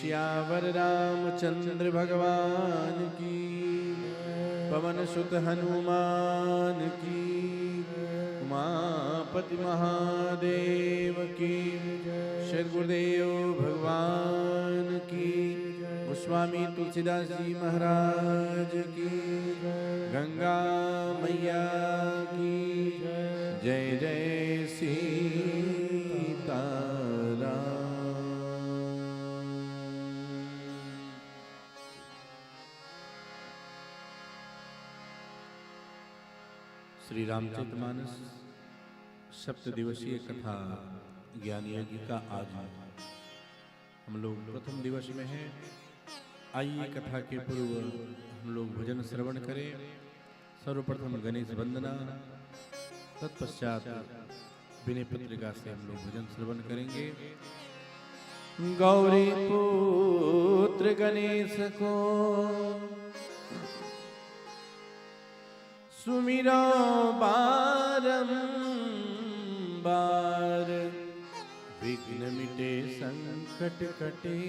सियावर रामचंद्र भगवान की, पवन सुत हनुमान की, उमापति महादेव की, श्री गुरुदेव भगवान की, गोस्वामी तुलसीदास जी महाराज की, गंगा मैया की जय जय सीताराम। श्री रामचरितमानस सप्तदिवसीय कथा ज्ञान यज्ञ का आज हम लोग प्रथम दिवस में हैं। आइए कथा के पूर्व हम लोग भजन श्रवण करें। सर्वप्रथम गणेश वंदना, तत्पश्चात विनय पत्रिका से हम लोग भजन श्रवण करेंगे। गौरी पुत्र गणेश को सुमिरो बारंबार, विघ्न मिटे संकट कटे,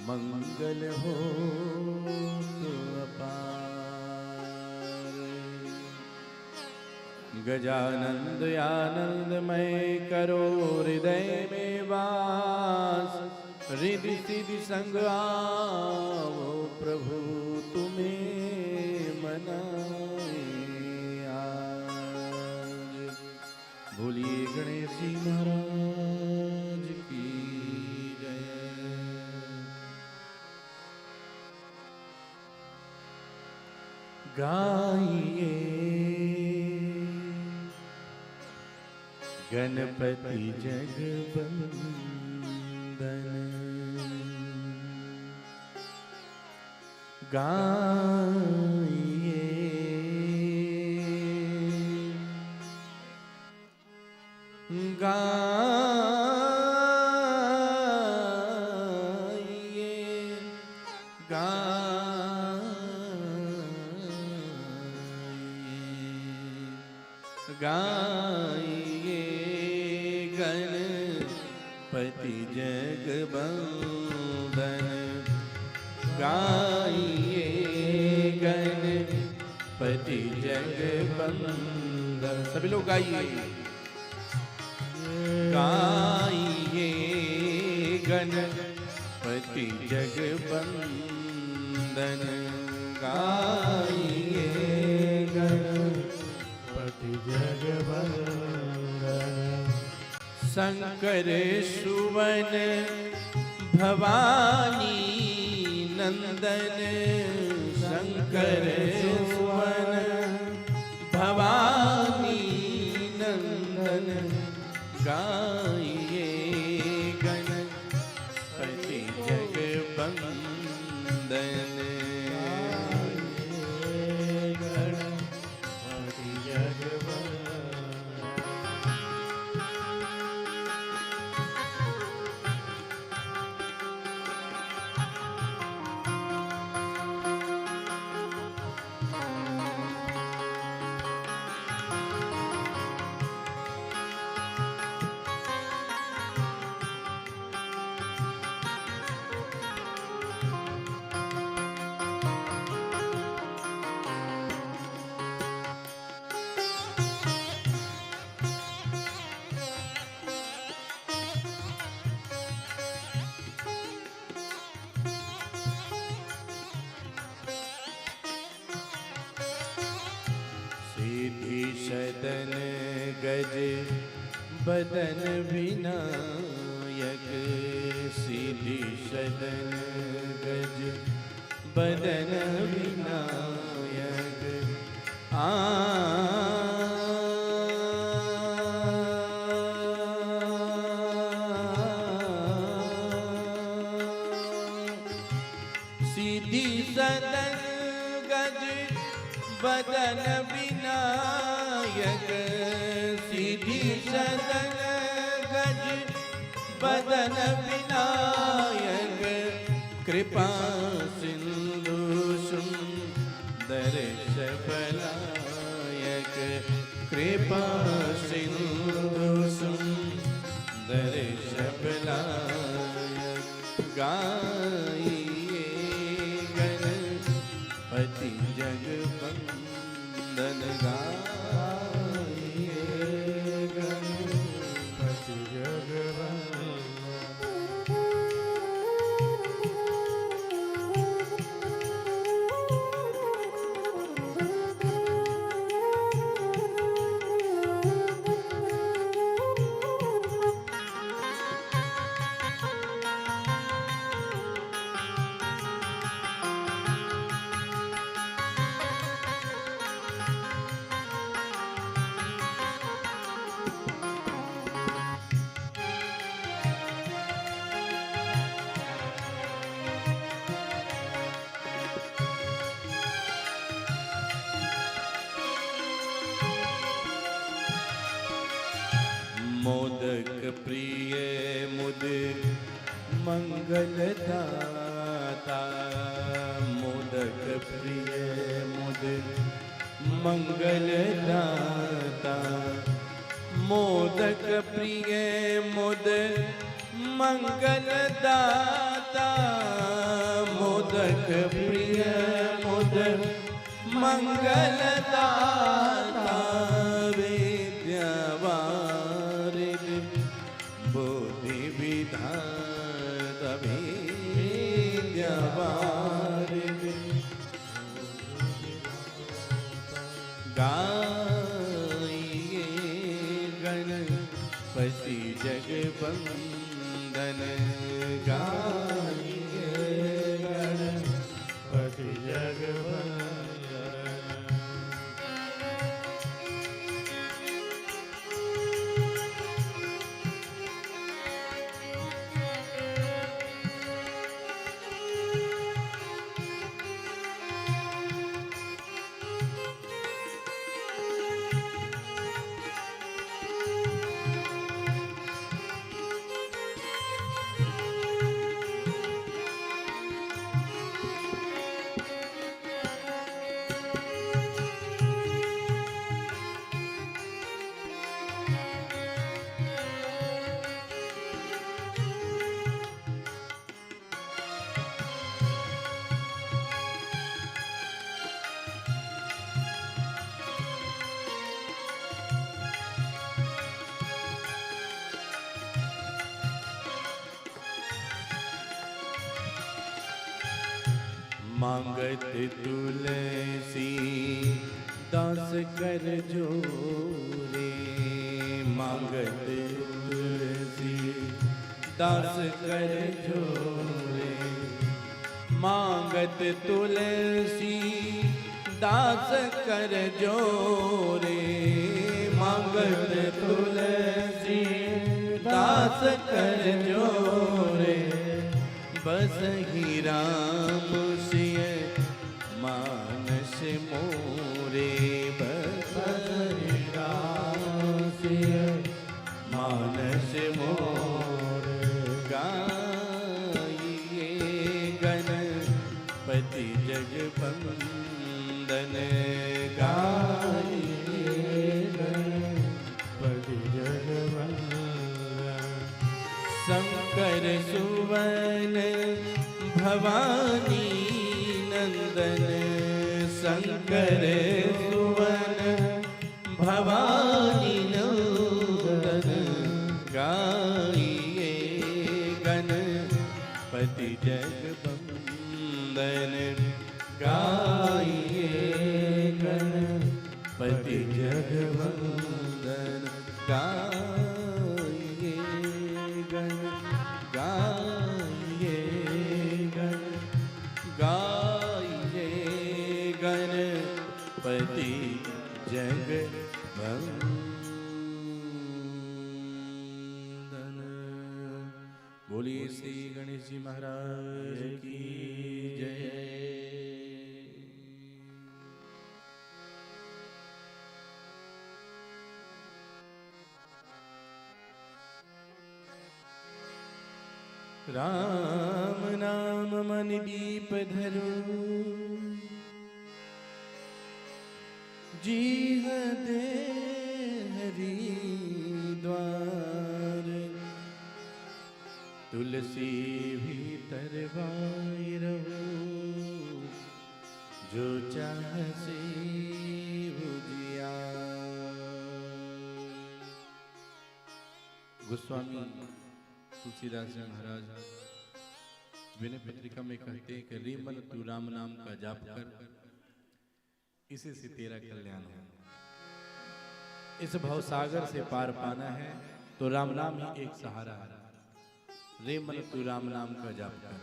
मंगल हो अपार। गजानंद आनंदमय करो हृदय में वास, रिद्धि सिद्धि संग आओ प्रभु तुम्हें मनाए आज। बोलिए गणेश जी महाराज की जय। गाइए गणपति जगवंदन, गाइए गाइए गाइए गणपति जगवंदन, गाइए गणपति जगवंदन। सभी लोग गाइए, गाइए गणपति जगवंदन, गाइए गणपति जगवंदन। शंकर सुवन भवानी नंदन, शंकर सुवन भवानी नंदन, गाइए गणपति जगवंदन, गणपति जगवंदन। सदन गज बदन विनायक, सीधी सदन गज बदन विनायक। सीधी सदन गज बदन विनायक, सीधी सदन गज बदन विनायक। कृपा सिंधु सुंदर सबलायक, कृपा सिंधु सुंदर सबलायक। गाइए गणपति जगवंदन गाइए गणपति जगवंदन। मोदक प्रिय मुद मंगलदाता, मोदक प्रिय मुद मंगलदाता, मोदक प्रिय मुद मंगलदाता, मोदक प्रिय मुद मंगलदाता, विद्यावारिद बुद्धि विधाता, विद्यावारिद गाइए गणपति जगवंदन गाइए गणपति जगवंदन। मांगत तुलसी दास कर जोरे, मांगत तुलसी दास कर जोरे, मांगत तुलसी दास कर जोरे, मांगत तुलसी दास कर जोरे, बस ही राम सिय मानस मोरे, बस ही राम सिय मानस मोरे, गाइए गणपति जगवंदन गाइए गणपति जगवंदन। शंकर सुवन भवानी नंदन, शंकर सुवन भवानी नंदन गाइए गणपति जगवंदन गाइए गणपति जगवंदन गाइए गाइए गाइए गणपति जगवंदन। बोलिए श्री गणेश जी महाराज की जय। राम नाम मन दीप धरो, जीह दे हरि द्वार, तुलसी भीतर बाई रहो, जो चाहे बुझिया। गोस्वामी तुलसीदास जी महाराज विनय पत्रिका में कहते हैं कि रे मन तू राम नाम का जाप कर, इसी से तेरा कल्याण है। इस भव सागर से पार पाना है तो राम नाम ही एक सहारा है। रे मन तू राम नाम का जाप कर।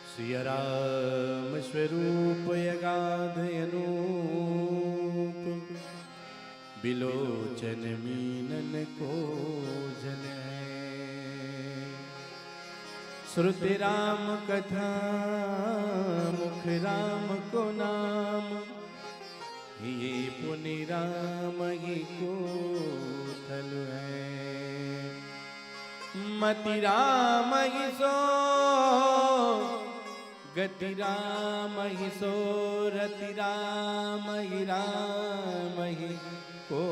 सिया राम स्वरूप अगाध अनूप, बिलोचन मीनन को जन है। श्रुति राम कथा मुख राम को नाम, ये पुनि राम ही को थल है। मति राम ही सो गति राम ही सो, रति राम ही को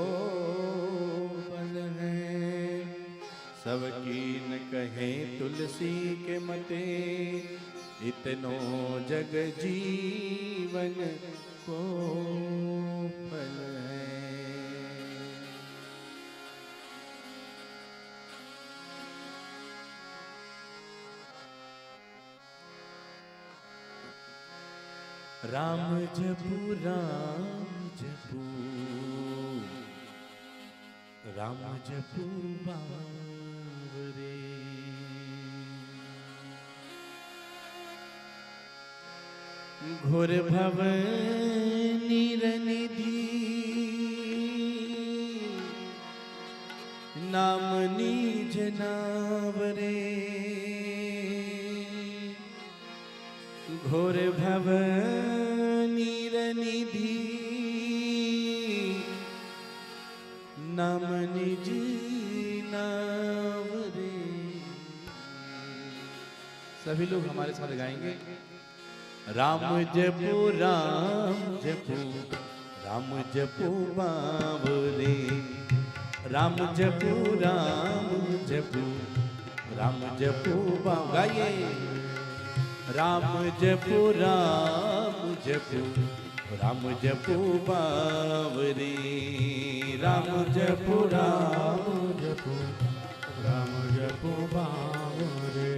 बल है। सबकी न कहे तुलसी के मते, इतनो जग जीवन को फल है। राम जपू राम जपू बावरे। घोर भव निरनिधि, नाम निज नावरे। घोर भव निरनिधि, नाम निज नावरे। सभी लोग हमारे साथ गाएंगे। राम जपू राम जपू बावरे। राम जपू राम जपू गाइए। राम जपू राम जपू बावरे। राम जपू राम जपू बावरे। राम जपू बावरे।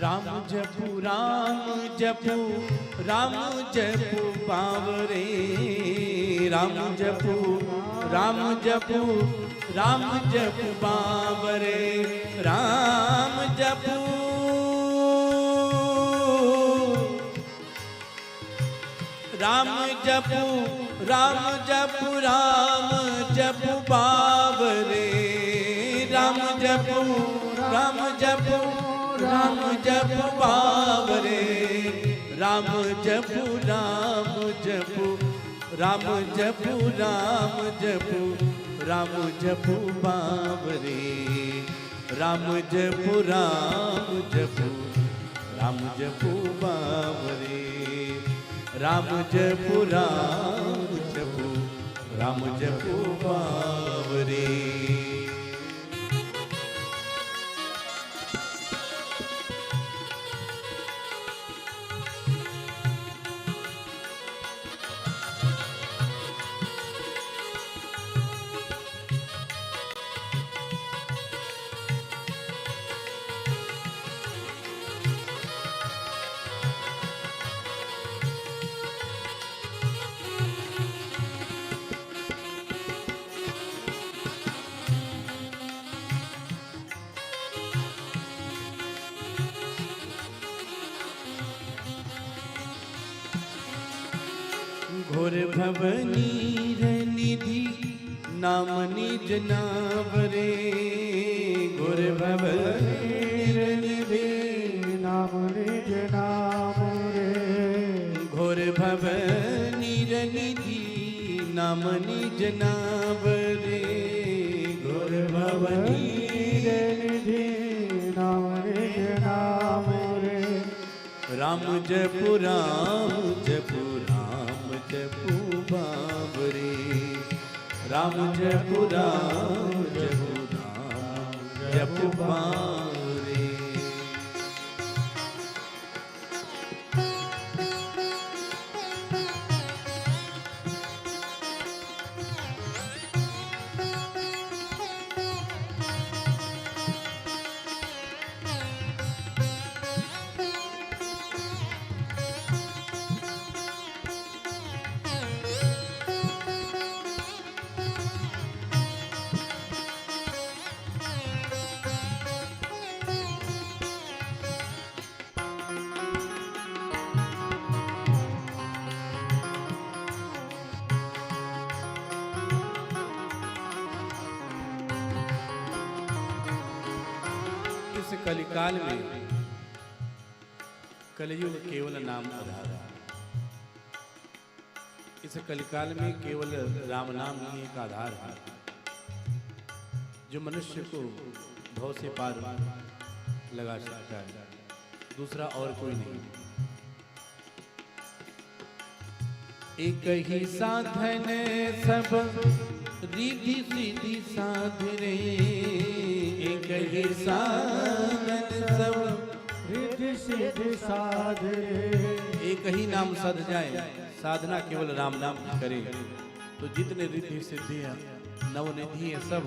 राम जपू बावरे। राम जपू बावरे। राम जपू बावरे। राम जपू बावरे। राम जपू बावरे। राम जपू बावरे। घोर भवनीर निधि, नाम निज नावरे। घोर भवनीर निधि, नाम निज नाम रे। घोर भव निरनिधि नाम निज नाम रे। घोर भव निरनिधि नाम निज नाम रे। राम जपु राम जपु राम जपु बाबरे। राम जपु राम जपु राम जपु बाबरे। इस कलिकाल में कलयुग केवल नाम आधार है। इस कलिकाल में केवल राम नाम ही एक आधार है जो मनुष्य को भव से पार लगा सकता है, दूसरा और कोई नहीं। एक ही साधन सब रिधि सिद्धि साधरे। एक ही साधन सब रिधि सिद्धि साधरे। एक ही नाम सध जाए, साधना केवल राम नाम की करे तो जितने रिद्धि सिद्धि नवनिधि है सब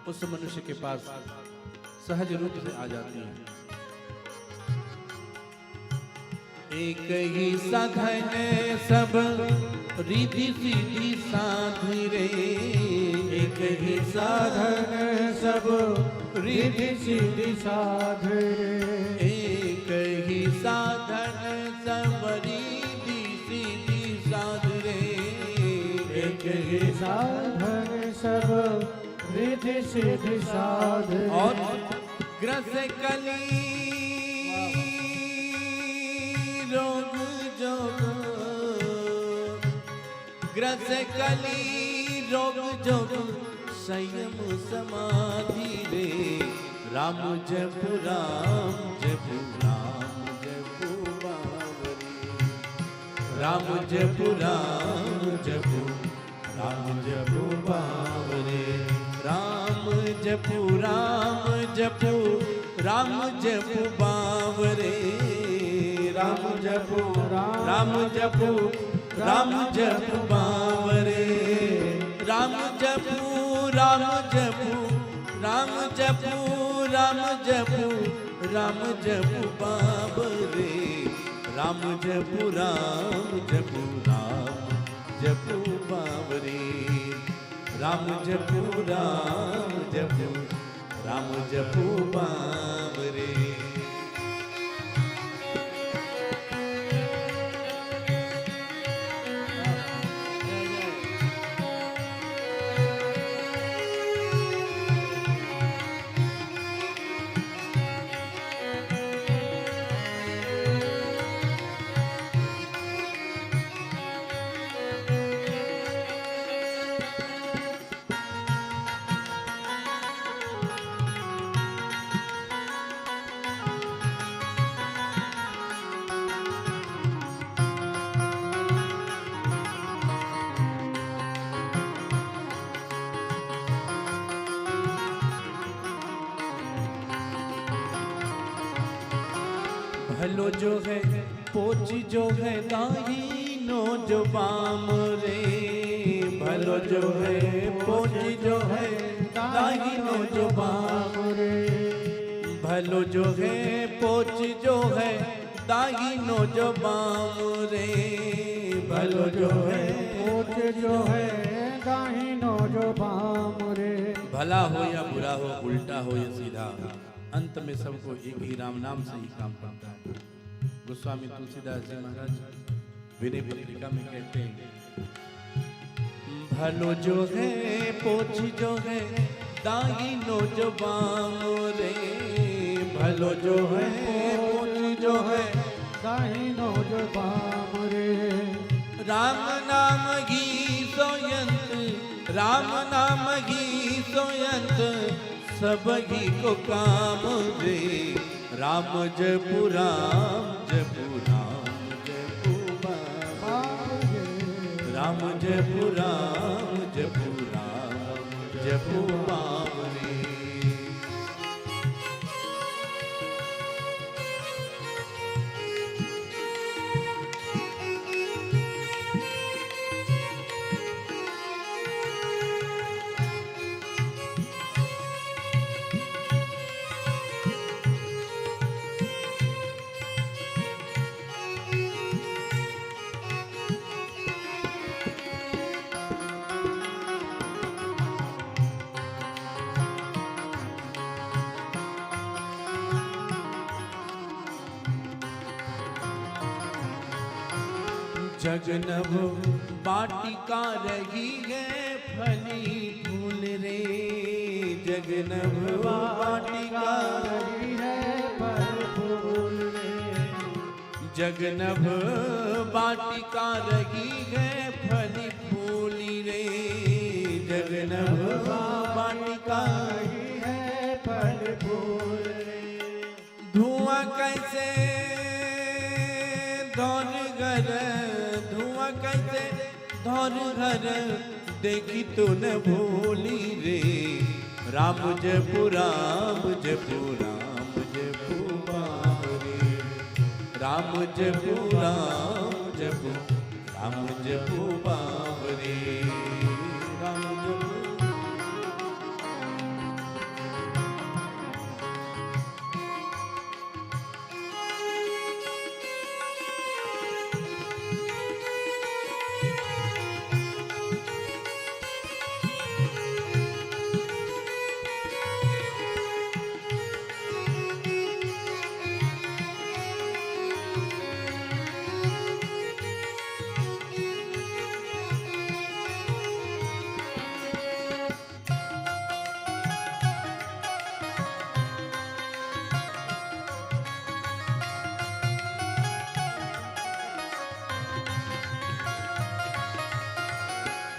उस मनुष्य के पास सहज रूप से आ जाती है। एक ही साधन सब रिधि सिद्धि साधरे। एक ही साधन सब रिधि सिद्धि साधरे। एक ही साधन सब रिधि सिद्धि साधरे। एक ही साधन सब रिधि सिद्धि साधरे। और ग्रस कली रोग जोग, ग्रस कली रोग जोग संयम समाधि रे। राम जपु राम जपु राम जपु बाबरे। राम जपु राम जपु राम जपु बाबरे। राम जपु राम जपु राम जपु बाबरे। राम जपु राम जपु राम जपु बाबरे। राम जपु राम जपु राम जपु राम जपु राम जपु बाबरे। राम जपु राम जपु राम जपु बाबरे। राम जपु राम जपु राम जपु बाबरे। भलो जो है पोच जो है दाहिनो जो बाम रे। भलो जो है पोच जो है दाहिनो जो बाम रे। भलो जो है पोच जो है दाहिनो जो बाम रे। भलो जो है पोच जो है दाहिनो जो बाम रे। भला हो या बुरा हो, उल्टा हो या सीधा, अंत में सबको एक ही राम नाम से ही काम करता है। गोस्वामी तुलसीदास जी महाराज विनय पत्रिका में कहते हैं, भलो जो है पोछ जो है दाहिनो जो बाम रे। भलो जो है पोछ जो है दाहिनो जो बाम रे। राम नाम घी सोयंत, राम नाम घी सोयंत, सब घी को काम दे। राम जपु राम जपु राम जपु राम जपु राम जपु राम जपु बाम रे। जगनभ बाटिका रही है फली फूल रे। जगनभ बाटिका रही है फल फूल रे। जगनभ बाटिका रही है फली फूली रे। जगनभ बाटिका रही है फल फूल रे। धुआं कैसे दौर घर, धुआं कैसे दौर घर, देखी तो न भूली रे। राम जपु राम जपु राम जपु बाम रे। राम जपु राम जपु राम जपु बाम रे। राम जपु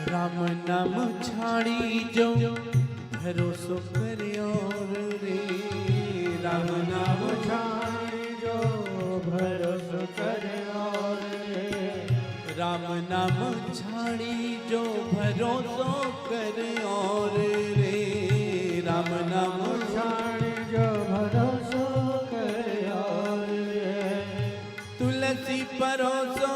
राम नाम छाड़ी जो भरोसो करे और रे। राम नाम छाड़ी जो भरोसा करे और रे। राम नाम छाड़ी जो भरोसो करे और रे। राम नाम छाड़ी जो भरोसा करे और रे। तुलसी परोसो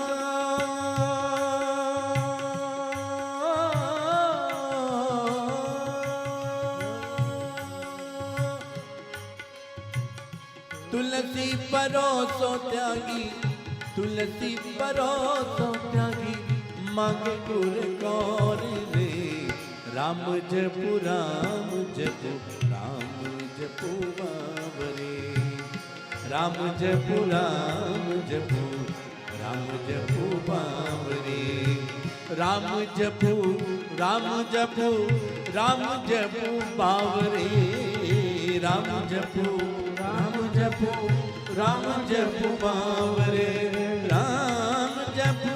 तुलसी परोसो त्यागी, तुलसी परोसो त्यागी, मांग गुर कौर रे। राम जपु राम जपु राम जपु बावरे। राम जपु राम जपु राम जपु बावरे। राम जपु राम जपु राम जपु बावरे। राम जपु राम जपु राम जपु बावरे। राम जपु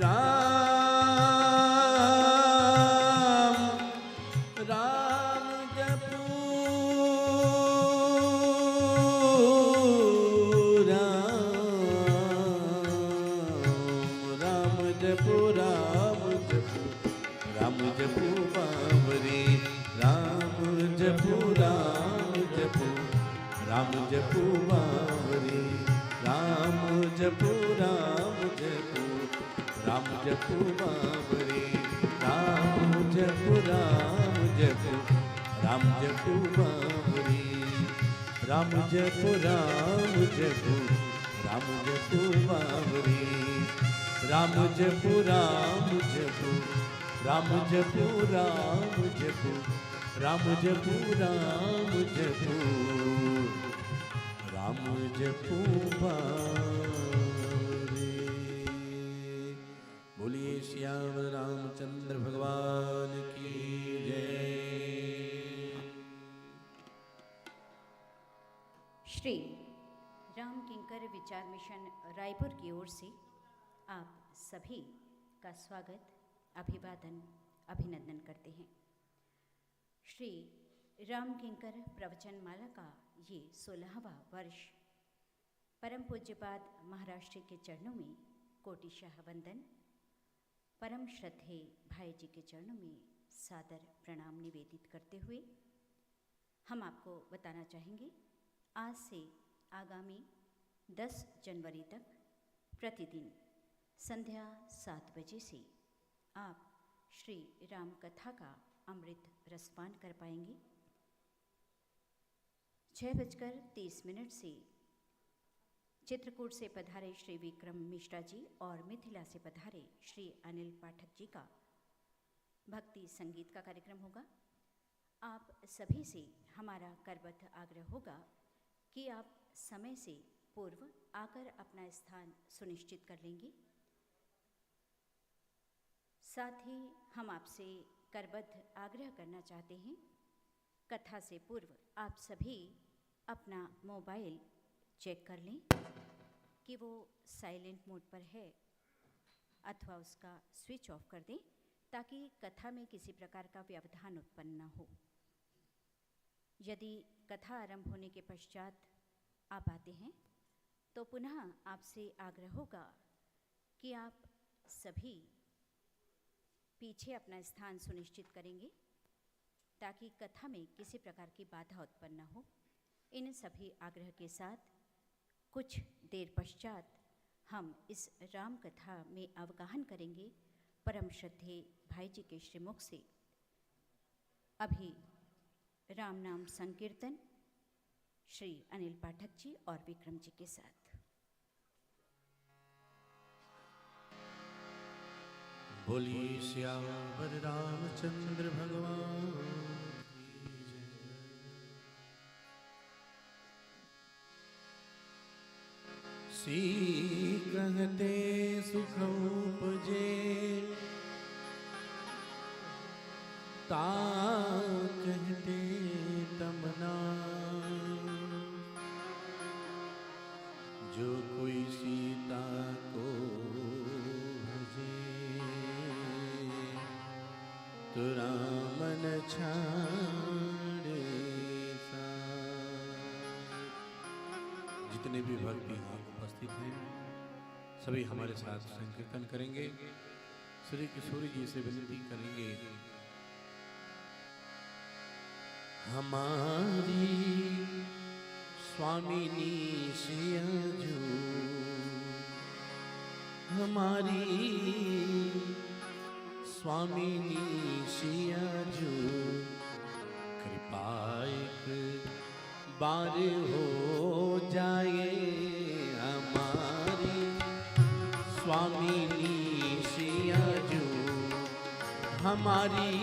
राम राम जपु राम जपु राम जपु बावरे। राम जपु राम जपु बावरे। राम जपु राम जपु बावरे। राम जपु राम जपु बावरे। राम जपु राम जपु बावरे। राम जपु राम जपु राम जपु राम जपु राम जपु राम जपु बावरे। बोलिए श्याम रामचंद्र भगवान की जय। श्री राम किंकर विचार मिशन रायपुर की ओर से आप सभी का स्वागत, अभिवादन, अभिनंदन करते हैं। श्री राम किंकर प्रवचन माला का ये 16वां वर्ष परम पूज्यपाद महाराज श्री के चरणों में कोटिशाह वंदन, परम श्रद्धेय भाई जी के चरणों में सादर प्रणाम निवेदित करते हुए हम आपको बताना चाहेंगे, आज से आगामी 10 जनवरी तक प्रतिदिन संध्या 7 बजे से आप श्री राम कथा का अमृत रसपान कर पाएंगे। 6:30 से चित्रकूट से पधारे श्री विक्रम मिश्रा जी और मिथिला से पधारे श्री अनिल पाठक जी का भक्ति संगीत का कार्यक्रम होगा। आप सभी से हमारा करबद्ध आग्रह होगा कि आप समय से पूर्व आकर अपना स्थान सुनिश्चित कर लेंगे। साथ ही हम आपसे करबद्ध आग्रह करना चाहते हैं, कथा से पूर्व आप सभी अपना मोबाइल चेक कर लें कि वो साइलेंट मोड पर है अथवा उसका स्विच ऑफ कर दें, ताकि कथा में किसी प्रकार का व्यवधान उत्पन्न न हो। यदि कथा आरंभ होने के पश्चात आप आते हैं तो पुनः आपसे आग्रह होगा कि आप सभी पीछे अपना स्थान सुनिश्चित करेंगे ताकि कथा में किसी प्रकार की बाधा उत्पन्न न हो। इन सभी आग्रह के साथ कुछ देर पश्चात हम इस राम कथा में अवगाहन करेंगे परम श्रद्धेय भाई जी के श्रीमुख से। अभी राम नाम संकीर्तन श्री अनिल पाठक जी और विक्रम जी के साथ। बोलिए श्यावर रामचंद्र भगवान की जय। सी कहते सुख उपजे, ता कहते तमना, जो कोई सीता को भजे, तो राम न छाड़े साथ। जितने भी भक्त यहाँ उपस्थित हैं सभी हमारे साथ संकीर्तन करेंगे। श्री किशोरी जी से विनती करेंगे, हमारी स्वामिनी सियाजू, हमारी स्वामिनी सियाजू, कृपा एक बार हो जाए। हमारी स्वामिनी सियाजू, हमारी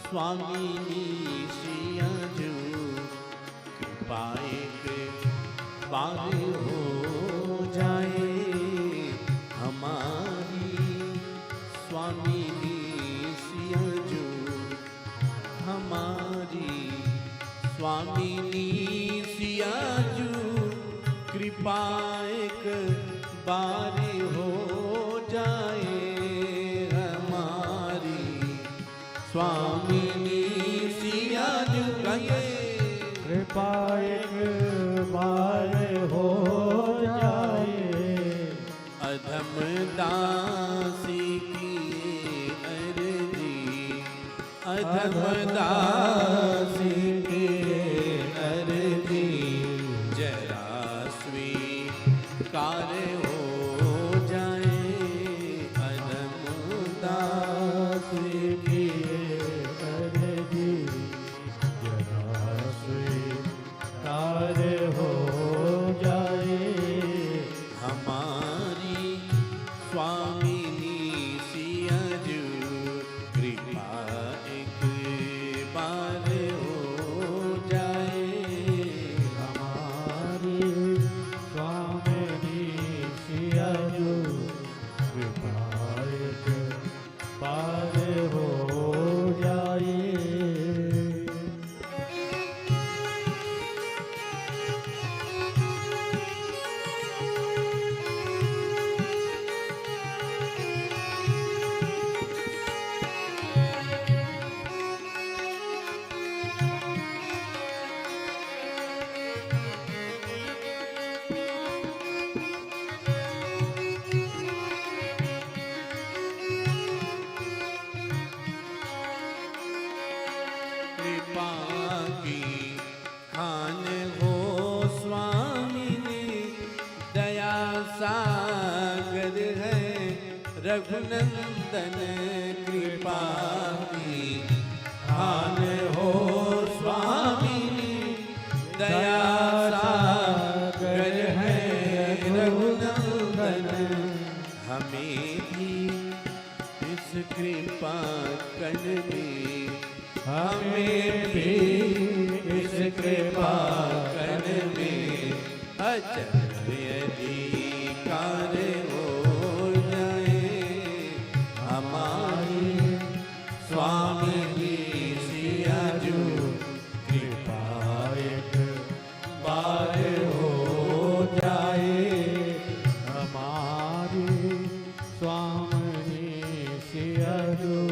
स्वामिनी सियाजू, कृपा एक बार हो जाए। हमारी स्वामिनी सियाजू, हमारी स्वामिनी सियाजू, कृपा एक बार हो जाए। हमारी स्वामिनी सियाजू, कृपा एक बार हो जाए। अधम दासी की अर्जी, अधम दासी की अर्जी, जरा स्वीकार हो जाए। अधम दासी की अर्जी, जरा स्वीकार हो जाए। हमारी स्वामिनी सियाजू, कृपा एक बार हो कृपा की खान हो स्वामिनी, दया सागर है रघुनंदन, कृपा की खान हो स्वामिनी, दया सागर है रघुनंदन, हमें भी इस कृपा कण में, हमें भी इस कृपा कण में अचल अधिकार हो जाए हमारी, स्वामी जी सिया जो कृपा एक बार हो जाए हमारी, स्वामी सिया जो।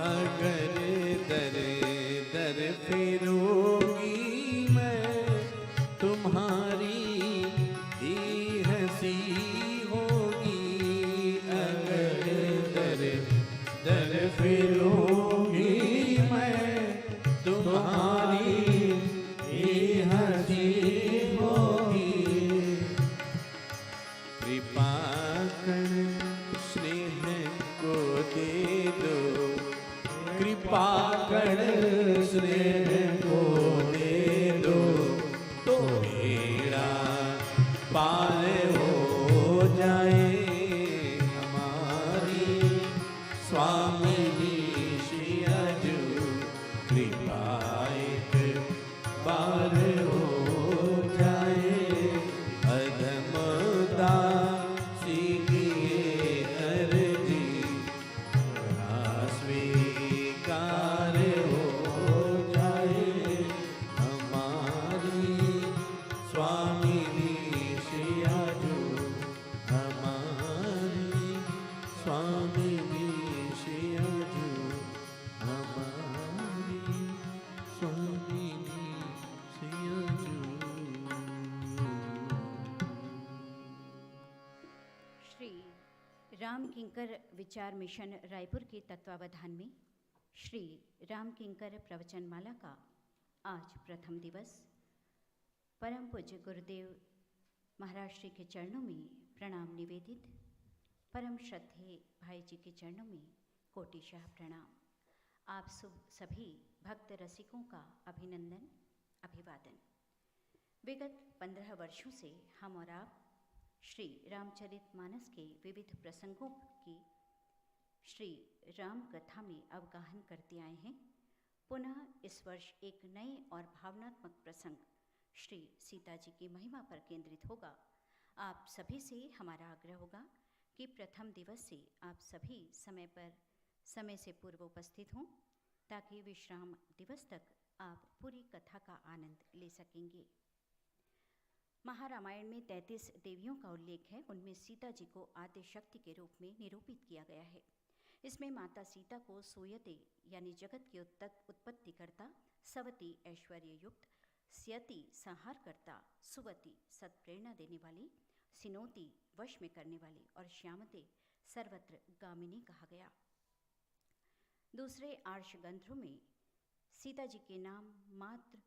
अगर दर दर फिरूंगी मैं, तुम्हारी ही हंसी होगी, अगर दर दर फिरूंगी मैं, तुम्हारी ही हंसी होगी, कृपा कर स्नेह को दे दो, कृपा कर स्नेह को दे दो, तो मेरा पार हो जाए हमारी, स्वामी जी सिया जो कृपा एक बार हो जाए, अधम दासी की अर्जी स्वीकार हो जाए हमारी, स्वामी जी सिया जो हमारी, स्वामी जी सिया जो हमारी, स्वामी जी सिया जो। श्री राम किंकर विचार मिशन रायपुर के तत्वावधान में श्री राम किंकर प्रवचनमाला का आज प्रथम दिवस परम पूज्य गुरुदेव महाराज श्री के चरणों में प्रणाम निवेदित, परम श्रद्धेय भाई जी के चरणों में कोटिशाह प्रणाम। आप सभी भक्त रसिकों का अभिनंदन, अभिवादन। विगत 15 वर्षों से हम और आप श्री रामचरितमानस के विविध प्रसंगों की श्री राम कथा में अवगाहन करते आए हैं। पुनः इस वर्ष एक नए और भावनात्मक प्रसंग श्री सीता जी की महिमा पर केंद्रित होगा। आप सभी से हमारा आग्रह होगा कि प्रथम दिवस से आप सभी समय से पूर्व उपस्थित हों, ताकि विश्राम दिवस तक आप पूरी कथा का आनंद ले सकेंगे। महारामायण में 33 देवियों का उल्लेख है। उनमें सीता जी को आद्य शक्ति के रूप में निरूपित किया गया है। इसमें माता सीता को सूयते यानी जगत की उत्पत्तिकर्ता, सवती ऐश्वर्य युक्त, स्यति संहारकर्ता, सुवती सत्प्रेरणा देने वाली, सिनोती वश में करने वाली और श्यामते सर्वत्र गामिनी कहा गया। दूसरे आर्ष ग्रंथों में सीता जी के नाम मात्र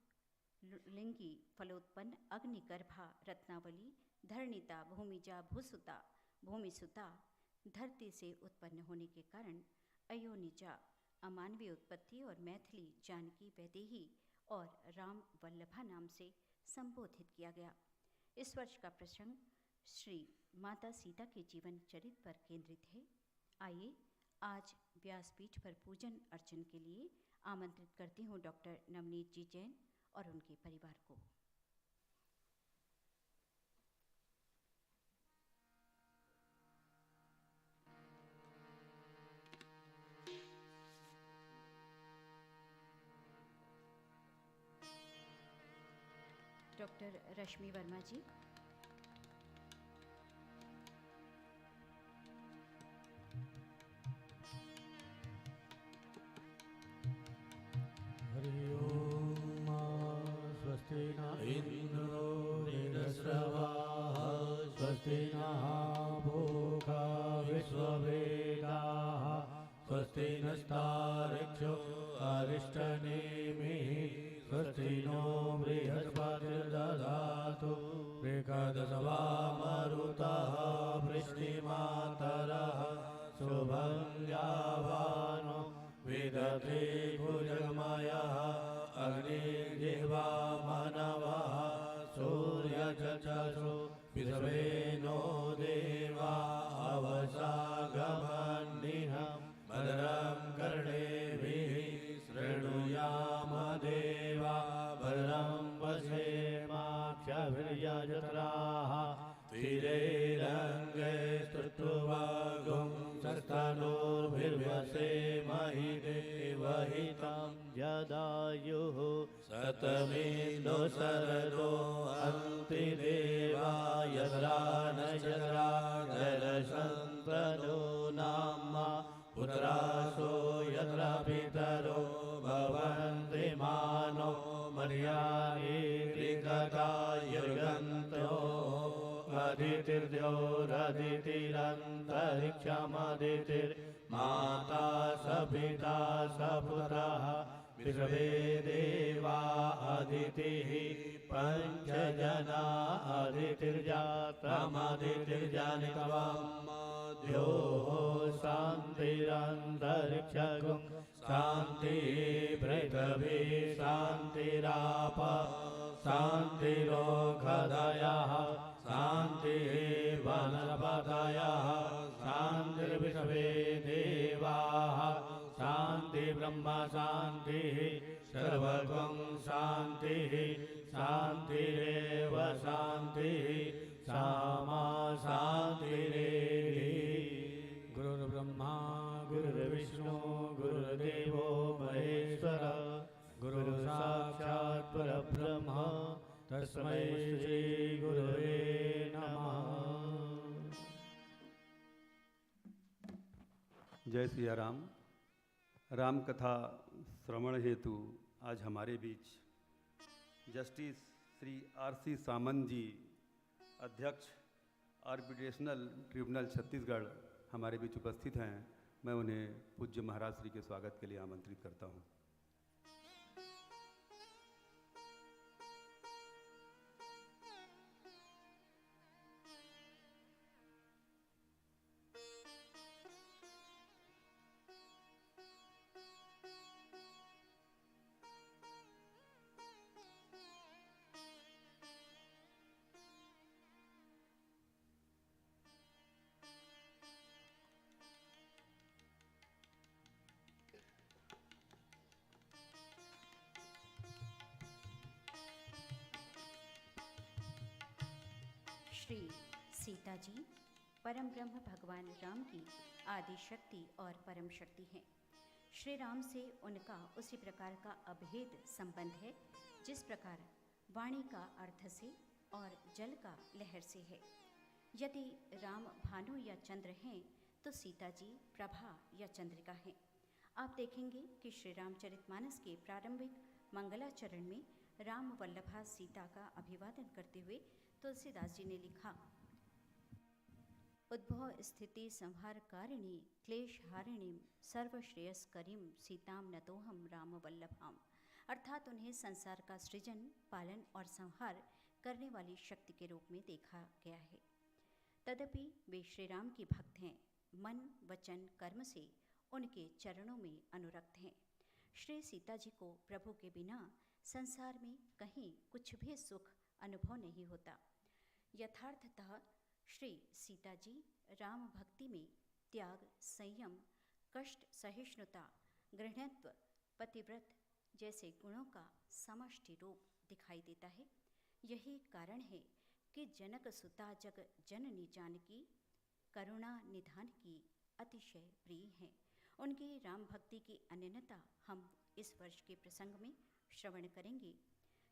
लिंगी, फलोत्पन्न, अग्निगर्भा, रत्नावली, धरणिता, भूमिजा, भूसुता, भूमिसुता, धरती से उत्पन्न होने के कारण अयोनिजा, अमानवीय उत्पत्ति और मैथिली, जानकी, वैदेही और राम वल्लभा नाम से संबोधित किया गया। इस वर्ष का प्रसंग श्री माता सीता के जीवन चरित्र पर केंद्रित है। आइए आज व्यासपीठ पर पूजन अर्चन के लिए आमंत्रित करती हूँ डॉक्टर नवनीत जी जैन और उनके परिवार को। डॉक्टर रश्मि वर्मा जी। हरि ओम। स्वस्ति न इंद्रो वृद्धश्रवाः स्वस्ति नः पूषा विश्ववेदाः स्वस्ति नस्तार्क्ष्यो अरिष्टनेमिः स्वस्ति नो बृहस्पतिर्दधातु बृहदसवामरुतः वृष्टिमातरः शुभं यावानो विदधे भुजगमयः अग्निर्जिह्वा मनवः सूर्यचक्षुषो विश्वे नो देवा अवसागमन्निः भद्रं कर्णेभिः शृणुयाम देवा भद्रं पश्येमाक्षभिर्यजत्राः स्थिरैरङ्गै स्तुष्ट्वा स्तनोर्भिर्व्यसेमहि देवहितं यदायुः शतमेन्दो शरदो अन्ति देवा यद्रा न यद्रा जलसम्पदो नाम पुत्रासो यत्र पितरो भवन्ति मानो मर्यादिर्गतायुर्गन्तो अदितिर्द्योरदितिरन्तरिक्षमदितिर्माता स पिता स पुत्रः विश्वे देवा अदितिः पञ्चजना अदितिर्जातमदितिर्जनित्वम् द्योः शान्तिरन्तरिक्षगुं शान्तिः पृथिवी शान्तिराप शान्तिरोगधयः शान्तिः वनस्पतयः शान्तिर्विश्वे देवाः शान्ति ब्रह्म शान्तिः सर्वगुं शान्तिः शान्तिरेव शान्तिः सामा शान्तिरेधि। गुरुर्ब्रह्मा गुरुर्विष्णु गुरुर्देवो महेश्वर गुरु साक्षात् परब्रह्म तस्मै श्री गुरुवे नमः। जय सिया राम। राम कथा श्रवण हेतु आज हमारे बीच जस्टिस श्री R.C. सामंत जी, अध्यक्ष आर्बिट्रेशनल ट्रिब्यूनल छत्तीसगढ़, हमारे बीच उपस्थित हैं। मैं उन्हें पूज्य महाराज श्री के स्वागत के लिए आमंत्रित करता हूँ। श्री सीता जी परम ब्रह्म भगवान राम की आदि शक्ति और परम शक्ति हैं। श्री राम से उनका उसी प्रकार का अभेद संबंध है जिस प्रकार वाणी का अर्थ से और जल का लहर से है। यदि राम भानु या चंद्र हैं तो सीता जी प्रभा या चंद्रिका हैं। आप देखेंगे कि श्री रामचरितमानस के प्रारंभिक मंगलाचरण में राम वल्लभा सीता का अभिवादन करते हुए तुलसीदास जी ने लिखा, उद्भव स्थिति संहार कारिणी क्लेश हारिणीम सर्वश्रेयस्करीम सीताम नतोहम राम वल्लभाम। अर्थात उन्हें संसार का सृजन, पालन और संहार करने वाली शक्ति के रूप में देखा गया है। तदपि वे श्री राम की भक्त हैं, मन वचन कर्म से उनके चरणों में अनुरक्त हैं। श्री सीता जी को प्रभु के बिना संसार में कहीं कुछ भी सुख अनुभव नहीं होता। यथार्थतः श्री सीता जी राम भक्ति में त्याग, संयम, कष्ट सहिष्णुता, गृहत्व, पतिव्रत जैसे गुणों का समष्टि रूप दिखाई देता है। यही कारण है कि जनक सुता जग जननी जानकी करुणा निधान की अतिशय प्रिय हैं। उनकी राम भक्ति की अनन्यता हम इस वर्ष के प्रसंग में श्रवण करेंगे।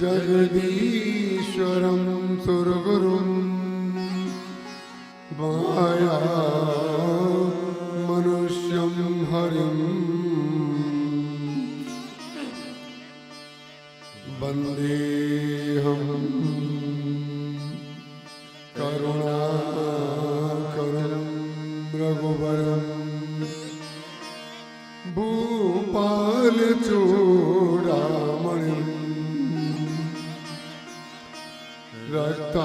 जगदीश्वरं सुरगुरुं माया मनुष्यं हरिं वन्देऽहं करुणाकरं रघुवरं भूपालचूडामणिं रक्ताम्बोज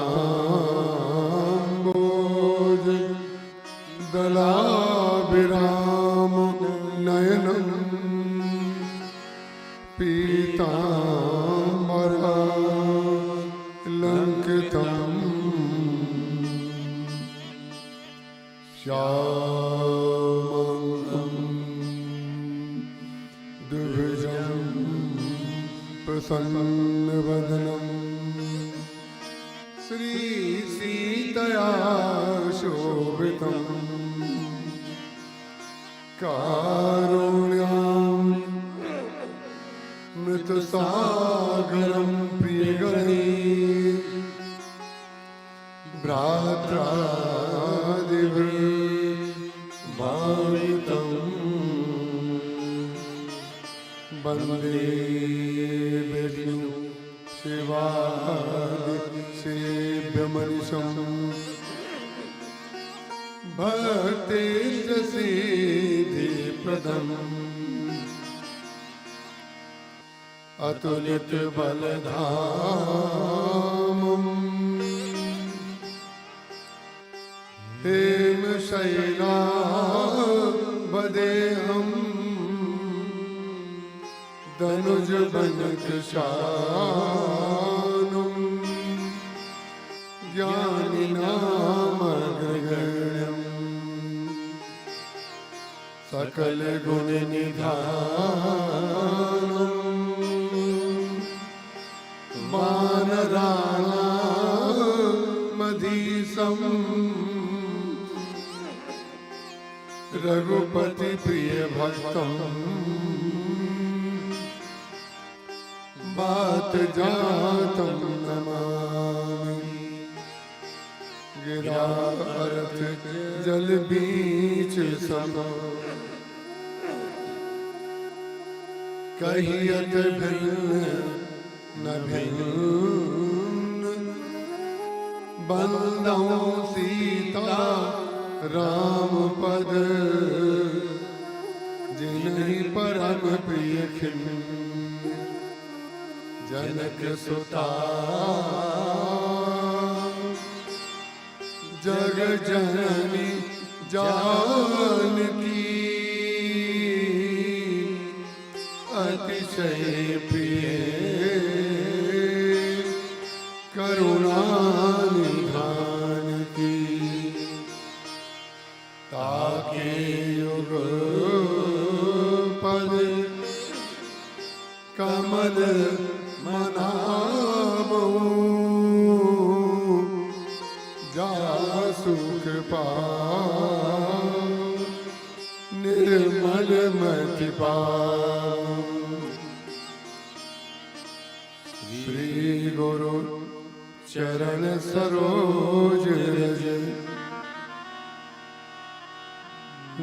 दलाभिराम नयनं पीताम्बरा लङ्कितं श्यामं द्विभुजं प्रसन्नवदनं श्रीसीतया शोभितं कारुण्यामृतसागरं प्रियगणे भ्रात्रादिभिर्भावितं वन्दे विष्णु शिवादिसेव्यमनिशं भक्तिसिद्धिप्रदम् अतुलितबलधामम् हेमशैलावदेहं दनुजवनकृशानुं ज्ञानिनामग्रगण्यं सकलगुणनिधानं वानराणामधीशं रघुपति प्रिय भक्तं बात जातं नमामि गिरा अर्थ जल बीच सम कहियत भिन्न न भिन्न बंदौ सीता राम पद जिन्हि परम प्रिय खिन्न जनक सुता जग जननी जानकी अतिशय प्रिय करुणा निधान की ताके युग पद कमल मनामो जासु कृपा निर्मल मति पाओ। श्री गुरु चरण सरोज रज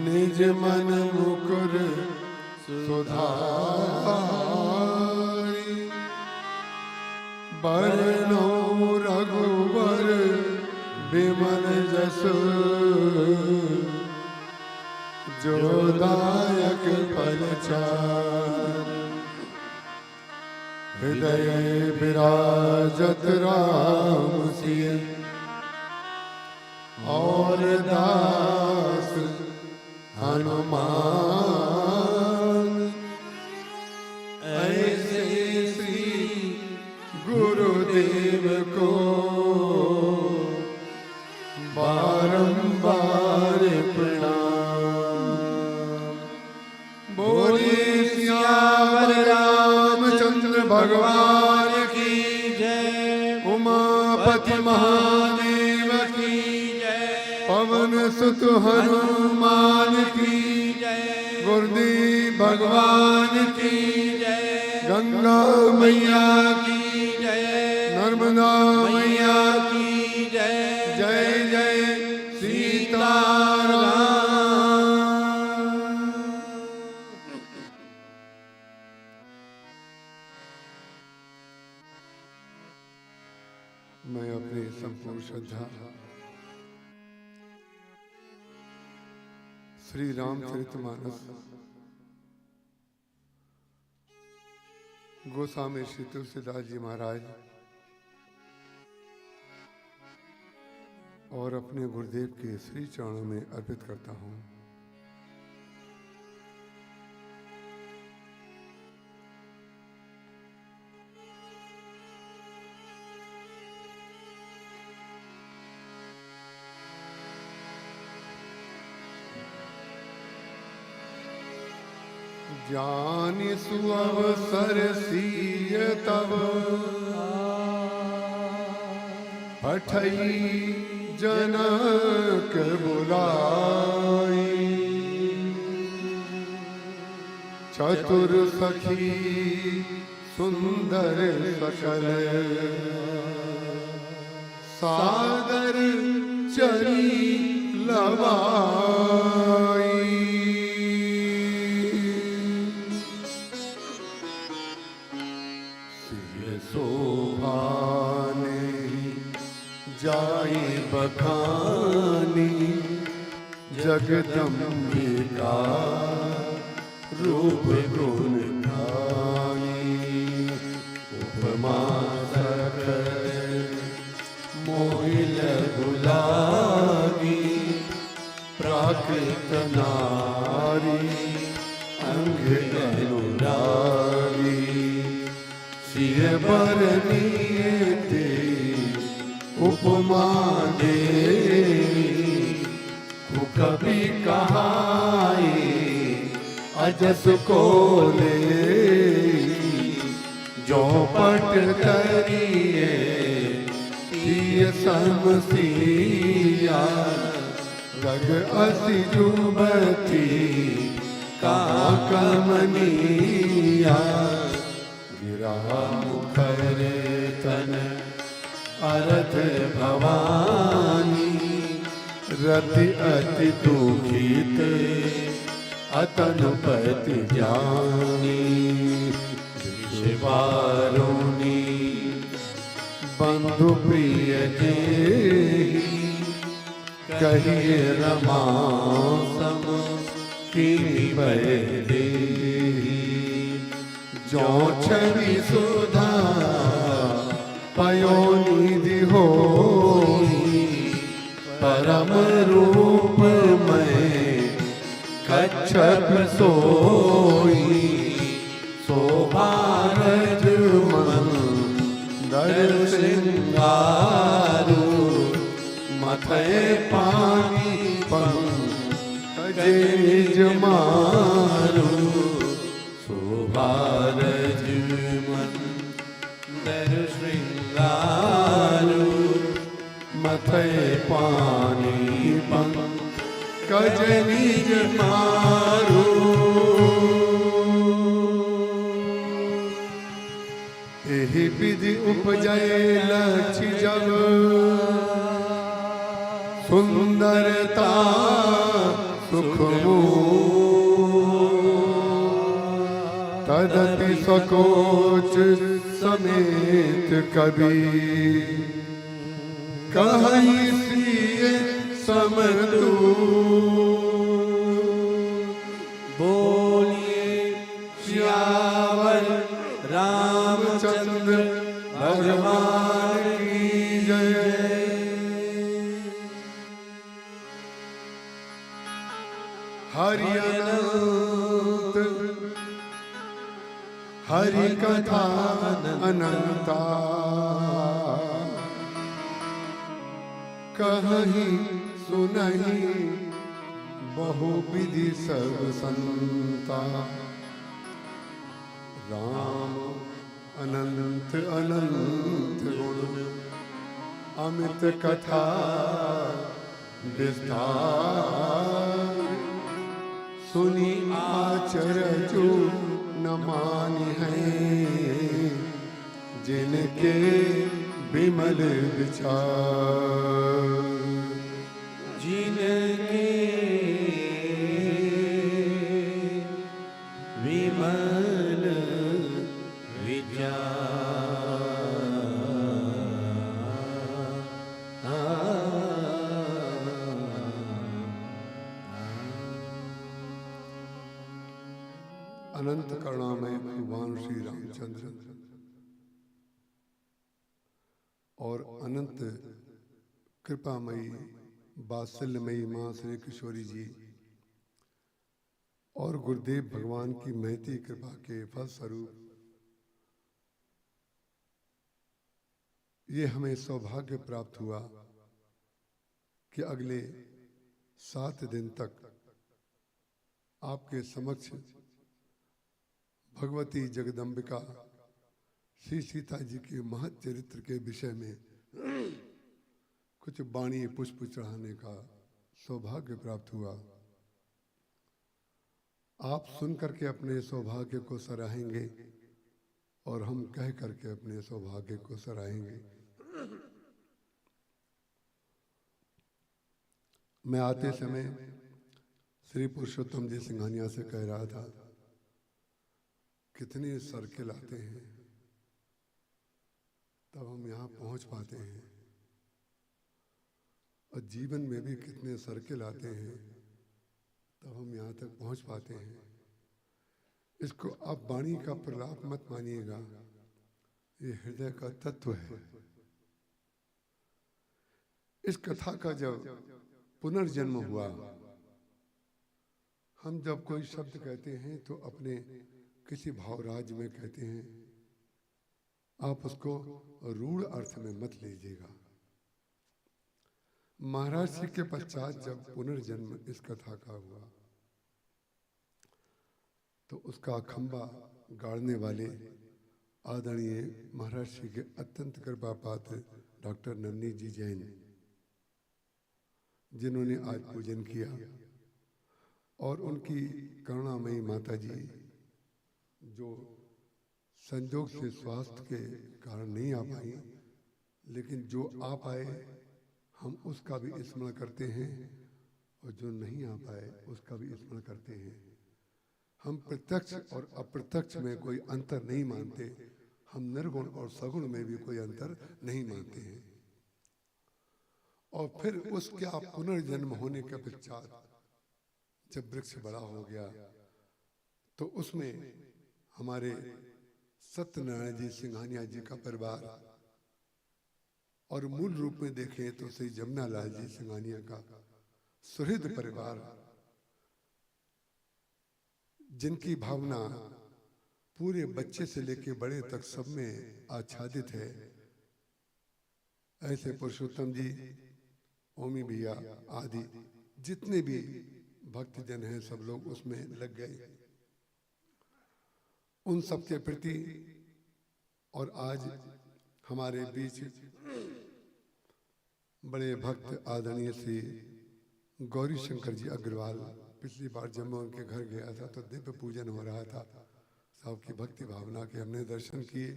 निज मन मुकुर सुधारी बरनो रघुवर विमल जस जो दायक फलचार हृदय विराजत राम सिय और दास हनुमान ऐसे श्री गुरुदेव को बारंबार प्रणाम। बोलिए सियावर रामचंद्र भगवान की जय। उमापति महादेव की जय। पवन सुत हनुमान की जय। गुरुदेव भगवान की जय। गंगा मैया की जय, नर्मदा मैया की जय। जय जय सीताराम। मैं अपनी संपूर्ण श्रद्धा श्री रामचरितमानस गोस्वामी श्री तुलसीदास जी महाराज और अपने गुरुदेव के श्री चरणों में अर्पित करता हूँ। जानि सुअवसर सिय तब पठई जनक बुलाई। चतुर सखी सुंदर सकल सादर चली लवाई। शोभाने जाए बखानी जगदम्बिका रूप गुण गानी। उपमा सकल मोहिल गुलाबी प्राकृत नारी अंग अनुरागी। सिय बरनीते उपमा दे कभी कहाई अजस को ले। जो पट करिए पिय समसिया रग अति जुबती का कमनिया। गिरा मुखर तन अरथ भवानी रति अति दुखित अतनुपति जानी। शिवारुणी बंधु प्रिय जे कहिए रमा सम की बहरे। जो छवि सुधा पयोनिधि होई परम रूप में कच्छप सोई। शोभारज मंदर श्रृंगारू मथे पानी पंकजे निज मारू। शोभारज मंदर श्रृंगारू मथे पानी पंकज निज मारू। एहि विधि उपजय लक्ष्य जब सुंदरता सुखमू। तदति सकोच समेत कवि कहीं श्रीय समदू। बोलिए श्यावर रामचंद्र भगवान की जय। हरि अनंत हरि कथा अनंता कहीं सुनहि बहु विधि सब संता। राम अनंत अनंत गुण अमित कथा विस्तार। सुनी आचरजु न न मानी हैं जिनके विमल विचार, जिनके विमल विचार। अनंत करुणामय भगवान श्री रामचंद्र और अनंत कृपामयी वात्सल्यमयी माँ श्री किशोरी जी और गुरुदेव भगवान की महती कृपा के फलस्वरूप ये हमें सौभाग्य प्राप्त हुआ कि अगले 7 दिन तक आपके समक्ष भगवती जगदम्बिका श्री सीता जी के महत् चरित्र के विषय में कुछ वाणी पुष्प चढ़ाने का सौभाग्य प्राप्त हुआ। आप सुन करके अपने सौभाग्य को सराहेंगे और हम कह करके अपने सौभाग्य को सराहेंगे। मैं आते समय श्री पुरुषोत्तम जी सिंघानिया से कह रहा था, कितने सर्किल आते हैं तब हम यहाँ पहुँच पाते हैं, और जीवन में भी कितने सर्किल आते हैं तब हम यहाँ तक पहुँच पाते हैं। इसको आप वाणी का प्रलाप मत मानिएगा, ये हृदय का तत्व है। इस कथा का जब पुनर्जन्म हुआ, हम जब कोई शब्द कहते हैं तो अपने किसी भावराज में कहते हैं, आप उसको रूढ़ अर्थ में मत लीजिएगा। महाराज जी के पश्चात जब पुनर्जन्म इस कथा का हुआ तो उसका खंबा गाड़ने वाले आदरणीय महाराज जी के अत्यंत कृपा पात्र डॉक्टर नवनीत जी जैन, जिन्होंने आज पूजन किया, और उनकी करुणामयी माता जी जो संजोग से स्वास्थ्य के कारण नहीं आ पाई, लेकिन जो आ पाए हम उसका भी स्मरण करते हैं, और जो नहीं आ पाए उसका भी स्मरण करते हैं। हम प्रत्यक्ष और अप्रत्यक्ष में कोई अंतर नहीं मानते, हम निर्गुण और सगुण में भी कोई अंतर नहीं मानते हैं। और फिर उसका पुनर्जन्म होने के पश्चात जब वृक्ष बड़ा हो गया तो उसमें हमारे सत्यनारायण जी सिंघानिया जी का परिवार, और मूल रूप में देखें तो श्री जमुना लाल जी सिंघानिया का सुहृद परिवार, जिनकी भावना पूरे बच्चे से लेकर बड़े तक सब में आच्छादित है, ऐसे पुरुषोत्तम जी, ओमी भैया आदि जितने भी भक्तजन हैं सब लोग उसमें लग गए। उन सबके प्रति और आज हमारे बीच बड़े भक्त आदरणीय श्री गौरी शंकर जी अग्रवाल, पिछली बार जब मैं उनके घर गया था तो दिव्य पूजन हो रहा था, साहब की भक्ति भावना के हमने दर्शन किए।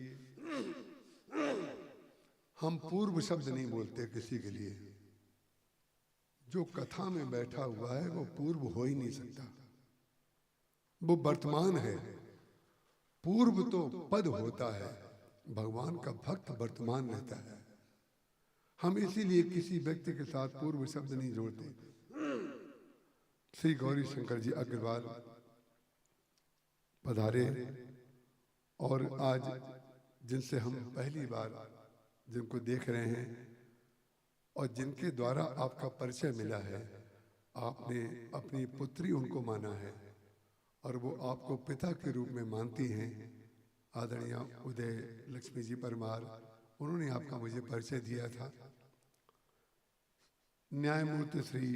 हम पूर्व शब्द नहीं बोलते किसी के लिए, जो कथा में बैठा हुआ है वो पूर्व हो ही नहीं सकता, वो वर्तमान है। पूर्व तो पद होता है, भगवान का भक्त वर्तमान रहता है। हम इसीलिए किसी व्यक्ति के साथ पूर्व शब्द नहीं जोड़ते। श्री गौरी शंकर जी अग्रवाल पधारे, और आज जिनसे हम पहली बार जिनको देख रहे हैं और जिनके द्वारा आपका परिचय मिला है, आपने अपनी पुत्री उनको माना है और वो आपको पिता के रूप में मानती हैं। आदरणीय उदय लक्ष्मी जी परमार, उन्होंने आपका मुझे परिचय दिया था। न्यायमूर्ति श्री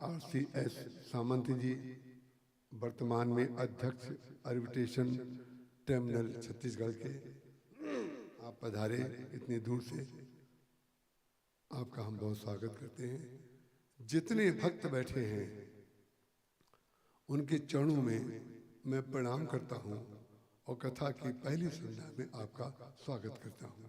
RCS सामंत जी, वर्तमान में अध्यक्ष आर्बिट्रेशन टर्मिनल छत्तीसगढ़ के, आप पधारे इतनी दूर से, आपका हम बहुत स्वागत करते हैं। जितने भक्त बैठे हैं उनके चरणों में मैं प्रणाम करता हूँ और कथा की पहली संध्या में आपका स्वागत करता हूं।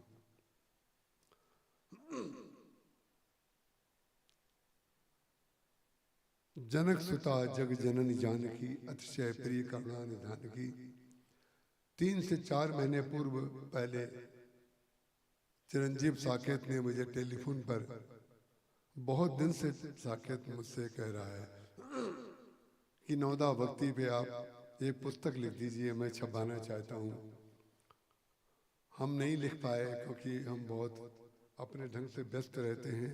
जनक सुता जग जननी जानकी अतिशय प्रिय करुणा निधान की। 3 से 4 महीने पूर्व पहले चिरंजीव साकेत ने मुझे टेलीफोन पर, बहुत दिन से साकेत मुझसे कह रहा है कि नौदा भक्ति पे आप एक पुस्तक लिख दीजिए, मैं छपवाना चाहता हूँ। हम नहीं लिख पाए क्योंकि हम बहुत अपने ढंग से व्यस्त रहते हैं,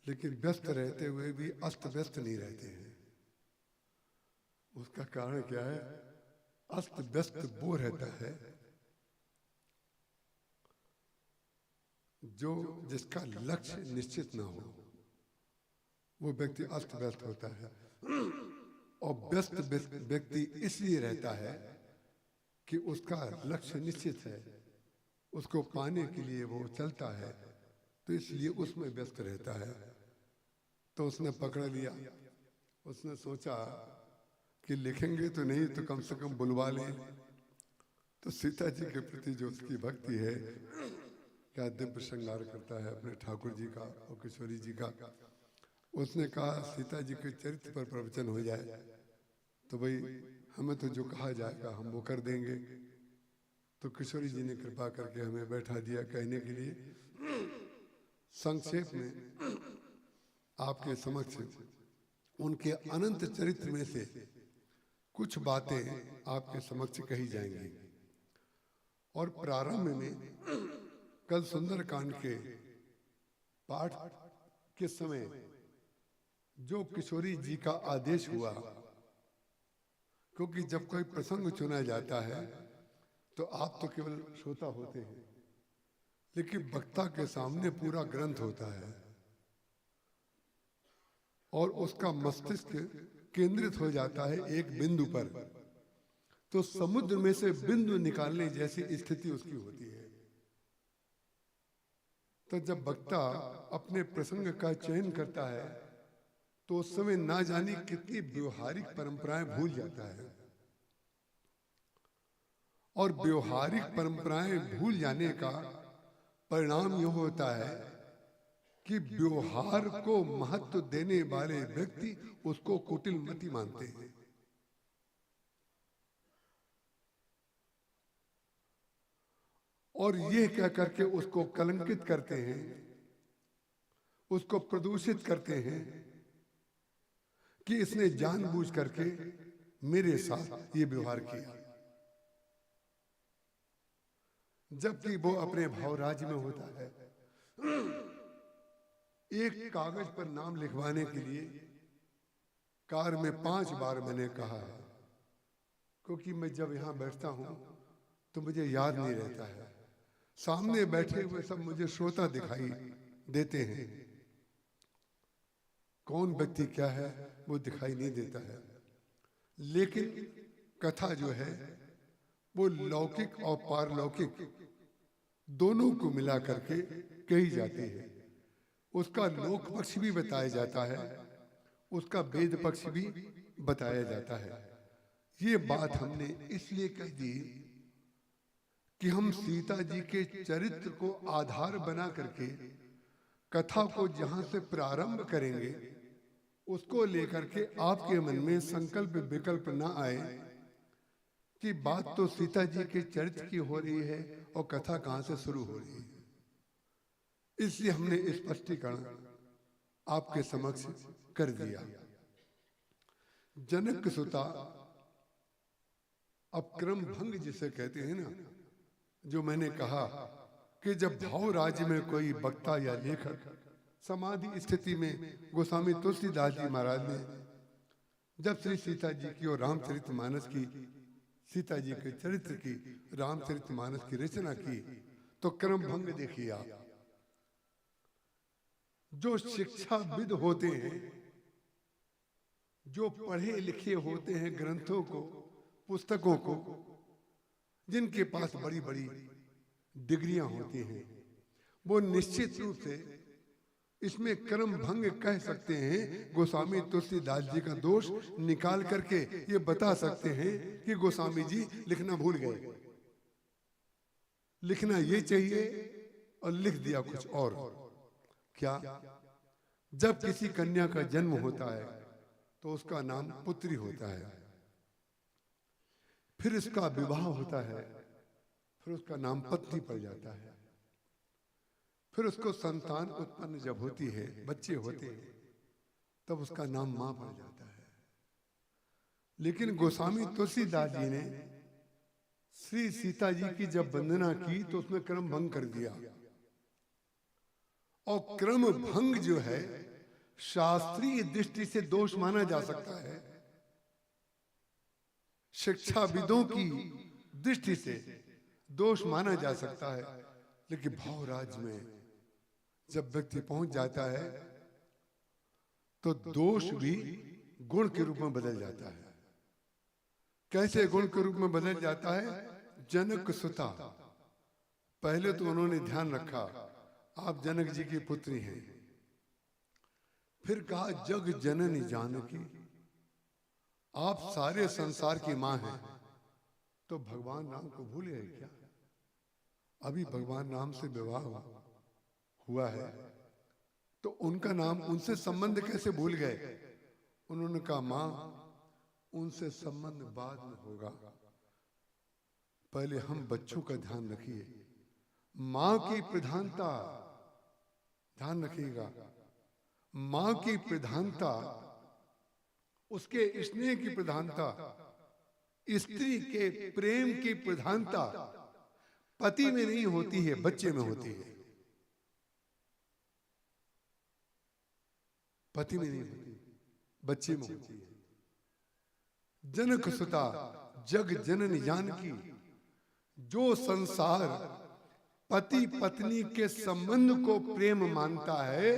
लेकिन व्यस्त रहते हुए भी अस्त व्यस्त नहीं रहते हैं। उसका कारण क्या है? अस्त व्यस्त वो रहता है जो जिसका लक्ष्य निश्चित ना हो, वो व्यक्ति अस्त व्यस्त होता है। और व्यस्त व्यक्ति इसलिए रहता है कि उसका लक्ष्य निश्चित है, उसको पाने के लिए वो चलता है, तो इसलिए उसमें व्यस्त रहता है। तो उसने पकड़ लिया, उसने सोचा कि लिखेंगे तो नहीं तो कम से कम बुलवा लें। तो सीता जी के प्रति जो उसकी भक्ति है, क्या दिव्य श्रृंगार करता है अपने ठाकुर जी का और किशोरी जी का। उसने कहा सीता जी के चरित्र पर प्रवचन हो जाए तो भाई हमें तो जो कहा जाएगा हम वो कर देंगे। तो किशोरी जी ने कृपा करके हमें बैठा दिया कहने के लिए। संक्षेप में आपके समक्ष उनके अनंत चरित्र में से कुछ बातें आपके समक्ष कही जाएंगी। और प्रारंभ में कल सुंदरकांड के पाठ के समय जो किशोरी जी का आदेश हुआ, क्योंकि जब कोई प्रसंग चुना जाता है तो आप तो केवल श्रोता होते हैं, लेकिन वक्ता के सामने पूरा ग्रंथ होता है और उसका मस्तिष्क केंद्रित हो जाता है एक बिंदु पर। तो समुद्र में से बिंदु निकालने जैसी स्थिति उसकी होती है। तो जब वक्ता अपने प्रसंग का चयन करता है तो उस समय ना जाने कितनी व्यवहारिक परंपराएं भूल जाता है। और व्यवहारिक परंपराएं भूल जाने का परिणाम यह होता है कि व्यवहार को महत्व देने वाले व्यक्ति उसको कुटिलमति मानते हैं। और यह कह करके उसको कलंकित करते हैं, उसको प्रदूषित करते हैं कि इसने जानबूझ करके मेरे साथ ये व्यवहार किया, जबकि वो अपने भावराज में होता है। एक कागज पर नाम लिखवाने के लिए कार में 5 बार मैंने कहा है, क्योंकि मैं जब यहां बैठता हूं तो मुझे याद नहीं रहता है। सामने बैठे हुए सब मुझे श्रोता दिखाई देते हैं, कौन व्यक्ति क्या है वो दिखाई नहीं देता है। लेकिन कथा जो है वो लौकिक और पारलौकिक दोनों को मिला करके कही जाती है। उसका लोक पक्ष भी बताया जाता है, उसका वेद पक्ष भी बताया जाता है। ये बात हमने इसलिए कह दी कि हम सीता जी के चरित्र को आधार बना करके कथा को जहां से प्रारंभ करेंगे उसको लेकर के आपके मन में संकल्प विकल्प ना आए कि बात तो सीता जी के चरित्र की हो रही है और कथा कहां से शुरू हो रही है। इसलिए हमने स्पष्टीकरण आपके समक्ष कर दिया। जनक सुता, अब क्रम भंग जिसे कहते हैं ना, जो मैंने कहा कि जब भाव राज्य में कोई वक्ता या लेखक समाधि स्थिति में गोस्वामी तुलसीदास जी महाराज ने जब श्री सीता जी की और रामचरितमानस की, सीता जी के चरित्र की, रामचरितमानस की रचना की, तो क्रम भंग देखिए आप। जो शिक्षाविद होते हैं, जो पढ़े लिखे होते हैं ग्रंथों को, पुस्तकों को, जिनके पास बड़ी बड़ी डिग्रियां होती हैं, वो निश्चित रूप से इसमें कर्म भंग कह सकते हैं। गोस्वामी तुलसीदास जी का दोष निकाल करके ये बता सकते हैं कि गोस्वामी जी लिखना भूल गए, लिखना ये चाहिए और लिख दिया कुछ और। क्या? जब किसी कन्या का जन्म होता है तो उसका नाम पुत्री होता है, फिर इसका विवाह होता है, फिर उसका नाम पत्नी पड़ जाता है, फिर उसको संतान उत्पन्न जब होती है, बच्चे होते हैं, तब उसका नाम मां पड़ जाता है। लेकिन गोस्वामी तुलसीदास जी ने श्री सीता जी की जब वंदना की तो उसमें क्रम भंग कर दिया। और क्रम भंग जो है शास्त्रीय दृष्टि से दोष माना जा सकता है, शिक्षाविदों की दृष्टि से दोष माना जा सकता है, लेकिन भावराज में जब व्यक्ति पहुंच जाता है तो दोष भी गुण के रूप में बदल जाता है। कैसे गुण के रूप में बदल जाता है? जनक सुता, पहले तो उन्होंने ध्यान रखा आप जनक जी की पुत्री हैं, फिर कहा जग जननी जानकी, आप सारे संसार की मां हैं। तो भगवान राम को भूल गए क्या? अभी भगवान राम से विवाह हुआ है तो उनका नाम, उनसे संबंध कैसे भूल गए? उन्होंने कहा मां उनसे संबंध बाद में होगा, पहले हम बच्चों का ध्यान रखिए। मां की प्रधानता, ध्यान रखिएगा, मां की प्रधानता, उसके स्नेह की प्रधानता, स्त्री के प्रेम की प्रधानता पति में नहीं होती है, बच्चे में होती है। पति में नहीं होती, बच्चे में होती है। जनक सुता जग जननी जानकी, जो संसार पति पत्नी के संबंध को प्रेम मानता है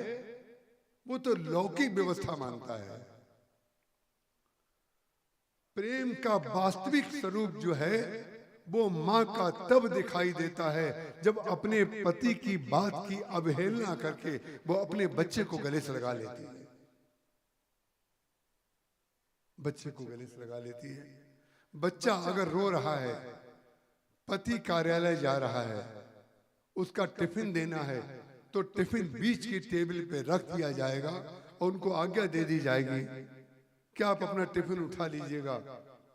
वो तो लौकिक व्यवस्था मानता है। प्रेम का वास्तविक स्वरूप जो है वो मां का तब दिखाई देता है जब अपने पति की बात की अवहेलना करके वो अपने बच्चे को गले से लगा लेती है, बच्चे को गले से लगा लेती है। बच्चा अगर रो रहा है, पति कार्यालय जा रहा है, उसका टिफिन देना है तो टिफिन बीच की टेबल पे रख दिया जाएगा और उनको आज्ञा दे दी जाएगी कि आप अपना टिफिन उठा लीजिएगा,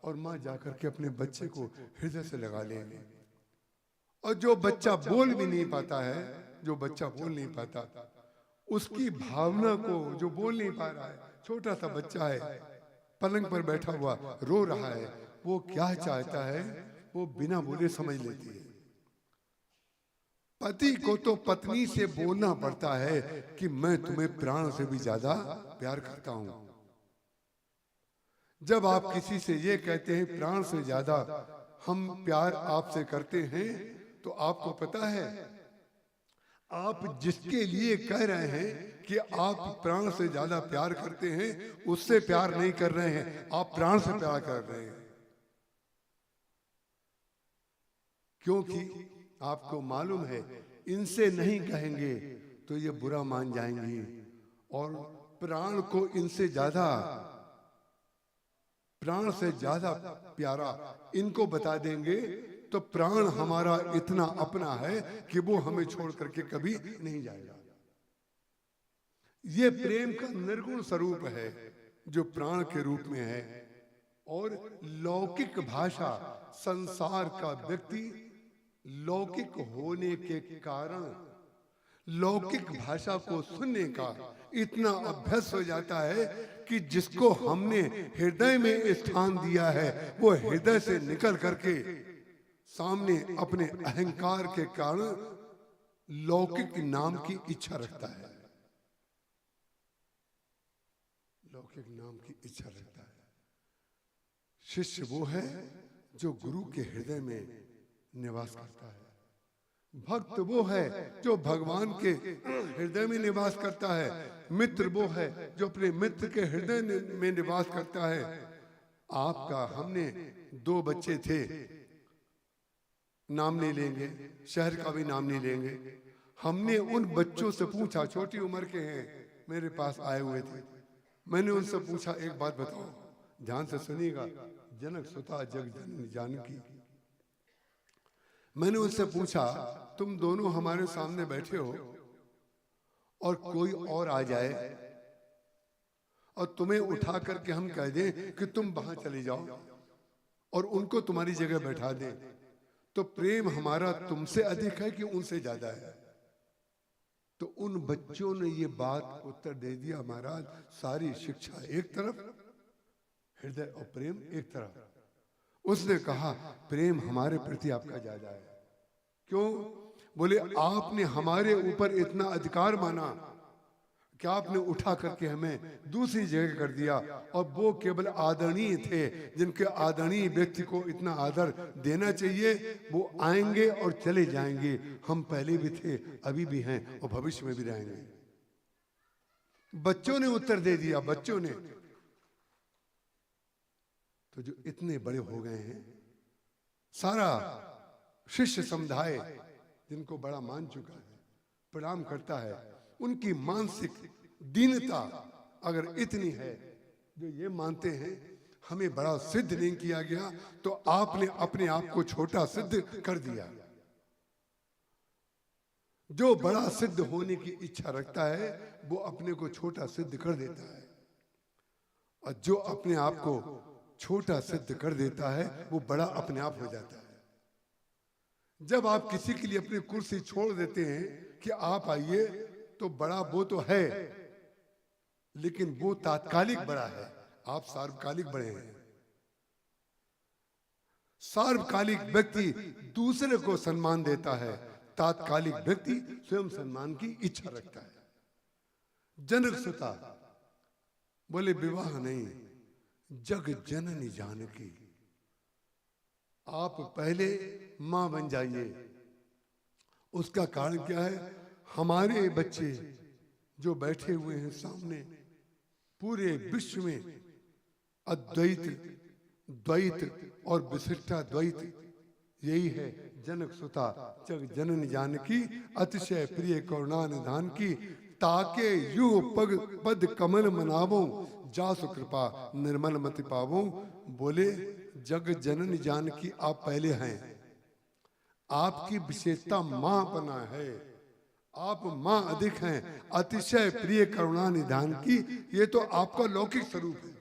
और मां जाकर के अपने बच्चे को हृदय से लगा लेंगे। और जो बच्चा बोल भी नहीं पाता है, जो बच्चा बोल नहीं पाता, उसकी भावना को, जो बोल नहीं पा रहा है, छोटा सा बच्चा है, पलंग पर बैठा हुआ रो रहा है, वो क्या चाहता है वो बिना बोले समझ लेती है। पति को तो पत्नी से बोलना पड़ता है कि मैं तुम्हें प्राण से भी ज्यादा प्यार करता हूं। जब आप किसी से ये कहते हैं प्राण से ज्यादा हम प्यार आपसे करते हैं, तो आपको पता है आप जिसके लिए कह रहे हैं कि आप प्राण से ज्यादा प्यार करते हैं, उससे प्यार नहीं कर रहे हैं, आप प्राण से प्यार कर रहे हैं। क्योंकि आपको मालूम है इनसे नहीं कहेंगे तो ये बुरा मान जाएंगी, और प्राण को इनसे ज्यादा, प्राण से ज्यादा प्यारा इनको बता देंगे तो प्राण हमारा इतना अपना है कि वो हमें छोड़ करके कभी नहीं जाएगा। ये प्रेम का निर्गुण स्वरूप है जो प्राण के रूप में है। और लौकिक भाषा, संसार का व्यक्ति लौकिक होने के कारण लौकिक भाषा को सुनने का इतना अभ्यस्त हो जाता है कि जिसको हमने हृदय में स्थान दिया है वो हृदय से निकल करके सामने अपने अहंकार के कारण लौकिक नाम की इच्छा रखता है, लौकिक नाम की इच्छा रखता है। शिष्य वो है जो गुरु के हृदय में निवास करता है, भक्त वो है जो भगवान के हृदय में निवास करता है, मित्र वो है जो अपने मित्र के हृदय में निवास करता है। आपका, हमने 2 बच्चे थे, नाम नहीं लेंगे, शहर का भी नाम नहीं लेंगे, हमने उन बच्चों से पूछा, छोटी उम्र के हैं, मेरे पास आए हुए थे, मैंने उनसे पूछा एक बात बताओ, ध्यान से सुनिएगा, जनक सुता जग जननी जानकी। मैंने उनसे पूछा तुम दोनों हमारे सामने बैठे हो और कोई और आ जाए और तुम्हें उठा करके हम कह दें कि तुम वहां चले जाओ और उनको तुम्हारी जगह बैठा दें, तो प्रेम हमारा तुमसे अधिक है कि उनसे ज्यादा है? तो उन बच्चों ने ये बात उत्तर दे दिया, महाराज सारी शिक्षा एक तरफ, हृदय और प्रेम एक तरफ। उसने कहा प्रेम हमारे प्रति आपका ज्यादा है। क्यों? बोले आपने हमारे ऊपर इतना अधिकार माना कि आपने उठा करके हमें दूसरी जगह कर दिया, और वो केवल आदरणीय थे, जिनके आदरणीय व्यक्ति को इतना आदर देना चाहिए, वो आएंगे और चले जाएंगे। हम पहले भी थे, अभी भी हैं और भविष्य में भी रहेंगे। बच्चों ने उत्तर दे दिया, बच्चों ने। तो जो इतने बड़े हो गए हैं, सारा शिष्य समुदाय जिनको बड़ा मान चुका है, प्रणाम करता है, उनकी मानसिक दीनता अगर इतनी है जो ये मानते हैं हमें बड़ा सिद्ध नहीं किया गया, तो आपने अपने आप को छोटा सिद्ध कर दिया। जो बड़ा सिद्ध होने की इच्छा रखता है वो अपने को छोटा सिद्ध कर देता है, और जो अपने आप को छोटा सिद्ध कर देता है वो बड़ा अपने आप हो जाता है। जब आप किसी के लिए अपनी कुर्सी छोड़ देते हैं कि आप आइए, तो बड़ा वो तो है, लेकिन वो तात्कालिक बड़ा है, आप सार्वकालिक बड़े हैं। सार्वकालिक व्यक्ति दूसरे को सम्मान देता है, तात्कालिक व्यक्ति स्वयं सम्मान की इच्छा रखता है। जनक सुता बोले विवाह नहीं, जग जननी जानकी, आप पहले मां बन जाइए। उसका कारण क्या है? हमारे बच्चे जो बैठे हुए हैं सामने, पूरे विश्व में अद्वैत, द्वैत और विशिष्टा द्वैत यही है। जनक सुता जग जननी जानकी, अतिशय प्रिय करुणा निधान की, ताके युग पग पद कमल मनावो, जासु कृपा निर्मल मति पावो। बोले जग जननी जानकी आप पहले हैं, आपकी विशेषता मां बना है, आप मां अधिक हैं, अतिशय प्रिय करुणा निधान की, ये तो आपका लौकिक स्वरूप है।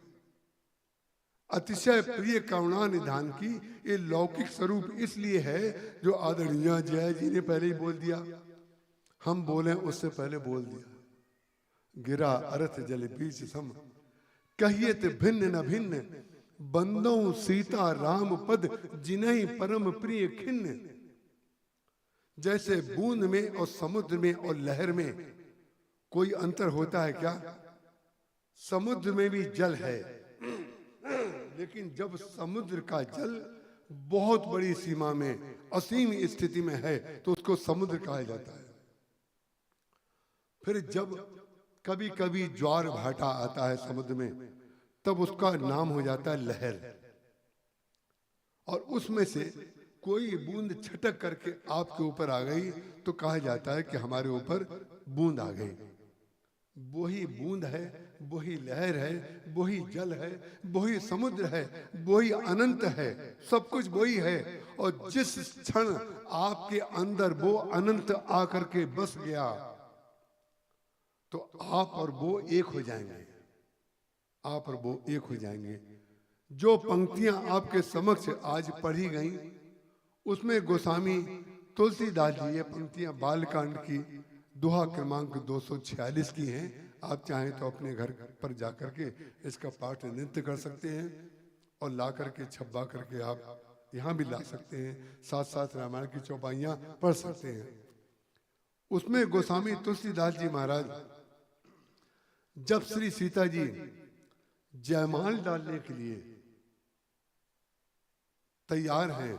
अतिशय प्रिय करुणा निधान की ये लौकिक स्वरूप इसलिए है जो आदरणीय जय जी ने पहले ही बोल दिया, हम बोले उससे पहले बोल दिया। गिरा अर्थ जल बीच सम, कहिए ते भिन्न न भिन्न, बंदों सीता राम पद जिन्हीं परम प्रिय खिन्न। जैसे बूंद में और समुद्र में और लहर में कोई अंतर होता है क्या? समुद्र में भी जल है, लेकिन जब समुद्र का जल बहुत बड़ी सीमा में असीम स्थिति में है तो उसको समुद्र कहा जाता है। फिर जब कभी कभी ज्वार भाटा आता है समुद्र में, तब उसका नाम हो जाता है लहर, और उसमें से कोई बूंद छटक करके आपके ऊपर आ गई तो कहा जाता है कि हमारे ऊपर बूंद आ गई। वही बूंद है, वही लहर है, वही जल है, वही समुद्र है, वही अनंत है, सब कुछ वही है। और जिस क्षण आपके अंदर वो अनंत आकर के बस गया तो आप और वो एक हो जाएंगे, आप और वो एक हो जाएंगे। जो पंक्तियां आपके समक्ष आज पढ़ी गई उसमें गोस्वामी तुलसीदास जी ये पंक्तियां बालकांड की दोहा क्रमांक 246 की हैं। आप चाहें तो अपने घर पर जाकर के इसका पाठ नृत्य कर सकते हैं और ला करके छपवा करके आप यहाँ भी ला सकते हैं, साथ साथ रामायण की चौपाइयाँ पढ़ सकते हैं। उसमें गोस्वामी तुलसीदास जी महाराज जब श्री सीता जी जयमाल डालने के लिए तैयार हैं,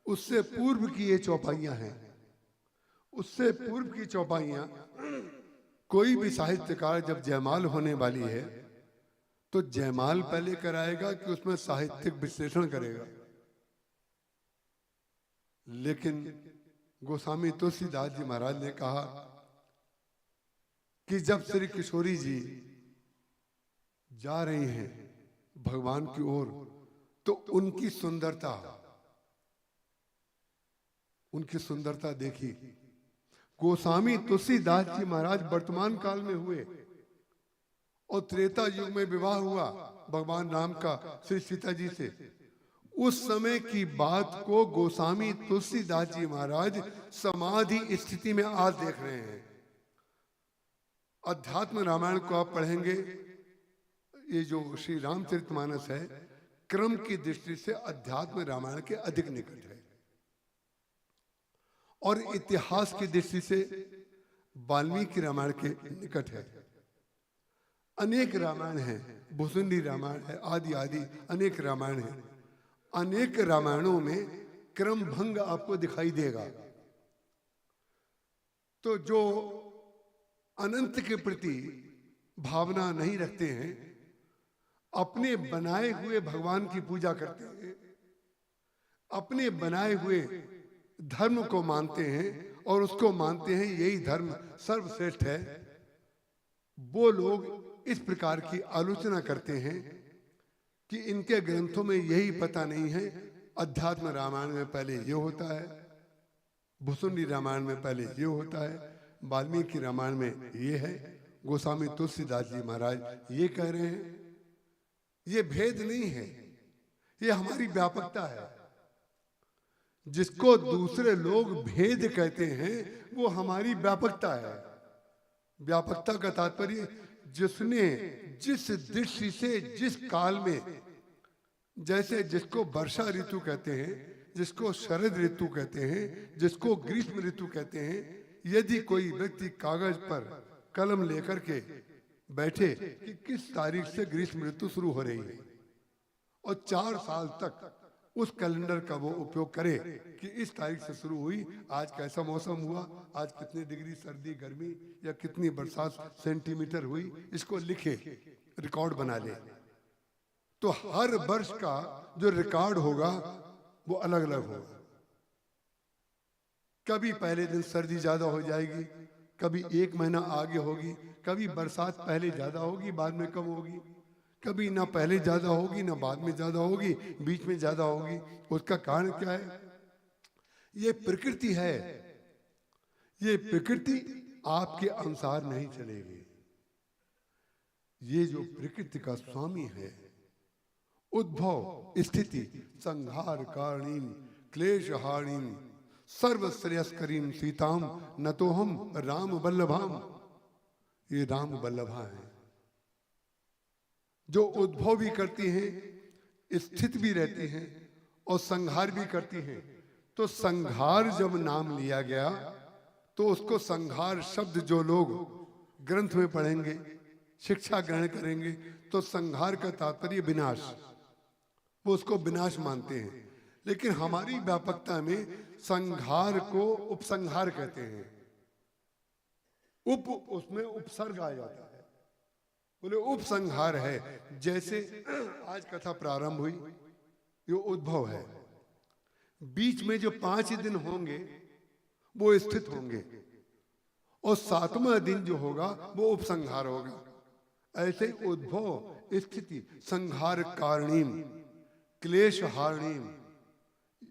उससे पूर्व की ये चौपाइयां हैं। उससे पूर्व की चौपाइयां, कोई भी साहित्यकार जब जयमाल होने वाली है तो जयमाल पहले कराएगा कि उसमें साहित्यिक विश्लेषण करेगा। लेकिन गोस्वामी तुलसीदास जी महाराज ने कहा कि जब श्री किशोरी जी जा रही हैं भगवान की ओर, तो उनकी सुंदरता देखी। गोस्वामी तुलसीदास जी महाराज वर्तमान काल में हुए और त्रेता युग में विवाह हुआ भगवान राम का श्री सीता जी से। उस समय की बात को गोस्वामी तुलसीदास जी महाराज समाधि स्थिति में आज देख रहे हैं। अध्यात्म रामायण को आप पढ़ेंगे, ये जो श्री रामचरितमानस है, क्रम की दृष्टि से अध्यात्म रामायण के अधिक निकट है और इतिहास की दृष्टि से वाल्मीकि रामायण के निकट है। अनेक रामायण हैं, भुसुंडी रामायण है, आदि आदि अनेक रामायण हैं। अनेक रामायणों में क्रम भंग आपको दिखाई देगा। तो जो अनंत के प्रति भावना नहीं रखते हैं, अपने बनाए हुए भगवान की पूजा करते हैं, अपने बनाए हुए धर्म को मानते हैं और उसको मानते हैं यही धर्म सर्वश्रेष्ठ है, वो लोग इस प्रकार की आलोचना करते हैं कि इनके ग्रंथों में यही पता नहीं है। अध्यात्म रामायण में पहले ये होता है, भुसुंडी रामायण में पहले ये होता है, वाल्मीकि रामायण में ये है। गोस्वामी तुलसीदास जी महाराज ये कह रहे हैं, ये भेद नहीं है, ये हमारी व्यापकता है। जिसको दूसरे लोग भेद कहते हैं वो हमारी व्यापकता है। व्यापकता का तात्पर्य जिसने जिस दृष्टि से जिस काल में, जैसे जिसको वर्षा ऋतु कहते हैं, जिसको शरद ऋतु कहते हैं, जिसको ग्रीष्म ऋतु कहते हैं, यदि कोई व्यक्ति कागज पर कलम लेकर के बैठे कि किस तारीख से ग्रीष्म ऋतु शुरू हो रही है और 4 साल तक उस कैलेंडर का वो उपयोग करे कि इस तारीख से शुरू हुई, आज कैसा मौसम हुआ, आज कितने डिग्री सर्दी गर्मी या कितनी बरसात सेंटीमीटर हुई, इसको लिखे, रिकॉर्ड बना ले, तो हर वर्ष का जो रिकॉर्ड होगा वो अलग अलग होगा। कभी पहले दिन सर्दी ज्यादा हो जाएगी, कभी 1 महीना आगे होगी, कभी बरसात पहले ज्यादा होगी बाद में कम होगी, कभी ना पहले ज्यादा होगी ना बाद में ज्यादा होगी, बीच में ज्यादा होगी। उसका कारण क्या है? ये प्रकृति है। ये प्रकृति आपके अनुसार नहीं चलेगी। ये जो प्रकृति का स्वामी है, उद्भव स्थिति संहार कारणीम क्लेश हारीम सर्वश्रेयस्करीम सीताम न तो हम राम वल्लभाम। ये राम वल्लभा है जो उद्भव भी करती हैं, स्थित भी रहती हैं और संहार भी करती हैं। तो संहार जब नाम लिया गया तो उसको संहार शब्द जो लोग ग्रंथ में पढ़ेंगे, शिक्षा ग्रहण करेंगे, तो संहार का तात्पर्य विनाश, वो उसको विनाश मानते हैं। लेकिन हमारी व्यापकता में संहार को उपसंहार कहते हैं। उसमें उपसर्ग आ जाता है, बोले उपसंहार है। जैसे आज कथा प्रारंभ हुई, ये उद्भव है। बीच में जो 5 दिन होंगे वो स्थित होंगे और 7वां दिन जो होगा वो उपसंहार होगा। ऐसे उद्भव स्थिति संहार कारणीम क्लेश हारणीम,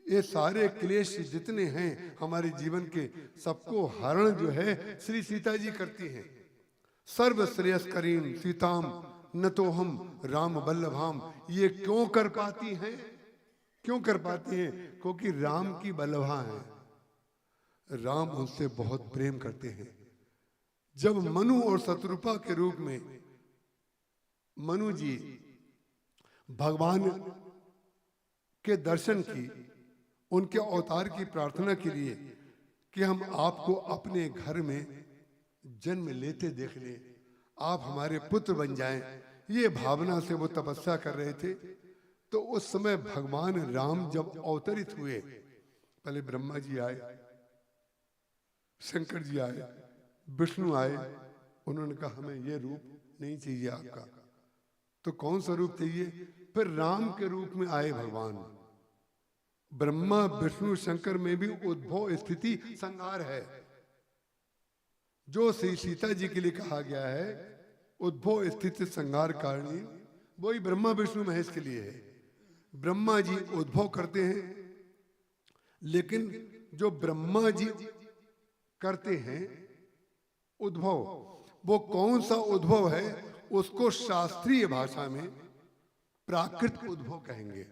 ये सारे क्लेश जितने हैं हमारे जीवन के, सबको हरण जो है श्री सीता जी करती हैं। सर्वश्रेयस्करीम सीताम न तो हम राम वल्लभाम। ये क्यों कर पाती हैं? क्यों कर पाती हैं? क्योंकि राम की वल्लभा है। राम उनसे बहुत प्रेम करते हैं। जब मनु और शत्रुपा के रूप में मनु जी भगवान के दर्शन की, उनके अवतार की प्रार्थना के लिए कि हम आपको अपने घर में जन्म लेते देख ले, आप हमारे पुत्र बन जाएं, ये भावना से वो तपस्या कर रहे थे। तो उस समय भगवान राम जब अवतरित हुए, पहले ब्रह्मा जी आए, शंकर जी आए, विष्णु आए, उन्होंने कहा हमें ये रूप नहीं चाहिए आपका, तो कौन सा रूप चाहिए? फिर राम के रूप में आए भगवान। ब्रह्मा विष्णु शंकर में भी उद्भव स्थिति संहार है। जो श्री सीता जी के लिए कहा गया है उद्भव स्थिति संहार कारणी, वही ब्रह्मा विष्णु महेश के लिए है। ब्रह्मा जी उद्भव करते हैं, लेकिन जो ब्रह्मा जी करते हैं उद्भव, वो कौन सा उद्भव है उसको शास्त्रीय भाषा में प्राकृत उद्भव कहेंगे।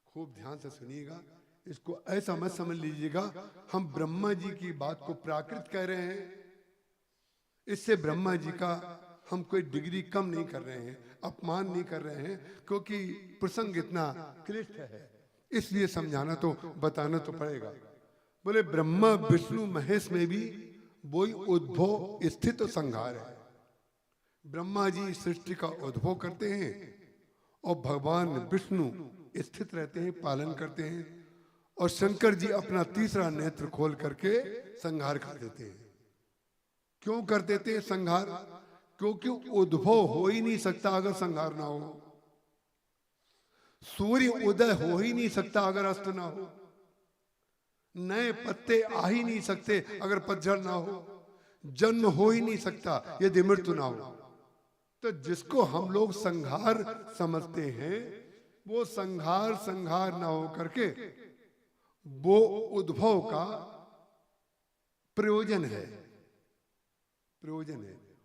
खूब ध्यान से सुनिएगा, इसको ऐसा मत समझ लीजिएगा हम ब्रह्मा जी की बात को प्राकृत कह रहे हैं, इससे ब्रह्मा जी का हम कोई डिग्री कम नहीं कर रहे हैं, अपमान नहीं कर रहे हैं, क्योंकि प्रसंग इतना क्लिष्ट है, इसलिए समझाना तो बताना तो पड़ेगा। बोले ब्रह्मा विष्णु महेश में भी वही उद्भव स्थित संहार है। ब्रह्मा जी सृष्टि का उद्भव करते हैं और भगवान विष्णु स्थित रहते हैं, पालन करते हैं, और शंकर जी अपना तीसरा नेत्र खोल करके संहार कर देते हैं। क्यों कर देते हैं संहार? क्योंकि उद्भव हो ही नहीं सकता अगर संहार ना हो, सूर्य उदय हो ही नहीं सकता अगर अस्त ना हो, नए पत्ते आ ही नहीं सकते अगर पतझड़ ना हो, जन्म हो ही नहीं सकता यदि मृत्यु ना हो। तो जिसको हम लोग संहार समझते हैं वो संहार ना हो करके वो उद्भव का प्रयोजन है,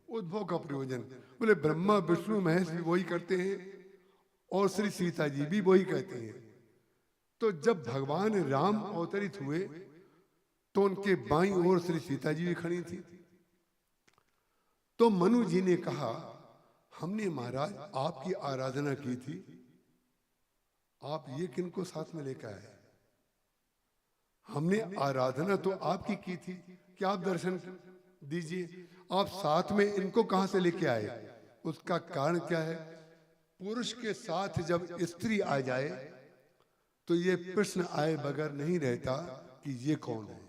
उद्भव का प्रयोजन। बोले ब्रह्मा विष्णु महेश भी वही करते हैं और श्री सीता जी भी वही कहते हैं। तो जब भगवान राम अवतरित हुए तो उनके बाईं ओर श्री सीता जी भी खड़ी थी। तो मनु जी ने कहा, हमने महाराज आपकी आराधना की थी, आप ये किनको साथ में लेकर आए? हमने आराधना तो आपकी की थी, क्या आप दर्शन दीजिए, आप साथ में इनको कहां से लेके आए? उसका कारण क्या है? पुरुष के साथ जब स्त्री आ जाए तो ये प्रश्न आए बगैर नहीं रहता कि ये कौन है।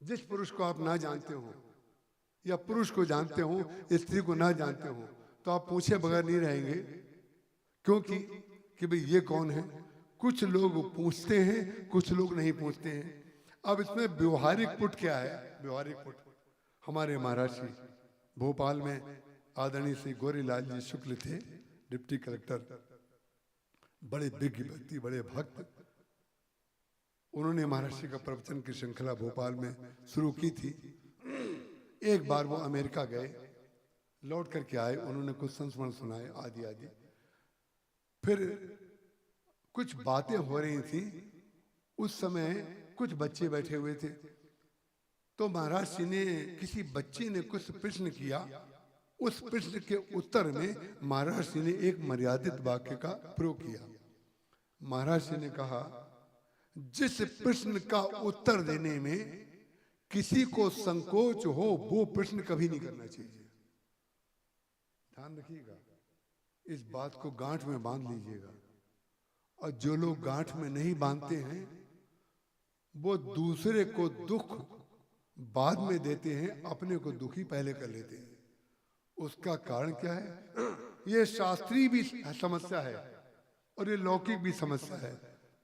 जिस पुरुष को आप ना जानते हो या पुरुष को जानते हो स्त्री को ना जानते हो तो आप पूछे बगैर नहीं रहेंगे, क्योंकि कि भाई ये कौन है। कुछ लोग पूछते हैं, कुछ लोग नहीं पूछते हैं। अब इसमें व्यवहारिक पुट क्या है? व्यवहारिक पुट हमारे महाराज श्री भोपाल में आदरणीय श्री गौरीलाल जी शुक्ल थे, डिप्टी कलेक्टर, बड़े विज्ञ व्यक्ति, बड़े भक्त। उन्होंने महाराष्ट्र का प्रवचन की श्रृंखला भोपाल में शुरू की थी। एक बार वो अमेरिका गए, लौट करके आए, उन्होंने कुछ संस्मरण सुनाए आदि आदि। फिर कुछ बातें हो रही थी, उस समय कुछ बच्चे बैठे हुए थे। तो महाराज जी ने, किसी बच्चे ने कुछ प्रश्न किया, उस प्रश्न के उत्तर में महाराज जी ने एक मर्यादित वाक्य का प्रयोग किया। महाराज जी ने कहा, जिस प्रश्न का उत्तर देने में किसी को संकोच हो वो प्रश्न कभी नहीं करना चाहिए। ध्यान रखिएगा, इस बात को गांठ में बांध लीजिएगा। और जो लोग गांठ में नहीं बांधते हैं वो दूसरे को दुख बाद में देते हैं, अपने को दुखी पहले कर लेते हैं। उसका कारण क्या है? ये शास्त्रीय भी समस्या है और ये लौकिक भी समस्या है।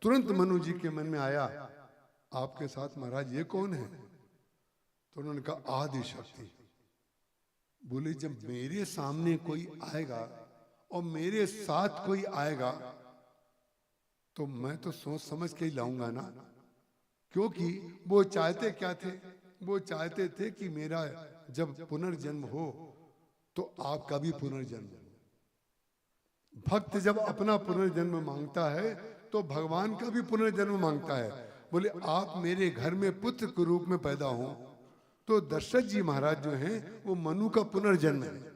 तुरंत मनु जी के मन में आया, आपके साथ महाराज ये कौन है? तो उन्होंने कहा आदि शक्ति। बोले जब मेरे सामने कोई आएगा और मेरे साथ कोई आएगा तो मैं तो सोच समझ के ही लाऊंगा ना, क्योंकि वो चाहते क्या थे? वो चाहते थे कि मेरा जब पुनर्जन्म हो तो आपका भी पुनर्जन्म हो। भक्त जब अपना पुनर्जन्म मांगता है तो भगवान का भी पुनर्जन्म मांगता है। बोले आप मेरे घर में पुत्र के रूप में पैदा हो, तो दशरथ जी महाराज जो हैं वो मनु का पुनर्जन्म है।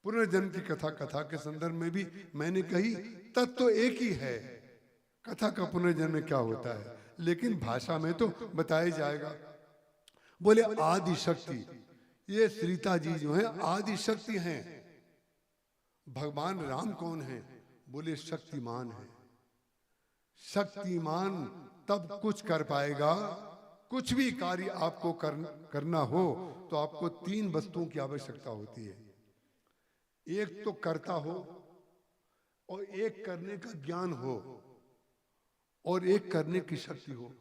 पुनर्जन्म की कथा के संदर्भ में भी मैंने कही, तत्व तो एक ही है, कथा का पुनर्जन्म क्या होता है, लेकिन भाषा में तो बताया जाएगा। बोले आदि शक्ति, ये सीता जी जो है आदि शक्ति हैं। भगवान राम कौन है? बोले शक्तिमान है। शक्तिमान तब कुछ कर पाएगा, कुछ भी कार्य आपको करना हो तो आपको तीन वस्तुओं की आवश्यकता होती है। एक तो कर्ता हो, और एक करने का ज्ञान हो और एक करने की शक्ति हो।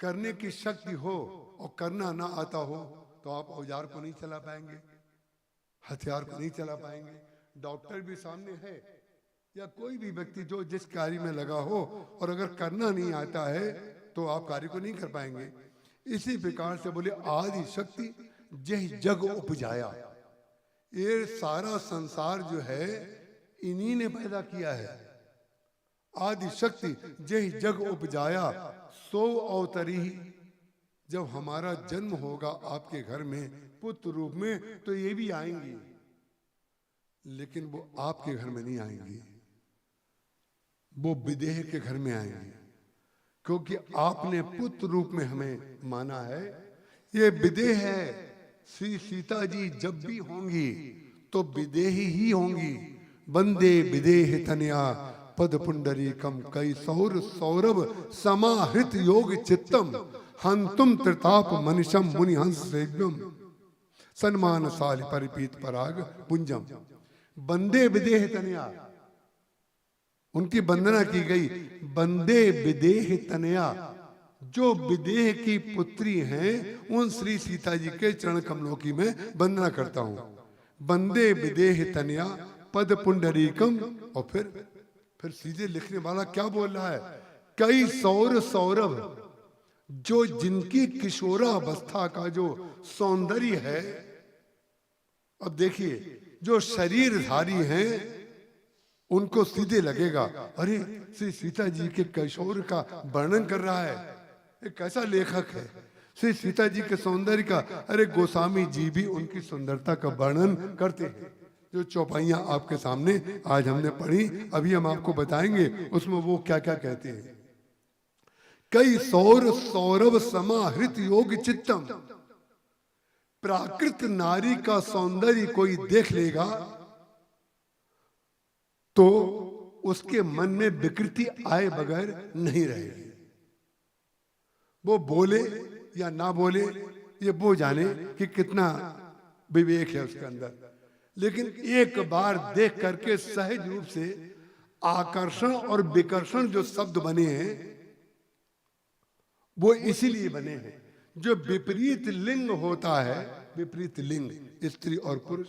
करने की शक्ति हो और करना ना आता हो तो आप औजार को नहीं चला पाएंगे, हथियार को नहीं चला पाएंगे। डॉक्टर भी सामने है या कोई भी व्यक्ति जो जिस कार्य में लगा हो और अगर करना नहीं आता है तो आप कार्य को नहीं कर पाएंगे। इसी प्रकार से बोले आदि शक्ति जय जग उपजाया। ये सारा संसार जो है इन्हीं ने पैदा किया है। आदि शक्ति जय जग उपजाया सो अवतरी। जब हमारा जन्म होगा आपके घर में पुत्र रूप में तो ये भी आएंगी, लेकिन वो आपके घर में नहीं आएंगी, वो विदेह के घर में आएंगी, क्योंकि आपने पुत्र रूप में हमें माना है। ये विदेह है। श्री सीता जी जब भी होंगी तो विदेही ही होंगी। वंदे विदेह तनया पद पुंडरीकम कई सौर सौरभ समाहृत योग चित्तम हंतुम त्रिताप मनिषम मुनि हंस सेव्यम सन्मान साल परिपीत पराग पुंजम। वंदे विदेह तनया, उनकी वंदना की गई। वंदे विदेह तनया, जो विदेह की पुत्री हैं उन श्री सीता जी के चरण कमलों की मैं वंदना करता हूं। वंदे विदेह तनया पद पुंडरीकम। और फिर सीधे लिखने वाला क्या बोल रहा है? कई सौर सौरभ, जो जिनकी किशोरावस्था का जो सौंदर्य है। अब देखिए जो शरीरधारी हैं उनको सीधे लगेगा अरे श्री सीता जी के किशोर का वर्णन कर रहा है, एक कैसा लेखक है। श्री सीता जी के सौंदर्य का, अरे गोस्वामी जी भी उनकी सुंदरता का वर्णन करते हैं। जो चौपाइयां आपके सामने आज हमने पढ़ी, अभी हम आपको बताएंगे उसमें वो क्या क्या कहते हैं। कई सौर सौरभ समाहृत योग चित्तम। प्राकृत नारी का सौंदर्य कोई देख लेगा तो उसके मन में विकृति आए बगैर नहीं रहेगी। वो बोले या ना बोले ये वो जाने कि कितना विवेक है उसके अंदर, लेकिन एक बार देख करके सहज रूप से आकर्षण और विकर्षण जो शब्द बने हैं वो इसीलिए बने हैं। जो विपरीत लिंग होता है, विपरीत लिंग स्त्री और पुरुष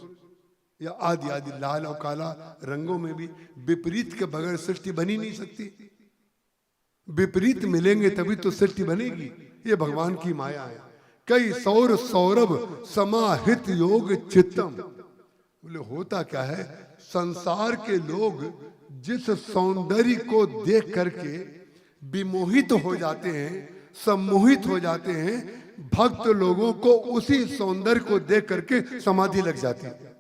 या आदि आदि लाल और काला रंगों में भी विपरीत के बगैर सृष्टि बनी नहीं सकती। विपरीत मिलेंगे तभी तो सृष्टि बनेगी। ये भगवान की माया है। कई सौर सौरभ समाहित योग चित्तम। बोले होता क्या है, संसार के लोग जिस सौंदर्य को देख करके विमोहित हो जाते हैं, सम्मोहित हो जाते हैं, भक्त लोगों को उसी सौंदर्य को देख करके समाधि लग जाती है।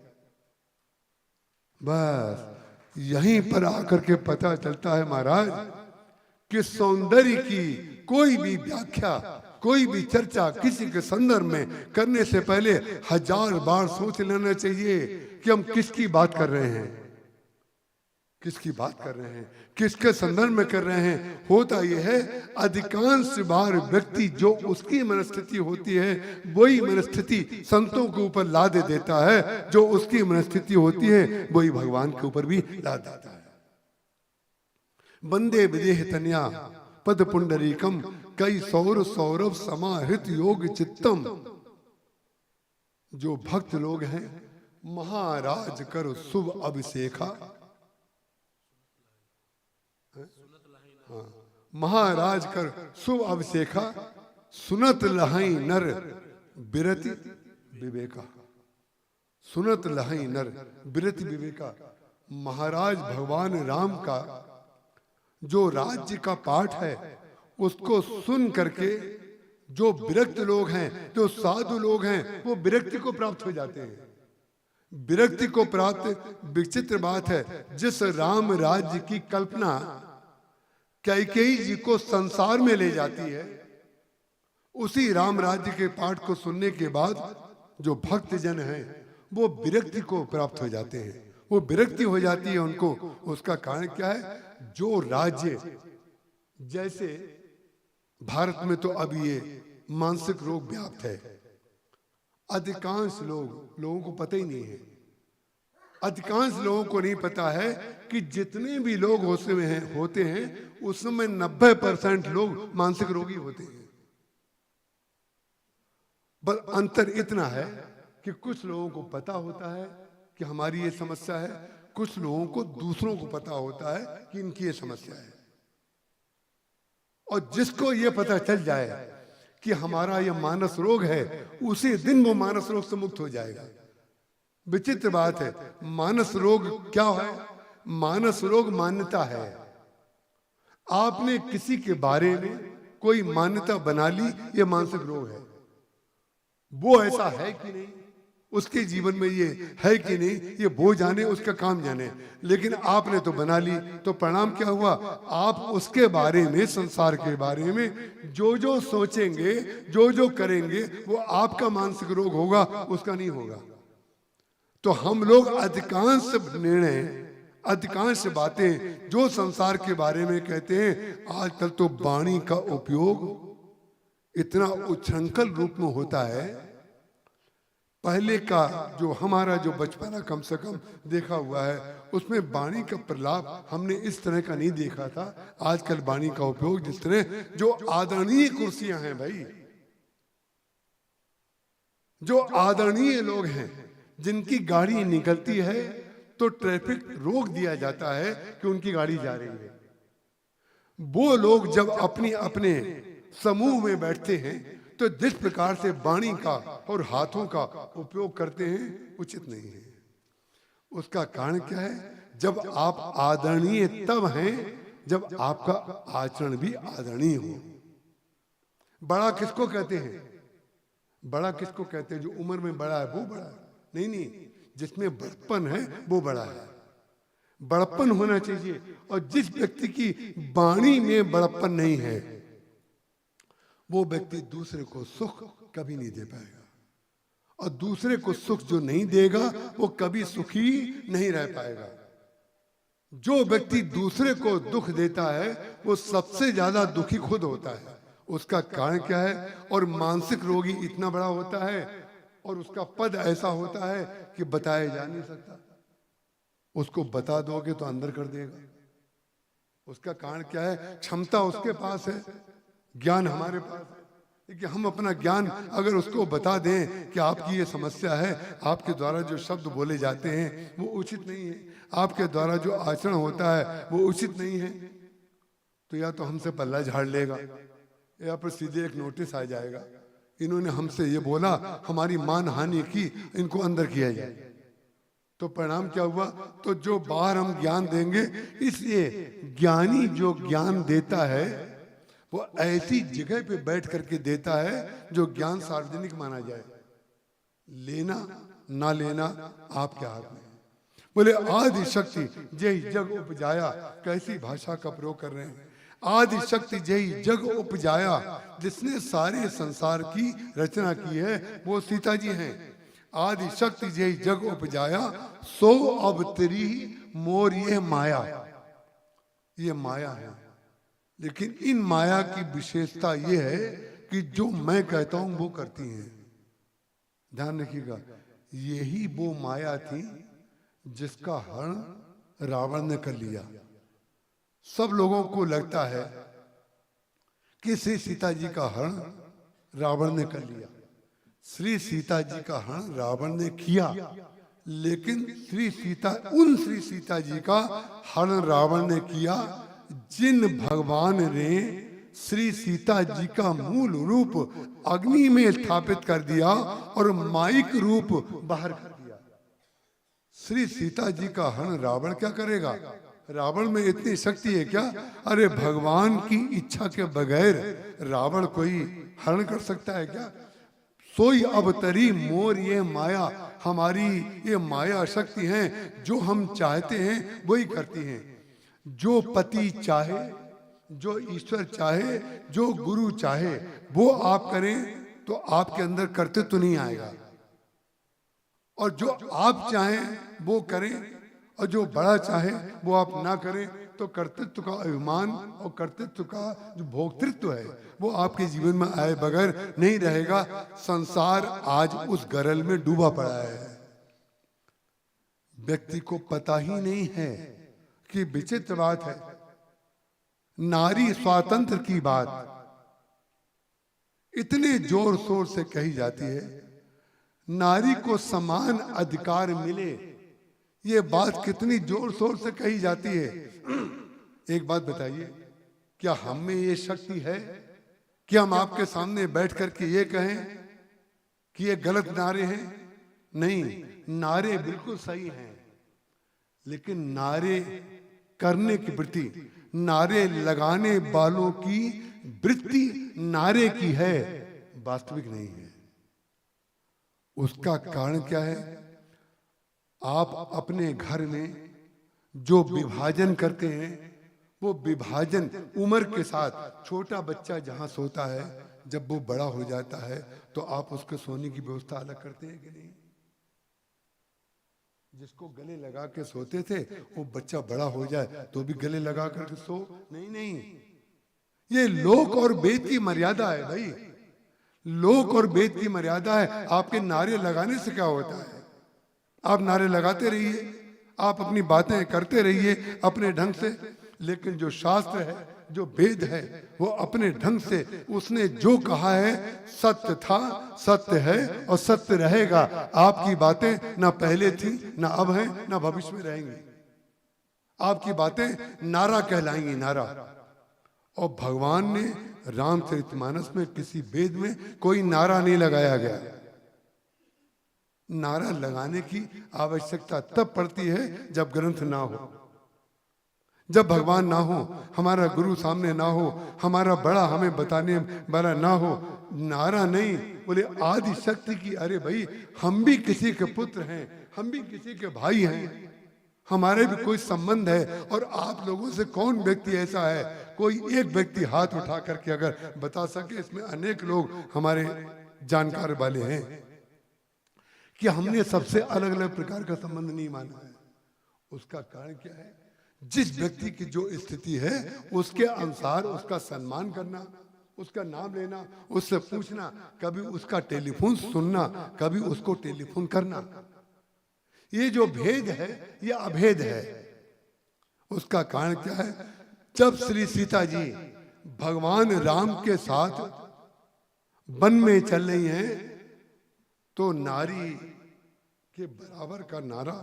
बस यहीं पर आकर के पता चलता है महाराज कि सौंदर्य की कोई भी व्याख्या, कोई भी चर्चा किसी के संदर्भ में करने से पहले 1000 बार सोच लेना चाहिए कि हम किसकी बात कर रहे हैं, किसकी बात कर रहे हैं, किसके संदर्भ में कर रहे हैं। होता यह है अधिकांश बार व्यक्ति जो उसकी मनस्थिति होती है वही मनस्थिति संतों के ऊपर लाद देता है, जो उसकी मनस्थिति होती है वही भगवान के ऊपर भी लाद देता है। वंदे विदेह तनया पद पुंडरीकम कई सौर सौरभ समाहित योग चित्तम। जो भक्त लोग हैं महाराज कर शुभ अभिषेखा। महाराज कर शुभ अभिषेखा सुनत लहाई नर बिरति विवेका। सुनत लहाई नर बिरति विवेका। महाराज भगवान राम का जो राज्य का पाठ है उसको सुन करके जो विरक्त लोग हैं, जो साधु लोग हैं, वो विरक्ति को प्राप्त हो जाते हैं। विरक्ति को प्राप्त विचित्र बात है। जिस राम राज्य की कल्पना कैकेयी जी को संसार में ले जाती है, उसी राम राज्य के पाठ को सुनने के बाद जो भक्त जन हैं वो विरक्ति को प्राप्त हो जाते हैं। वो विरक्ति हो जाती है उनको। उसका कारण क्या है? जो राज्य, जैसे भारत में तो अब ये मानसिक रोग व्याप्त है, अधिकांश लोगों को पता ही नहीं है अधिकांश लोगों को नहीं पता है कि जितने भी लोग होते हैं उसमें 90% लोग मानसिक रोगी होते हैं। बस अंतर इतना है कि कुछ लोगों को पता होता है कि हमारी ये समस्या है, कुछ लोगों को दूसरों को पता होता है कि इनकी ये समस्या है। और जिसको ये पता चल जाए कि हमारा ये मानस रोग है, उसी दिन वो मानस रोग से मुक्त हो जाएगा। विचित्र बात है, मानस रोग क्या है? मानस रोग मान्यता है। आपने किसी के बारे में कोई मान्यता बना ली, ये मानसिक रोग है। वो ऐसा है कि नहीं, उसके जीवन में ये है कि नहीं, ये वो जाने, उसका काम जाने। लेकिन आपने तो बना ली, तो परिणाम क्या हुआ? आप उसके बारे में, संसार के बारे में जो जो सोचेंगे, जो जो करेंगे, वो आपका मानसिक रोग होगा, उसका नहीं होगा। तो हम लोग अधिकांश निर्णय, अधिकांश बातें जो संसार के बारे में कहते हैं, आजकल तो वाणी का उपयोग इतना उच्छृंखल रूप में होता है। पहले का जो हमारा जो बचपना कम से कम देखा हुआ है, उसमें वाणी का प्रलाप हमने इस तरह का नहीं देखा था। आजकल वाणी का उपयोग जिस तरह, जो आदरणीय कुर्सियां हैं भाई, जो आदरणीय लोग हैं, जिनकी गाड़ी निकलती है तो ट्रैफिक रोक दिया जाता है कि उनकी गाड़ी जा रही है, वो लोग जब अपने अपने समूह में बैठते हैं तो जिस प्रकार से वाणी का और हाथों का उपयोग करते हैं, उचित नहीं है। उसका कारण क्या है? जब आप आदरणीय तब हैं जब आपका आचरण भी आदरणीय हो। बड़ा किसको कहते हैं? बड़ा किसको कहते हैं? जो उम्र में बड़ा है वो बड़ा है? नहीं नहीं, जिसमें बड़प्पन है वो बड़ा है। बड़प्पन होना चाहिए। और जिस व्यक्ति की वाणी में बड़प्पन नहीं है, वो व्यक्ति दूसरे को सुख कभी नहीं दे पाएगा। और दूसरे को सुख जो नहीं देगा, वो कभी सुखी नहीं रह पाएगा। जो व्यक्ति दूसरे को दुख देता है, वो सबसे ज्यादा दुखी खुद होता है। उसका कारण क्या है? और मानसिक रोगी इतना बड़ा होता है और उसका पद ऐसा होता है कि बताया जा नहीं सकता। उसको बता दोगे तो अंदर कर देगा। उसका कारण क्या है? क्षमता उसके पास है, ज्ञान हमारे पास है। कि हम अपना ज्ञान अगर उसको बता दें कि आपकी ये समस्या है, आपके द्वारा जो शब्द बोले जाते हैं वो उचित नहीं है, आपके द्वारा जो आचरण होता है वो उचित नहीं है, तो या तो हमसे पल्ला झाड़ लेगा या फिर सीधे एक नोटिस आ जाएगा, इन्होंने हमसे ये बोला, हमारी मान हानि की, इनको अंदर किया जाए। तो परिणाम क्या हुआ? तो जो बाहर हम ज्ञान देंगे, इसलिए ज्ञानी जो ज्ञान देता है वो ऐसी जगह पे बैठ करके देता है जो ज्ञान सार्वजनिक माना जाए। लेना ना लेना आपके हाथ में। बोले आदि शक्ति जय जग उपजाया, कैसी भाषा का प्रयोग कर रहे हैं? आदि शक्ति जय जग उपजाया, जिसने सारे संसार की रचना की है वो सीता जी हैं। आदि शक्ति जय जग उपजाया, सो अवतरी मोर ये माया। ये माया है, लेकिन इन माया की विशेषता ये है कि जो मैं कहता हूं वो करती हैं। ध्यान रखिएगा, यही वो माया थी जिसका हरण रावण ने कर लिया। सब लोगों को लगता है कि श्री सीता जी का हरण रावण ने कर लिया। श्री सीता जी का हरण रावण ने किया, लेकिन श्री सीता जी का हरण रावण ने किया जिन भगवान ने श्री सीता जी का मूल रूप अग्नि में स्थापित कर दिया और माइक रूप बाहर कर दिया। श्री सीता जी का हरण रावण क्या करेगा? रावण में इतनी शक्ति है क्या? अरे भगवान की इच्छा के बगैर रावण कोई हरण कर सकता है क्या? सोई अवतरी मोर ये माया, हमारी ये माया शक्ति है, जो हम चाहते हैं वही करती हैं। जो पति चाहे, जो ईश्वर चाहे, जो गुरु चाहे वो आप करें तो आपके अंदर कर्तृत्व तो नहीं आएगा। और जो आप चाहें वो करें और जो बड़ा चाहे वो आप ना करें, तो कर्तृत्व का अभिमान और कर्तृत्व का जो भोक्तृत्व है वो आपके जीवन में आए बगैर नहीं रहेगा। संसार आज उस गरल में डूबा पड़ा है। व्यक्ति को पता ही नहीं है कि विचित्र बात है, नारी स्वातंत्र की बात इतने जोर शोर से कही जाती है, नारी को समान अधिकार मिले, ये बात कितनी जोर शोर से कही जाती है। एक बात बताइए, क्या हम में ये शक्ति है कि हम आपके सामने बैठ करके ये कहें कि ये गलत नारे हैं? नहीं, नारे बिल्कुल सही हैं, लेकिन नारे करने की वृत्ति, नारे लगाने वालों की वृत्ति नारे की है, वास्तविक नहीं है। उसका कारण क्या है? आप अपने घर में जो विभाजन करते हैं, वो विभाजन उम्र के साथ, छोटा बच्चा जहां सोता है, जब वो बड़ा हो जाता है तो आप उसके सोने की व्यवस्था अलग करते हैं कि नहीं? जिसको गले लगा के सोते थे, वो बच्चा बड़ा हो जाए तो भी गले लगा करके सो? नहीं नहीं, ये लोक और वेद की मर्यादा है भाई, लोक और वेद की मर्यादा है। आपके नारे लगाने से क्या होता है? आप नारे लगाते रहिए, आप अपनी बातें करते रहिए अपने ढंग से, लेकिन जो शास्त्र है, जो वेद है, वो अपने ढंग से, उसने जो कहा है सत्य था, सत्य है और सत्य रहेगा। आपकी बातें ना पहले थी, ना अब हैं, ना भविष्य में रहेंगी। आपकी बातें नारा कहलाएंगी, नारा। और भगवान ने रामचरितमानस में किसी वेद में कोई नारा नहीं लगाया गया। नारा लगाने की आवश्यकता तब पड़ती है जब ग्रंथ ना हो, जब भगवान ना हो, हमारा गुरु सामने ना हो, हमारा बड़ा हमें बताने वाला ना हो। नारा नहीं, बोले आदि शक्ति की, अरे भाई हम भी किसी के पुत्र हैं, हम भी किसी के भाई हैं, हमारे भी कोई संबंध है। और आप लोगों से कौन व्यक्ति ऐसा है, कोई एक व्यक्ति हाथ उठा करके अगर बता सके, इसमें अनेक लोग हमारे जानकार वाले हैं, कि हमने सबसे अलग अलग प्रकार का संबंध नहीं माना है। उसका कारण क्या है? जिस व्यक्ति की जो स्थिति है उसके अनुसार उसका सम्मान करना, उसका नाम लेना, उससे पूछना, कभी उसका टेलीफोन सुनना, कभी उसको टेलीफोन करना। ये जो भेद है ये अभेद है। उसका कारण क्या है? जब श्री सीता जी भगवान राम के साथ वन में चल रही हैं, तो नारी के बराबर का नारा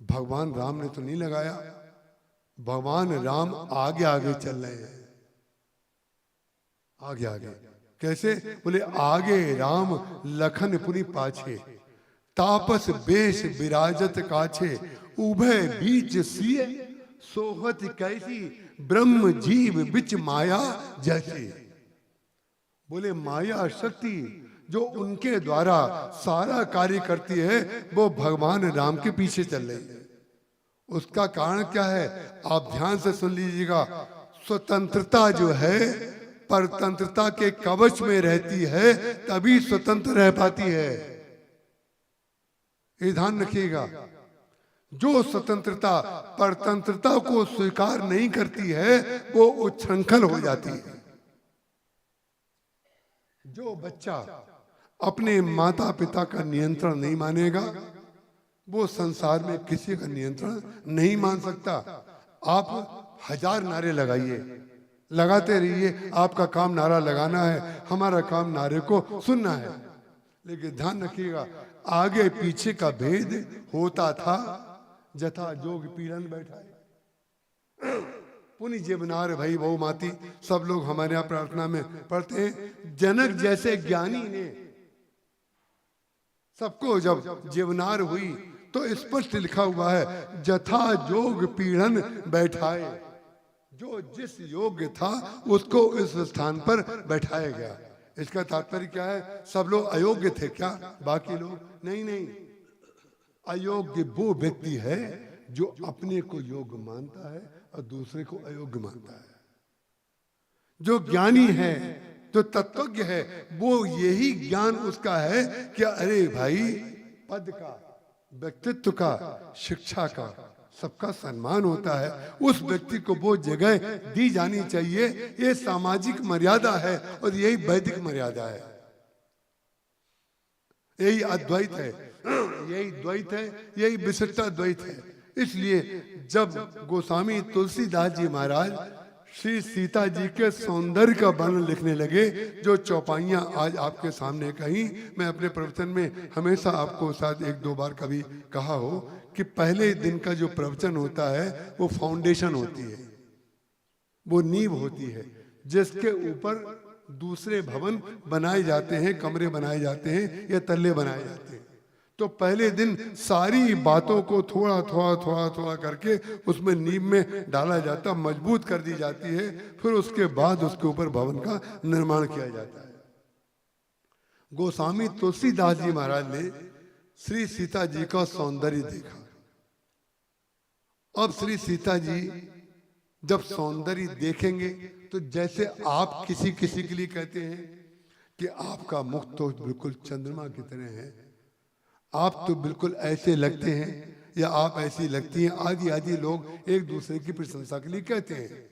भगवान राम ने तो नहीं लगाया। भगवान राम आगे आगे चल रहे हैं, आगे आगे। कैसे? बोले आगे राम लखन पुनि पाछे, तापस बेश विराजत काछे, उभय बीच सिय सोहत कैसी, ब्रह्म जीव बिच माया जैसे। बोले माया शक्ति जो उनके द्वारा सारा कार्य करती है, वो भगवान राम के पीछे चल रही है। उसका कारण क्या है? आप ध्यान से सुन लीजिएगा। स्वतंत्रता जो है परतंत्रता के कवच में रहती है, तभी स्वतंत्र रह पाती है। ये ध्यान रखिएगा। जो स्वतंत्रता परतंत्रता को स्वीकार नहीं करती है, वो उच्छृंखल हो जाती है। जो बच्चा अपने माता पिता का नियंत्रण नहीं मानेगा, वो संसार में किसी का नियंत्रण नहीं मान सकता। आप 1000 नारे लगाइए, लगाते रहिए, आपका काम नारा लगाना है, हमारा काम नारे को सुनना है। लेकिन ध्यान रखिएगा, आगे पीछे का भेद होता था, जथा जोग पीड़न बैठाए पुनि जीवनार भई बहु माती। सब लोग हमारे यहाँ प्रार्थना में पढ़ते हैं, जनक जैसे ज्ञानी ने सबको जब जीवनार हुई तो स्पष्ट लिखा हुआ है, जथा जोग पीड़न बैठाए। जो जिस योग्य था उसको इस स्थान पर बैठाया गया। इसका तात्पर्य क्या है? सब लोग अयोग्य थे क्या? बाकी लोग? नहीं नहीं, अयोग्य वो व्यक्ति है जो अपने को योग्य मानता है और दूसरे को अयोग्य मानता है। जो ज्ञानी है, जो तत्वज्ञ है, वो यही ज्ञान उसका है कि अरे भाई, पद का, व्यक्तित्व का, शिक्षा का, सबका सम्मान होता है। उस व्यक्ति को वो जगह दी जानी चाहिए। ये सामाजिक मर्यादा है और यही वैदिक मर्यादा है। यही अद्वैत है, यही द्वैत है, यही विशिष्टा द्वैत है। इसलिए जब गोस्वामी तुलसीदास जी महाराज श्री सीता जी के सौंदर्य का वर्णन लिखने लगे, जो चौपाइयां आज आपके सामने कही, मैं अपने प्रवचन में हमेशा आपको शायद एक दो बार कभी कहा हो कि पहले दिन का जो प्रवचन होता है वो फाउंडेशन होती है, वो नींव होती है, जिसके ऊपर दूसरे भवन बनाए जाते हैं, कमरे बनाए जाते हैं या तल्ले बनाए जाते हैं। तो पहले दिन सारी बातों को थोड़ा थोड़ा थोड़ा थोड़ा करके उसमें नींव में डाला जाता, मजबूत कर दी जाती है, फिर उसके बाद उसके ऊपर भवन का निर्माण किया जाता है। गोस्वामी तुलसीदास जी महाराज ने श्री सीता जी का सौंदर्य देखा। अब श्री सीता जी जब सौंदर्य देखेंगे तो जैसे आप किसी किसी के लिए कहते हैं कि आपका मुख तो बिल्कुल चंद्रमा की तरह है, आप तो बिल्कुल ऐसे लगते हैं, या आप ऐसी लगती हैं, आदि आदि लोग एक दूसरे की प्रशंसा के लिए कहते हैं।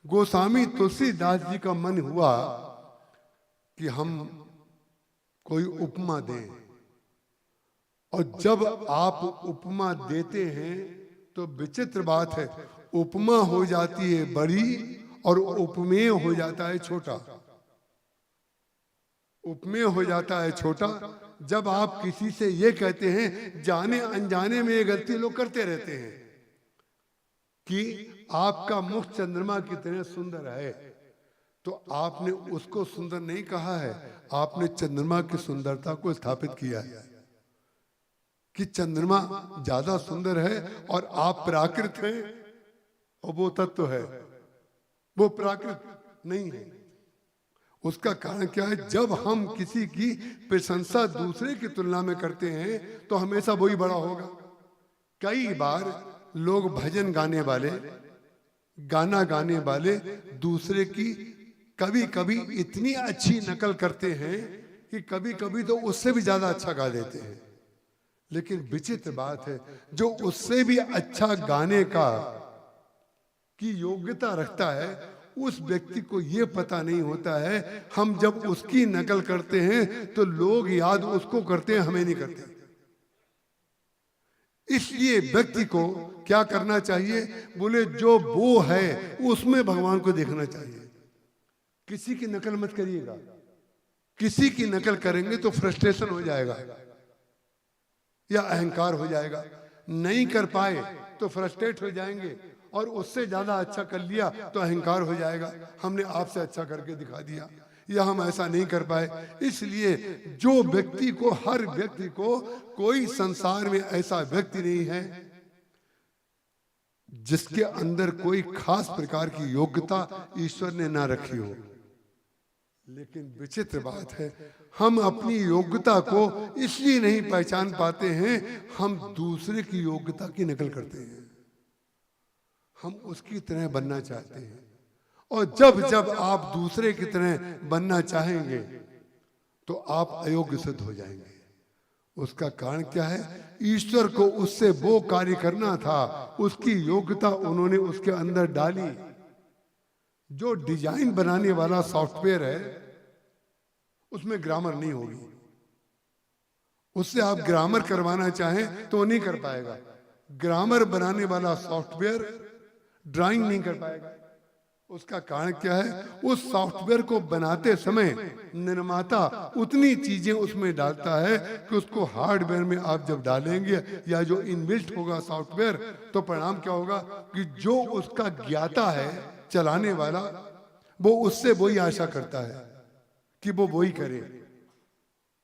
गोस्वामी तुलसीदास जी का मन हुआ कि हम कोई उपमा दें, और जब आप उपमा देते हैं तो विचित्र बात है, उपमा हो जाती है बड़ी और उपमेय हो जाता है छोटा। उपमेय हो जाता है छोटा जब आप किसी से ये कहते हैं, जाने अनजाने में ये गलती लोग करते रहते हैं कि आपका मुख चंद्रमा की तरह सुंदर है, तो आपने उसको सुंदर नहीं कहा है, आपने चंद्रमा की सुंदरता को स्थापित किया है कि चंद्रमा ज्यादा सुंदर है और आप प्राकृत हैं, और वो तत्व है, वो प्राकृत नहीं है। उसका कारण क्या है? जब हम किसी की प्रशंसा दूसरे की तुलना में करते हैं तो हमेशा वही बड़ा होगा। कई बार लोग भजन गाने वाले, गाना गाने वाले दूसरे की कभी कभी इतनी अच्छी नकल करते हैं कि कभी कभी तो उससे भी ज्यादा अच्छा गा देते हैं। लेकिन विचित्र बात है, जो उससे भी अच्छा गाने का की योग्यता रखता है, उस व्यक्ति को यह पता नहीं होता है, हम जब उसकी नकल करते हैं तो लोग याद उसको करते हैं, हमें नहीं करते। इसलिए व्यक्ति को क्या करना चाहिए? बोले जो वो है उसमें भगवान को देखना चाहिए। किसी की नकल मत करिएगा, किसी की नकल करेंगे तो फ्रस्ट्रेशन हो जाएगा या अहंकार हो जाएगा, नहीं कर पाए तो फ्रस्ट्रेट हो जाएंगे, और उससे ज्यादा अच्छा कर लिया तो अहंकार हो जाएगा, हमने आपसे अच्छा करके दिखा दिया, या हम ऐसा नहीं कर पाए। इसलिए जो व्यक्ति को, हर व्यक्ति को, कोई संसार में ऐसा व्यक्ति नहीं है जिसके अंदर कोई खास प्रकार की योग्यता ईश्वर ने ना रखी हो। लेकिन विचित्र बात है, हम अपनी योग्यता को इसलिए नहीं पहचान पाते हैं, हम दूसरे की योग्यता की नकल करते हैं, हम उसकी तरह बनना चाहते हैं। और जब जब आप दूसरे की तरह बनना चाहेंगे तो आप अयोग्य सिद्ध हो जाएंगे। उसका कारण क्या है? ईश्वर को उससे वो कार्य करना था, उसकी योग्यता उन्होंने उसके अंदर डाली। जो डिजाइन बनाने वाला सॉफ्टवेयर है उसमें ग्रामर नहीं होगी, उससे आप ग्रामर करवाना चाहें तो नहीं कर पाएगा। ग्रामर बनाने वाला सॉफ्टवेयर ड्राइंग नहीं कर पाएगा। उसका कारण क्या है? उस सॉफ्टवेयर को बनाते समय निर्माता उतनी चीजें उसमें डालता है कि उसको हार्डवेयर में आप जब डालेंगे या जो इनबिल्ट होगा सॉफ्टवेयर, तो परिणाम क्या होगा कि जो उसका ज्ञाता है, चलाने वाला, वो उससे वही आशा करता है कि वो वही करे,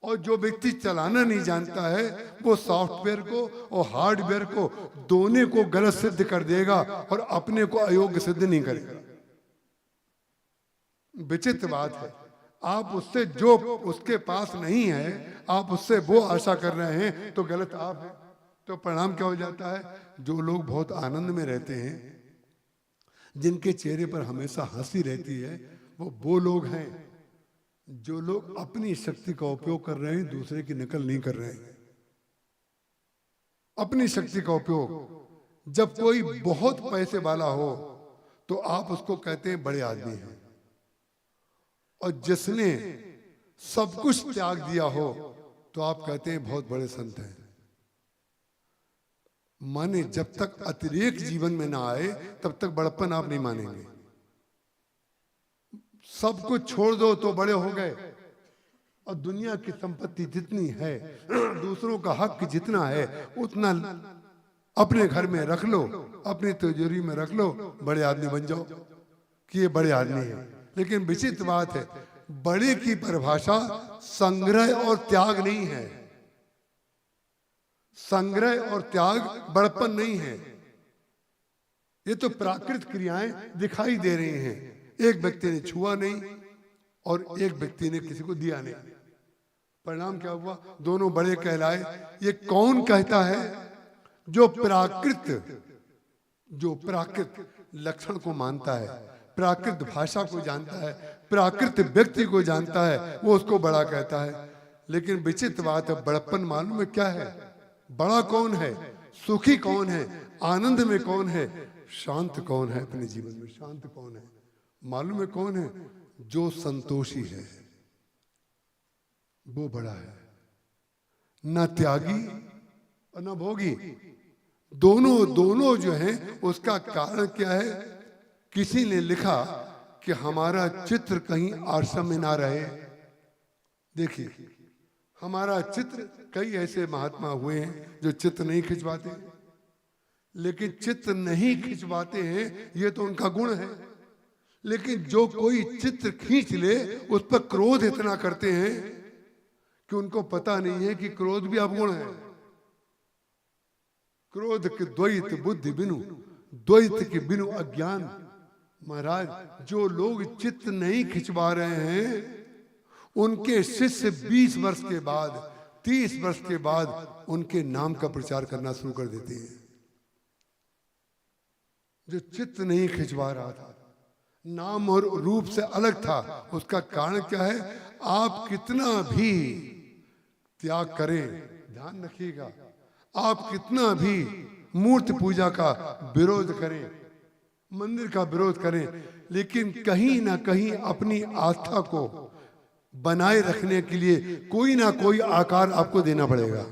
और जो व्यक्ति चलाना नहीं जानता है वो सॉफ्टवेयर को और हार्डवेयर को दोनों को गलत सिद्ध कर देगा और अपने को अयोग्य सिद्ध नहीं करेगा। विचित्र बात है, आप उससे जो उसके पास नहीं है आप उससे वो आशा कर रहे हैं तो गलत आप है। तो परिणाम क्या हो जाता है? जो लोग बहुत आनंद में रहते हैं, जिनके चेहरे पर हमेशा हंसी रहती है, वो लोग हैं जो लोग अपनी शक्ति का उपयोग कर रहे हैं, दूसरे की नकल नहीं कर रहे हैं। अपनी शक्ति का उपयोग, जब कोई बहुत पैसे वाला हो तो आप उसको कहते हैं बड़े आदमी हैं, और जिसने सब कुछ त्याग दिया हो तो आप कहते हैं बहुत बड़े संत हैं। माने जब तक अतिरेक जीवन में ना आए तब तक बड़प्पन आप नहीं मानेंगे। सब कुछ छोड़ दो तो बड़े हो गए, और दुनिया की संपत्ति जितनी है, दूसरों का हक जितना है, उतना अपने घर में रख लो, अपनी तिजोरी में रख लो, बड़े आदमी बन जाओ कि ये बड़े आदमी है। लेकिन विचित्र बात है, बड़े की परिभाषा संग्रह और त्याग नहीं है। संग्रह और त्याग बड़प्पन नहीं है। ये तो प्राकृतिक क्रियाएं दिखाई दे रही हैं। एक व्यक्ति ने छुआ नहीं और एक व्यक्ति ने किसी को दिया नहीं, परिणाम क्या हुआ? दोनों बड़े कहलाए। ये कौन कहता है? जो प्राकृत लक्षण को मानता है, प्राकृत भाषा को जानता है, प्राकृत व्यक्ति को जानता है, वो उसको बड़ा कहता है। लेकिन विचित्र बात है, बड़प्पन मालूम है क्या है? बड़ा कौन है? सुखी कौन है? आनंद में कौन है? शांत कौन है? अपने जीवन में शांत कौन है? मालूम है कौन है? जो संतोषी है वो बड़ा है। न त्यागी और न भोगी, दोनों जो हैं, उसका कारण क्या है? किसी ने लिखा कि हमारा चित्र कहीं आश्रम में ना रहे। देखिए, हमारा चित्र, कई ऐसे महात्मा हुए हैं जो चित्र नहीं खिंचवाते, लेकिन चित्र नहीं खिंचवाते हैं ये तो उनका गुण है। लेकिन जो कोई चित्र खींच ले उस पर क्रोध इतना करते हैं कि उनको पता नहीं है कि क्रोध भी अवगुण है। क्रोध के द्वैत बुद्धि बिनु, द्वैत के बिनु अज्ञान। महाराज, जो लोग चित्र नहीं खिंचवा रहे हैं उनके शिष्य 20 वर्ष के बाद, 30 वर्ष के बाद उनके नाम का प्रचार करना शुरू कर देते हैं। जो चित्र नहीं खिंचवा रहा था, नाम और रूप से अलग था, उसका कारण क्या है? आप कितना भी त्याग करें, ध्यान रखिएगा, आप कितना भी मूर्ति पूजा का विरोध करें, मंदिर का विरोध करें, लेकिन कहीं ना कहीं अपनी आस्था को बनाए रखने के लिए कोई ना कोई आकार आपको देना पड़ेगा।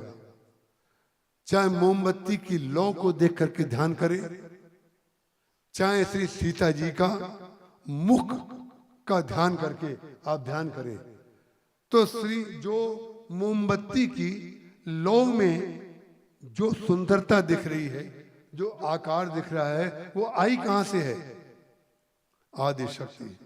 चाहे मोमबत्ती की लौ को देख करके ध्यान करें, चाहे श्री सीता जी का मुख का ध्यान करके आप ध्यान करें, तो श्री जो मोमबत्ती की लौ में जो सुंदरता दिख रही है, जो आकार दिख रहा है, वो आई कहां से है? आदि शक्ति,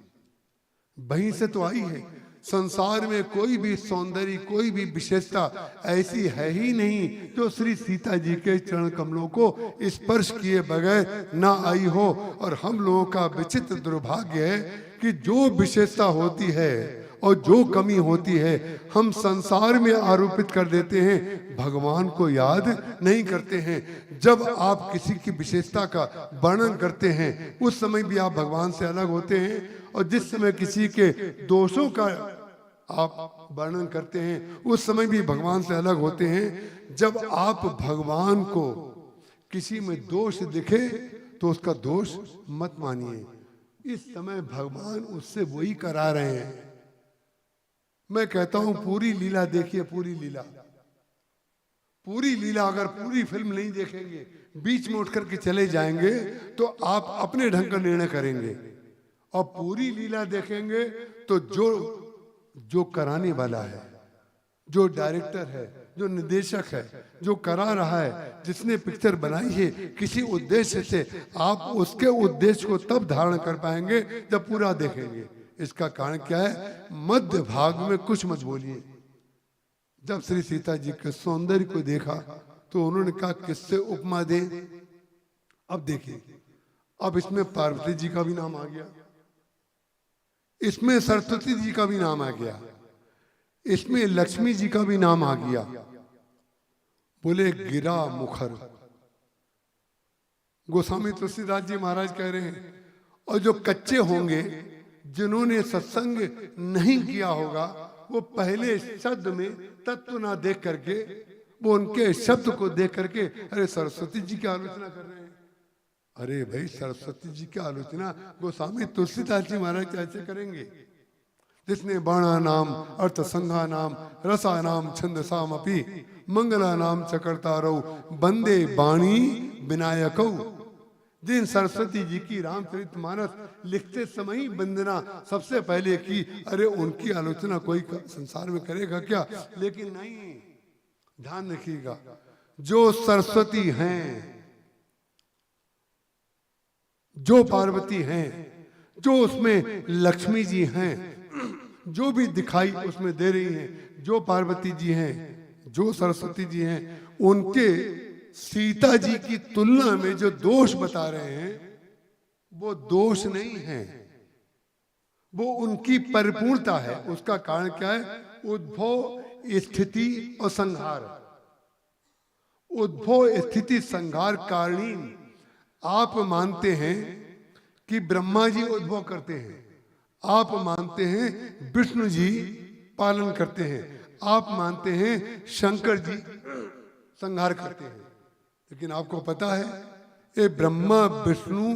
वहीं से तो आई है। संसार में कोई भी सौंदर्य, कोई भी विशेषता ऐसी है ही नहीं जो श्री सीता जी के चरण कमलों को स्पर्श किए बगैर ना आई हो। और हम लोगों का विचित्र दुर्भाग्य है कि जो विशेषता होती है और जो कमी होती है हम संसार में आरोपित कर देते हैं, भगवान को याद नहीं करते हैं। जब आप किसी की विशेषता का वर्णन करते हैं उस समय भी आप भगवान से अलग होते हैं, और जिस समय किसी के दोषों का आप वर्णन करते हैं उस समय भी भगवान से अलग होते हैं। जब आप भगवान को किसी में दोष दिखे तो उसका दोष मत मानिए। इस समय भगवान उससे वही करा रहे हैं। मैं कहता हूं पूरी लीला देखिए, पूरी लीला, पूरी लीला अगर पूरी फिल्म नहीं देखेंगे, बीच में उठ करके चले जाएंगे तो आप अपने ढंग का निर्णय करेंगे। और पूरी लीला देखेंगे तो जो कराने वाला है, जो डायरेक्टर है, जो निर्देशक है, जो करा रहा है, जिसने पिक्चर बनाई है, किसी उद्देश्य से, आप उसके उद्देश्य को तब धारण कर पाएंगे जब पूरा देखेंगे। इसका कारण क्या है? मध्य भाग में कुछ मत बोलिए। जब श्री सीता जी के सौंदर्य को देखा तो उन्होंने कहा किससे उपमा दे। अब देखिए, अब इसमें पार्वती जी का भी नाम आ गया, इसमें सरस्वती जी का भी नाम आ गया, इसमें लक्ष्मी जी का भी नाम आ गया। बोले गिरा मुखर। गोस्वामी तुलसीदास जी महाराज कह रहे हैं, और जो कच्चे होंगे, जिन्होंने सत्संग नहीं किया होगा, वो पहले शब्द में तत्व ना देख करके, वो उनके शब्द को देख करके अरे सरस्वती जी की आलोचना कर रहे हैं। अरे भाई, सरस्वती जी की आलोचना गोस्वामी तुलसीदास जी महाराज कैसे करेंगे? जिसने बाणा नाम अर्थ संघा नाम रसा नाम छंद साम अपी मंगला नाम चकरता रहो बंदे बाणी विनायक। जिन सरस्वती जी की रामचरितमानस लिखते समय ही वंदना सबसे पहले की, अरे उनकी आलोचना कोई संसार में करेगा क्या? लेकिन नहीं, ध्यान रखिएगा, जो सरस्वती हैं, जो पार्वती हैं, जो उसमें लक्ष्मी जी हैं, जो भी दिखाई उसमें दे रही हैं, जो पार्वती जी हैं, जो सरस्वती जी हैं, उनके सीता जी की तुलना में जो दोष बता रहे हैं वो दोष नहीं है, वो उनकी परिपूर्णता है। उसका कारण क्या है? उद्भव, स्थिति और संहार। उद्भव, स्थिति, संहार कारणीन। आप मानते हैं कि ब्रह्मा जी उद्भव करते हैं, आप मानते हैं विष्णु जी पालन करते हैं, आप मानते हैं शंकर जी संहार करते हैं, लेकिन आपको पता है ये ब्रह्मा विष्णु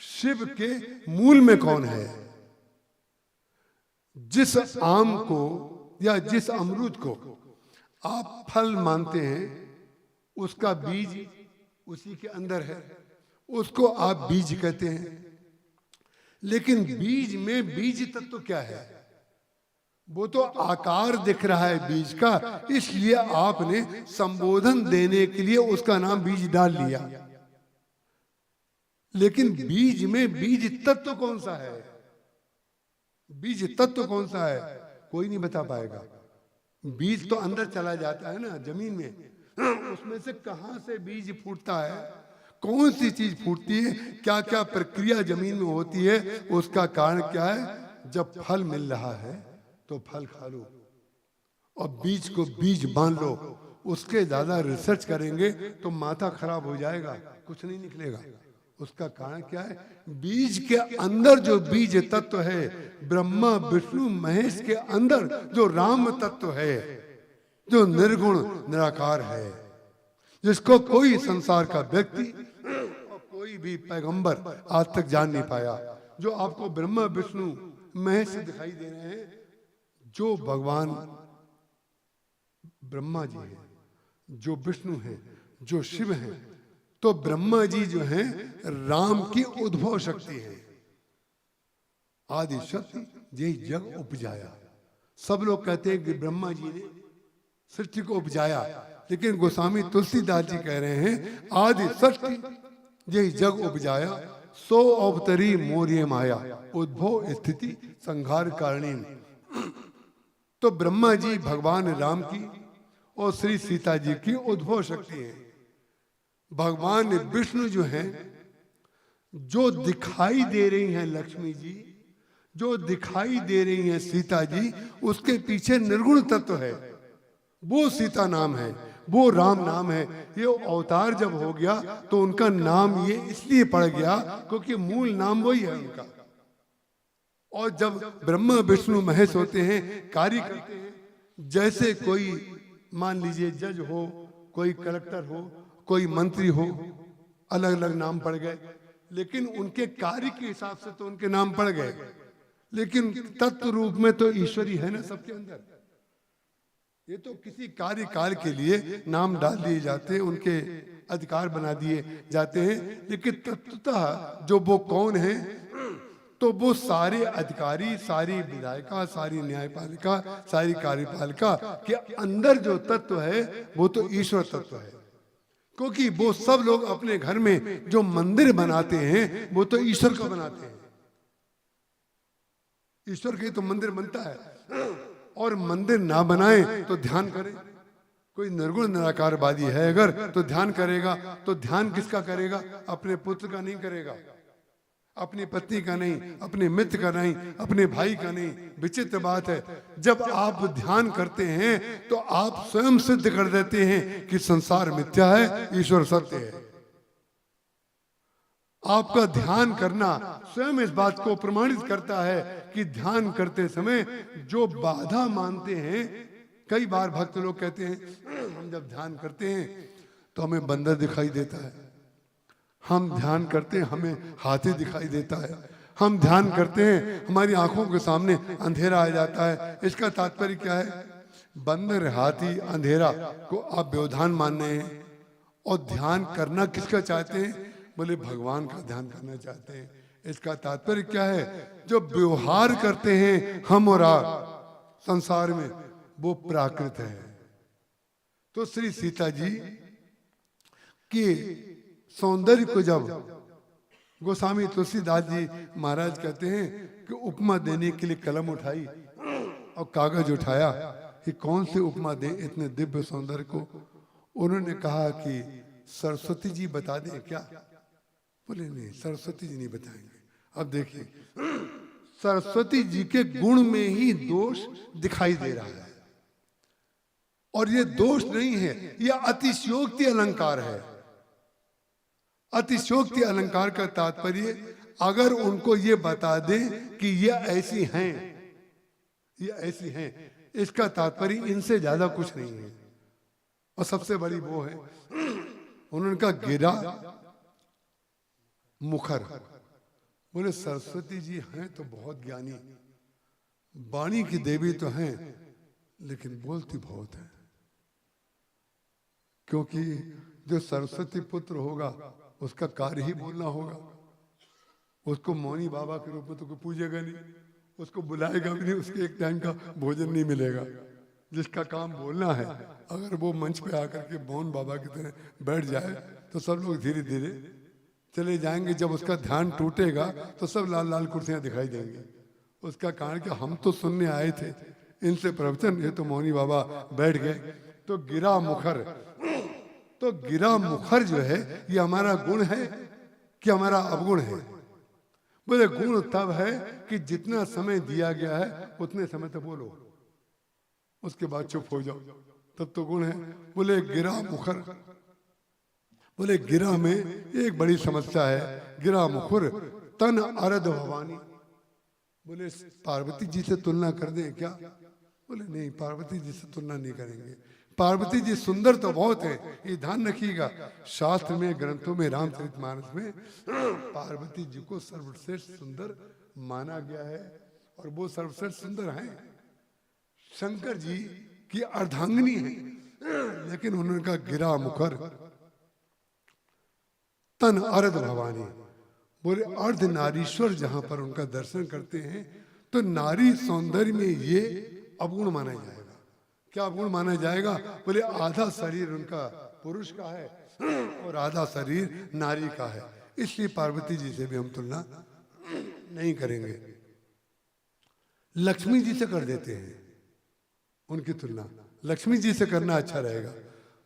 शिव के मूल में कौन है? जिस आम को या जिस अमरूद को आप फल मानते हैं उसका बीज उसी के अंदर है, उसको आप बीज कहते हैं। लेकिन बीज में बीज तत्व क्या है? वो तो आकार दिख रहा है बीज का, इसलिए आपने संबोधन देने के लिए उसका नाम बीज डाल लिया। लेकिन बीज में बीज तत्व कौन सा है? बीज तत्व कौन सा है? कोई नहीं बता पाएगा। बीज तो अंदर चला जाता है ना जमीन में, उसमें से कहां से बीज फूटता है, कौन सी चीज फूटती है, क्या क्या प्रक्रिया जमीन में होती है, उसका कारण क्या है? जब फल मिल रहा है तो फल खा लो और बीज को बीज मान लो। उसके ज्यादा रिसर्च करेंगे तो माथा खराब हो जाएगा, कुछ नहीं निकलेगा। उसका कारण क्या है? बीज के अंदर जो बीज तत्व है, ब्रह्मा विष्णु महेश के अंदर जो राम तत्व है, जो निर्गुण निराकार है, जिसको कोई संसार का व्यक्ति और कोई भी पैगंबर आज तक जान नहीं पाया। जो आपको ब्रह्मा विष्णु महेश से दिखाई दे रहे हैं, जो भगवान ब्रह्मा जी हैं, जो विष्णु हैं, जो शिव हैं, तो ब्रह्मा जी जो हैं राम की उद्भव शक्ति है। आदि शक्ति यही जग उपजाया। सब लोग कहते हैं कि ब्रह्मा जी ने सृष्टि को उपजाया, लेकिन गोस्वामी तुलसीदास जी कह रहे हैं आदि शक्ति यही जग उपजाया, सो अवतरी मोर्य माया, उद्भव स्थिति संहार कारणीन। तो ब्रह्मा जी भगवान राम की और श्री सीता जी की उद्भव शक्ति है। भगवान विष्णु जो हैं, जो दिखाई दे रही हैं लक्ष्मी जी, जो दिखाई दे रही हैं सीता जी, उसके पीछे निर्गुण तत्व है। वो सीता नाम है, वो राम नाम है। ये अवतार जब हो गया तो उनका नाम ये इसलिए पड़ गया क्योंकि मूल नाम वही है उनका। और जब ब्रह्मा विष्णु महेश होते हैं, कार्य करते हैं, जैसे कोई मान लीजिए जज हो, कोई कलेक्टर हो, कोई मंत्री हो, अलग अलग नाम पड़ गए, लेकिन उनके कार्य के हिसाब से तो उनके नाम पड़ गए, लेकिन तत्व रूप में तो ईश्वरी है ना सबके अंदर। ये तो किसी कार्य काल के लिए नाम डाल दिए जाते हैं, उनके अधिकार बना दिए जाते हैं, लेकिन तत्वतः जो वो कौन है, तो वो सारे अधिकारी, सारी विधायिका, सारी न्यायपालिका, सारी कार्यपालिका के अंदर जो तत्व है वो तो ईश्वर तत्व है। क्योंकि वो सब लोग अपने घर में जो मंदिर बनाते हैं वो तो ईश्वर का बनाते हैं। ईश्वर के तो मंदिर बनता है, और मंदिर ना बनाए तो ध्यान करें। कोई निर्गुण निराकारवादी है अगर तो ध्यान करेगा, तो ध्यान किसका करेगा? अपने पुत्र का नहीं करेगा, अपनी पत्नी का नहीं, अपने मित्र का नहीं, अपने भाई का नहीं। विचित्र बात है, जब आप ध्यान करते हैं तो आप स्वयं सिद्ध कर देते हैं कि संसार मिथ्या है, ईश्वर सत्य है। आपका ध्यान करना स्वयं इस बात को प्रमाणित करता है कि ध्यान करते समय जो बाधा मानते हैं, कई बार भक्त लोग कहते हैं हम जब ध्यान करते हैं तो हमें बंदर दिखाई देता है, हम ध्यान करते हैं हमें हाथी दिखाई देता है, हम ध्यान करते हैं, हमारी आंखों के सामने अंधेरा आ जाता है। इसका तात्पर्य क्या है? बंदर हाथी अंधेरा को आप व्यवधान मान रहे हैं, और ध्यान करना किसका चाहते हैं? बोले भगवान का ध्यान करना चाहते हैं। इसका तात्पर्य क्या है? जो व्यवहार करते हैं हम और आप संसार में, वो प्राकृत है। तो श्री सीता जी के सौंदर्य को जब गोस्वामी तुलसीदास जी महाराज कहते हैं कि उपमा देने के लिए कलम उठाई और कागज उठाया कि कौन सी उपमा दें इतने दिव्य सौंदर्य को। उन्होंने कहा कि सरस्वती जी बता दें क्या? बोले नहीं, सरस्वती जी नहीं बताएंगे। अब देखिए, सरस्वती जी के गुण में ही दोष दिखाई दे रहा है, और ये दोष नहीं है, यह अतिशयोक्ति अलंकार है। अतिशयोक्ति अलंकार का तात्पर्य अगर उनको ये बता दें कि ये ऐसी हैं, ये ऐसी हैं, इसका तात्पर्य इनसे ज्यादा कुछ नहीं है। और सबसे बड़ी वो है, उन्होंने कहा गिरा मुखर। बोले सरस्वती जी हैं तो बहुत ज्ञानी, वाणी की देवी तो हैं, लेकिन बोलती बहुत है। क्योंकि जो सरस्वती पुत्र होगा उसका कार्य ही बोलना होगा। उसको मौनी बाबा के रूप में तो कोई पूजेगा नहीं, उसको बुलाएगा भी नहीं, उसके एक टाइम का भोजन नहीं मिलेगा। जिसका काम बोलना है, अगर वो मंच पे आकर के मौन बाबा की तरह बैठ जाए तो सब लोग धीरे धीरे चले जाएंगे। जब उसका ध्यान टूटेगा तो सब लाल लाल कुर्सियां दिखाई देंगी। उसका कारण कि हम तो सुनने आए थे इनसे प्रवचन, ये तो मौनी बाबा बैठ गए। तो गिरा मुखर, तो गिरा मुखर जो है ये हमारा गुण है कि हमारा अवगुण है? बोले गुण तब है कि जितना समय दिया गया है उतने समय तक बोलो, उसके बाद चुप हो जाओ, तब तो गुण है। बोले गिरा मुखर, बोले गिरा में एक बड़ी समस्या है। गिरा मुखर तन अरद भवानी। बोले पार्वती जी से तुलना कर दें क्या? बोले नहीं, पार्वती जी से तुलना नहीं करेंगे। पार्वती जी सुंदर तो बहुत है, ये ध्यान रखिएगा। शास्त्र में, ग्रंथों में, रामचरितमानस में पार्वती जी को सर्वश्रेष्ठ सुंदर माना गया है, और वो सर्वश्रेष्ठ सुंदर हैं। शंकर जी की अर्धांगिनी है, लेकिन उन्होंने कहा गिरा मुखर तन अर्ध भवानी। बोले अर्ध नारीश्वर जहां पर उनका दर्शन करते हैं तो नारी सौंदर्य में ये अवगुण माना जाएगा। क्या अवगुण माना जाएगा? बोले आधा शरीर उनका पुरुष का है और आधा शरीर नारी का है, इसलिए पार्वती जी से भी हम तुलना नहीं करेंगे। लक्ष्मी जी से कर देते हैं उनकी तुलना, लक्ष्मी जी से करना अच्छा रहेगा।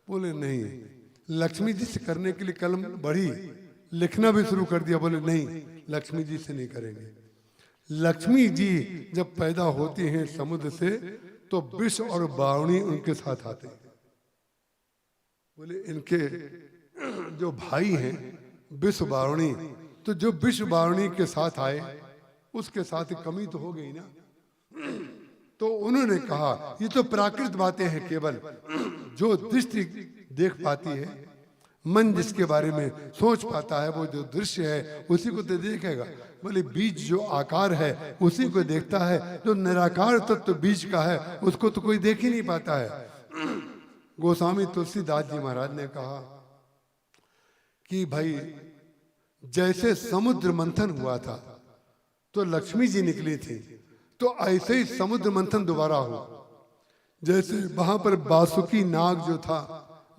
बोले नहीं, लक्ष्मी जी से करने के लिए कलम बढ़ी, लिखना भी शुरू कर दिया। बोले नहीं, लक्ष्मी जी से नहीं करेंगे। लक्ष्मी जी जब पैदा होती हैं समुद्र से तो विष और वारुणी उनके साथ आते हैं। बोले इनके जो भाई हैं विष वारुणी, तो जो विष वारुणी के साथ आए उसके साथ कमी तो हो गई ना। तो उन्होंने कहा ये तो प्राकृत बातें हैं, केवल जो दृष्टि देख पाती है, मन जिसके बारे में सोच पाता है, वो जो दृश्य है उसी को तो देखेगा। बोले बीज जो आकार है उसी को देखता है, जो निराकार तत्व बीज का है उसको तो कोई देख ही नहीं पाता है। गोस्वामी तुलसीदास जी महाराज ने कहा कि भाई जैसे समुद्र मंथन हुआ था तो लक्ष्मी जी निकली थी, तो ऐसे ही समुद्र मंथन दोबारा हो। जैसे वहां पर बासुकी नाग जो था,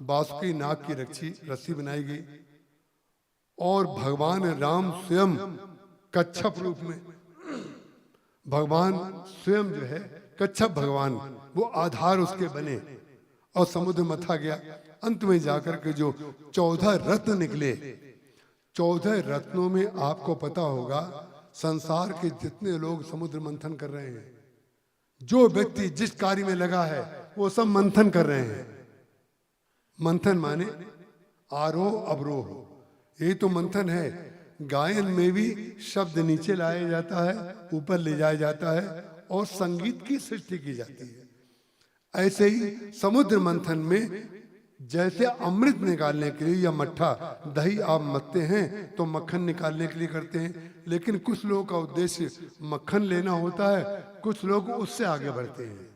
बासुकी नाग की रस्सी बनाई गई, और भगवान राम स्वयं कच्छप रूप में, भगवान स्वयं जो है कच्छप भगवान, वो आधार उसके बने और समुद्र मथा गया। अंत में जाकर के जो 14 रत्न निकले, 14 रत्नों में आपको पता होगा संसार के जितने लोग समुद्र मंथन कर रहे हैं, जो व्यक्ति जिस कार्य में लगा है वो सब मंथन कर रहे हैं। मंथन माने आरोह अवरोह, यही तो मंथन है। गायन में भी शब्द नीचे लाया जाता है, ऊपर ले जाया जाता है, और संगीत की सृष्टि की जाती है। ऐसे ही समुद्र मंथन में जैसे अमृत निकालने के लिए या मट्ठा दही आप मथते हैं तो मक्खन निकालने के लिए करते हैं, लेकिन कुछ लोगों का उद्देश्य मक्खन लेना होता है, कुछ लोग उससे आगे बढ़ते हैं।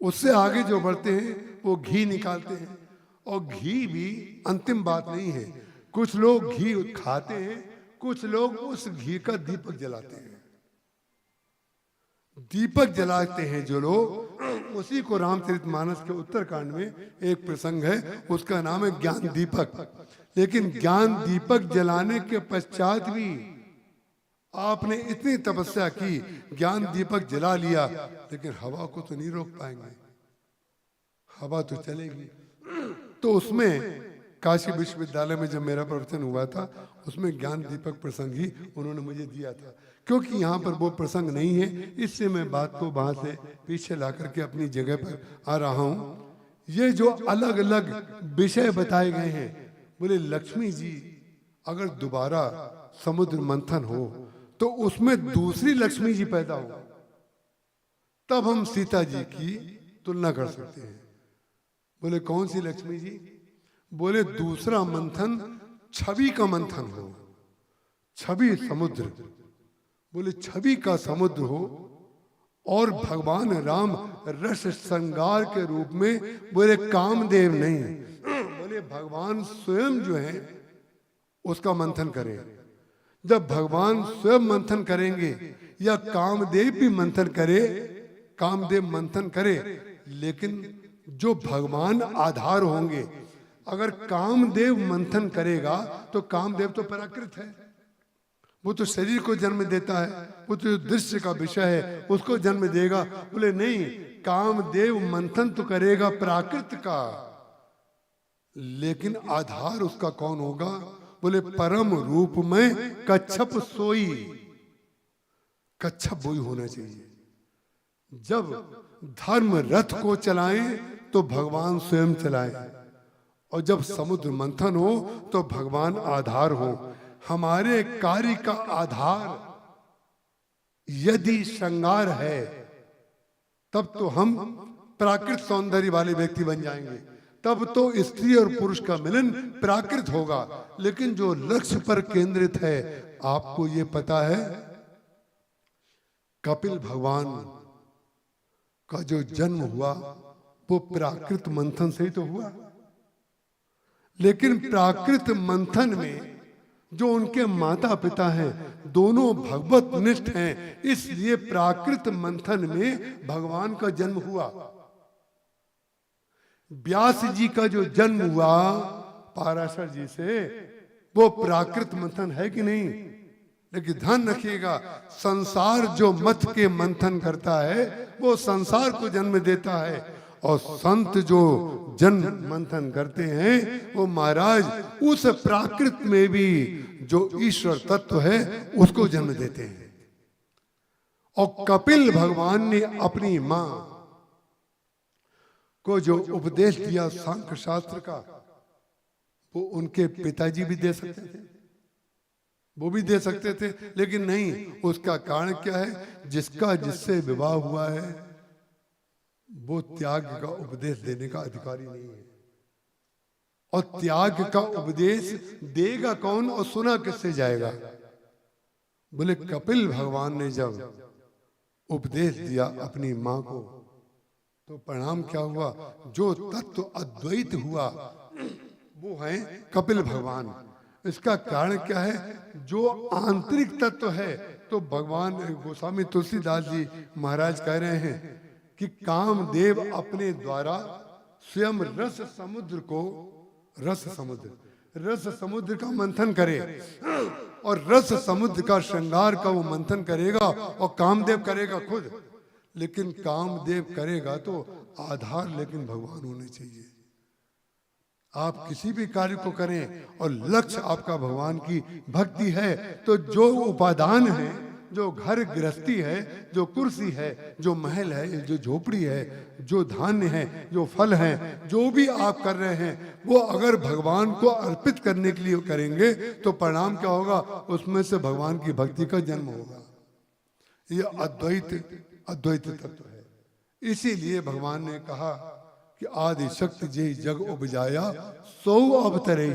उससे आगे जो बढ़ते हैं वो घी निकालते हैं, और घी भी अंतिम बात नहीं है। कुछ लोग घी खाते हैं, कुछ लोग उस घी का दीपक जलाते हैं। दीपक जलाते हैं जो लोग, उसी को रामचरितमानस के उत्तरकांड में एक प्रसंग है, उसका नाम है ज्ञान दीपक। लेकिन ज्ञान दीपक जलाने के पश्चात भी आपने इतनी तपस्या की, ज्ञान दीपक जला लिया, लेकिन हवा को तो नहीं रोक पाएंगे, हवा तो चलेगी। तो उसमें काशी विश्वविद्यालय में जब मेरा प्रवचन हुआ था, उसमें ज्ञान दीपक प्रसंग ही उन्होंने मुझे दिया था। क्योंकि यहाँ पर वो प्रसंग नहीं है, इससे मैं बात को वहाँ से पीछे ला करके अपनी जगह पर आ रहा हूँ। ये जो अलग अलग विषय बताए गए हैं, बोले लक्ष्मी जी अगर दोबारा समुद्र मंथन हो तो उसमें दूसरी लक्ष्मी जी पैदा हो, तब हम सीता जी की तुलना कर सकते हैं। बोले कौन सी लक्ष्मी जी? बोले दूसरा मंथन छवि का मंथन हो, छवि समुद्र। बोले छवि का समुद्र हो और भगवान राम रस श्रृंगार के रूप में, बोले कामदेव नहीं, बोले भगवान स्वयं जो है उसका मंथन करें। जब भगवान स्वयं मंथन करेंगे या कामदेव भी मंथन करे, कामदेव मंथन करे, लेकिन जो भगवान आधार होंगे, अगर कामदेव मंथन करेगा तो कामदेव तो प्राकृत है, वो तो शरीर को जन्म देता है, वो तो दृश्य का विषय है, उसको जन्म देगा। बोले नहीं, कामदेव मंथन तो करेगा प्राकृत का, लेकिन आधार उसका कौन होगा? बोले परम रूप में कच्छप सोई, कच्छप वही होना चाहिए। जब धर्म रथ को चलाएं तो भगवान स्वयं चलाए, और जब समुद्र मंथन हो तो भगवान आधार हो। हमारे कार्य का आधार यदि श्रृंगार है, तब तो हम प्राकृत सौंदर्य वाले व्यक्ति बन जाएंगे, तब तो स्त्री और पुरुष का मिलन प्राकृत होगा। लेकिन जो लक्ष्य पर केंद्रित है, आपको ये पता है कपिल भगवान का जो जन्म हुआ वो प्राकृत मंथन से ही तो हुआ। लेकिन प्राकृत मंथन में जो उनके माता पिता हैं, दोनों भगवत निष्ठ हैं, इसलिए प्राकृत मंथन में भगवान का जन्म हुआ। व्यास जी का जो जन्म हुआ पाराशर जी से, वो प्राकृत मंथन है कि नहीं? लेकिन ध्यान रखिएगा, संसार जो मत के मंथन करता है वो संसार को जन्म देता है, और संत जो जन्म मंथन करते हैं वो महाराज उस प्राकृत में भी जो ईश्वर तत्व है उसको जन्म देते हैं। और कपिल भगवान ने अपनी मां को जो उपदेश दिया सांख्य शास्त्र का, वो उनके पिताजी भी दे सकते थे, वो भी दे सकते थे, लेकिन नहीं। उसका कारण क्या है? जिसका जिससे विवाह हुआ है वो त्याग का उपदेश देने का अधिकारी नहीं है। और त्याग का उपदेश देगा कौन और सुना किससे जाएगा? बोले कपिल भगवान ने जब उपदेश दिया अपनी मां को, तो परिणाम क्या हुआ? जो तत्व अद्वैत हुआ वो है कपिल भगवान। इसका कारण क्या है? जो आंतरिक तत्व है, तो भगवान गोस्वामी तुलसीदास जी महाराज कह रहे हैं कि कामदेव अपने द्वारा स्वयं रस समुद्र का मंथन करे, और रस समुद्र का श्रृंगार का वो मंथन करेगा, और कामदेव करेगा खुद। लेकिन कामदेव करेगा तो आधार लेकिन भगवान होने चाहिए। आप किसी भी कार्य को करें और लक्ष्य आपका भगवान की भक्ति है, तो जो उपादान है, जो घर गृहस्थी है, जो कुर्सी है, जो महल है, जो झोपड़ी है, जो धान्य है, जो फल है, जो भी आप कर रहे हैं, वो अगर भगवान को अर्पित करने के लिए करेंगे तो परिणाम क्या होगा? उसमें से भगवान की भक्ति का जन्म होगा। ये अद्वैत तत्व है। इसीलिए भगवान ने कहा कि कि आदि शक्ति जे जग उपजाया सो अवतरे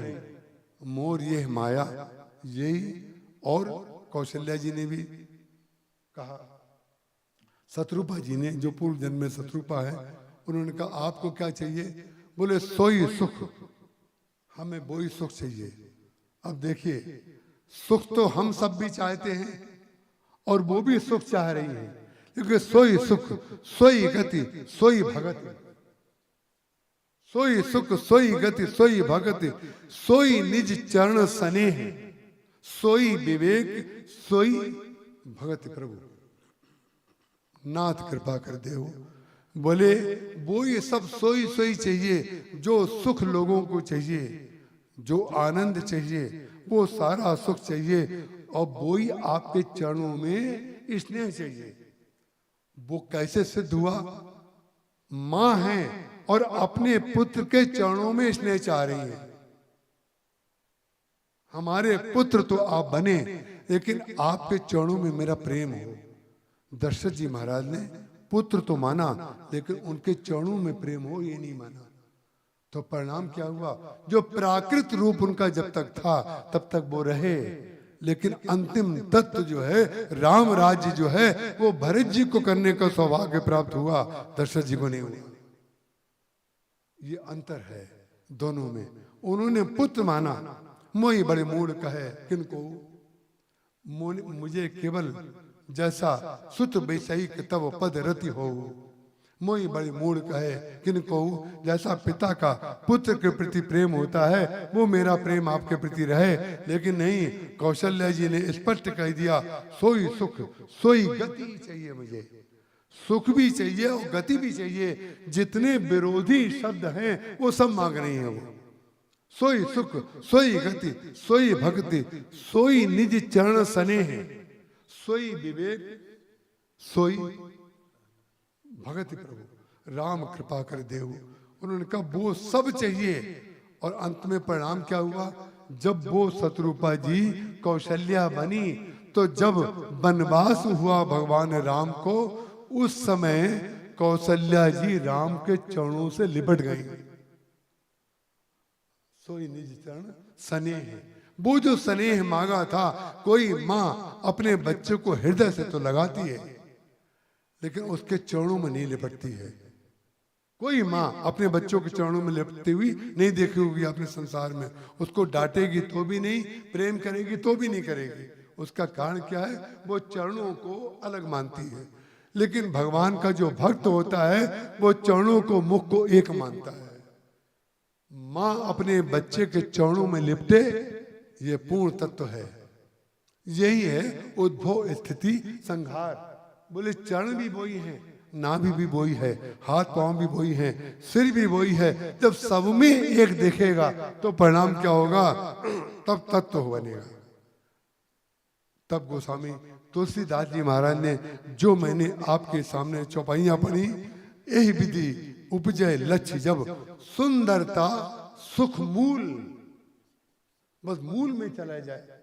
मोर ये माया यही। और कौशल्या जी ने भी कहा, शत्रुपा जी ने, जो पूर्व जन्म में शत्रुपा है, उन्होंने कहा आपको क्या चाहिए? बोले सोई सुख, हमें वही सुख चाहिए। अब देखिए, सुख तो हम सब भी चाहते हैं और वो भी सुख चाह रही है, क्योंकि सोई सुख सोई गति सोई भगति, सोई सुख सोई गति सोई भगति, सोई निज चरण स्नेह, सोई विवेक सोई भगति। प्रभु नाथ कृपा कर देव। बोले वो ये सब सोई सोई चाहिए, जो सुख लोगों को चाहिए, जो आनंद चाहिए, वो सारा सुख चाहिए, और वो ही आपके चरणों में स्नेह चाहिए। वो कैसे सिद्ध हुआ? मां है और अपने पुत्र के चरणों में स्नेह चाह रही है। हमारे पुत्र तो आप बने, लेकिन आपके चरणों में मेरा प्रेम हो। दशरथ जी महाराज ने पुत्र तो माना, लेकिन उनके चरणों में प्रेम हो ये नहीं माना। तो परिणाम क्या हुआ? जो प्राकृत रूप उनका जब तक था तब तक वो रहे, लेकिन अंतिम तत्व जो है, राम राज्य जो है, वो भरत जी को करने का सौभाग्य प्राप्त हुआ, दशरथ जी को नहीं हुआ। ये अंतर है दोनों में। उन्होंने पुत्र माना, मोई बड़े मूड कहे किनको, मुझे केवल जैसा सुत बेसई तब पद रति हो, मोई बड़े मूड कहे किनको, जैसा पिता का पुत्र के प्रति प्रेम होता है वो मेरा प्रेम आपके प्रति रहे। लेकिन नहीं, कौशल्या जी ने स्पष्ट कह दिया, सोई सुख सोई गति चाहिए मुझे, सुख भी चाहिए और गति भी चाहिए। जितने विरोधी शब्द हैं वो सब मांग रही है वो। सोई सुख सोई गति सोई भक्ति, सोई निज चरण स्नेह, सोई विवेक सोई भगति। प्रभु राम कृपा कर देव। उन्होंने कहा वो सब चाहिए, और अंत में परिणाम क्या हुआ? जब वो शत्रुपा जी कौशल्या बनी, तो जब वनवास हुआ भगवान राम को, उस समय कौशल्या जी राम के चरणों से लिपट गई। सोई निज चरण स्नेह, वो जो स्नेह मांगा था, कोई माँ अपने बच्चे को हृदय से तो लगाती है, लेकिन उसके चरणों में नहीं लिपटती है। कोई माँ अपने बच्चों के चरणों में लिपटती हुई नहीं देखी होगी आपने संसार में। उसको डांटेगी तो भी नहीं, प्रेम करेगी तो भी नहीं करेगी। उसका कारण क्या है? वो चरणों को अलग मानती है। लेकिन भगवान का जो भक्त होता है वो चरणों को, मुख को एक मानता है। माँ अपने बच्चे के चरणों में लिपटे, ये पूर्ण तत्व है। यही है उद्भव स्थिति संहार। बोले चरण भी वही है, नाभि भी वही है, हाथ पांव भी वही है, सिर भी वही है। जब सब में एक दिखेगा तो परिणाम क्या होगा? तब तत्व बनेगा। तब गोस्वामी तुलसीदास जी महाराज ने, जो मैंने आपके सामने चौपाइयां पढ़ी, यही विधि उपजय लक्ष्य जब सुंदरता सुख मूल, बस मूल में चला जाए।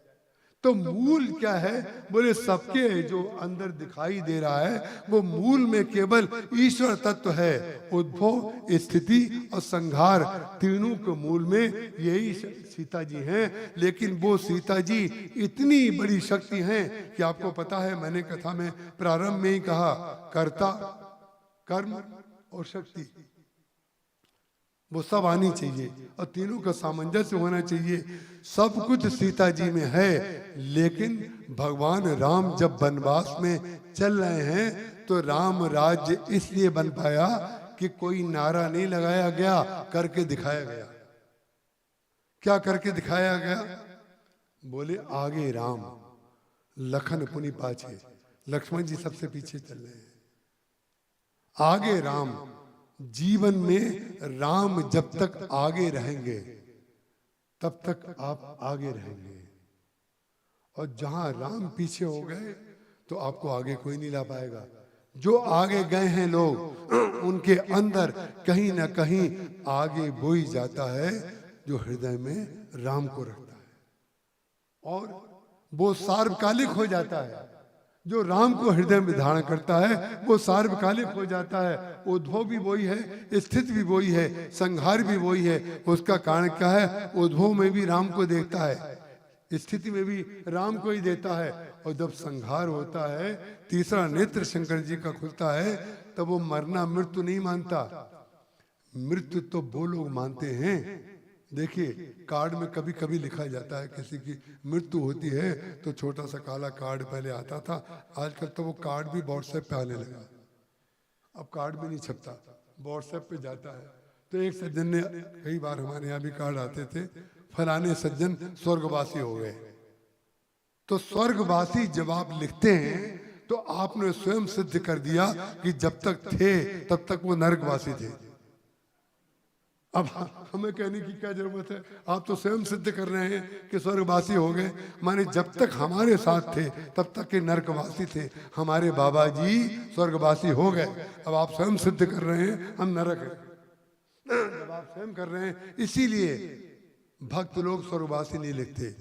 तो मूल क्या है? बोले सबके जो अंदर दिखाई दे रहा है वो मूल में केवल ईश्वर तत्व है। उद्भव स्थिति और संहार तीनों के मूल में यही सीता जी हैं। लेकिन वो सीता जी इतनी बड़ी शक्ति हैं कि आपको पता है, मैंने कथा में प्रारंभ में ही कहा, कर्ता कर्म और शक्ति वो सब आनी चाहिए, और तीनों का सामंजस्य होना चाहिए। सब कुछ सीता जी में है, लेकिन भगवान राम जब वनवास में चल रहे हैं तो राम राज्य इसलिए बन पाया कि कोई नारा नहीं लगाया गया, करके दिखाया गया। क्या करके दिखाया गया? बोले आगे राम लखन पुनि पाछे, लक्ष्मण जी सबसे पीछे चल रहे हैं। आगे राम, जीवन में राम जब तक आगे रहेंगे तब तक आप आगे रहेंगे, और जहां राम पीछे हो गए तो आपको आगे कोई नहीं ला पाएगा। जो आगे गए हैं लोग, उनके अंदर कहीं ना कहीं आगे वो ही जाता है जो हृदय में राम को रखता है, और वो सार्वकालिक हो जाता है। जो राम को हृदय में धारण करता है वो सार्वकालिक हो जाता है। उद्भव भी वही है, स्थिति भी वही है, संहार भी वही है। उसका कारण क्या है? उद्भव में भी राम को देखता है, स्थिति में भी राम को ही देता है, और जब संहार होता है, तीसरा नेत्र शंकर जी का खुलता है, तब वो मरना मृत्यु नहीं मानता। मृत्यु तो वो लोग मानते हैं। देखिए कार्ड में कभी कभी लिखा जाता है किसी की मृत्यु होती है तो छोटा सा काला कार्ड पहले आता था, आजकल तो वो कार्ड भी व्हाट्सएप पे आने लगा। अब कार्ड भी नहीं छपता, व्हाट्सएप पे जाता है। तो एक सज्जन ने, कई बार हमारे यहाँ भी कार्ड आते थे, फलाने सज्जन स्वर्गवासी हो गए। तो स्वर्गवासी जब आप लिखते हैं तो आपने स्वयं सिद्ध कर दिया कि जब तक थे तब तक वो नरकवासी थे। अब हमें कहने की क्या जरूरत है? आप तो स्वयं सिद्ध कर रहे हैं कि स्वर्गवासी हो गए। माने जब तक हमारे साथ थे तब तक के नरकवासी थे। हमारे बाबा जी स्वर्गवासी हो गए, अब आप स्वयं सिद्ध कर रहे हैं हम नरक हैं। जब आप स्वयं कर रहे हैं, इसीलिए भक्त लोग स्वर्गवासी नहीं लिखते,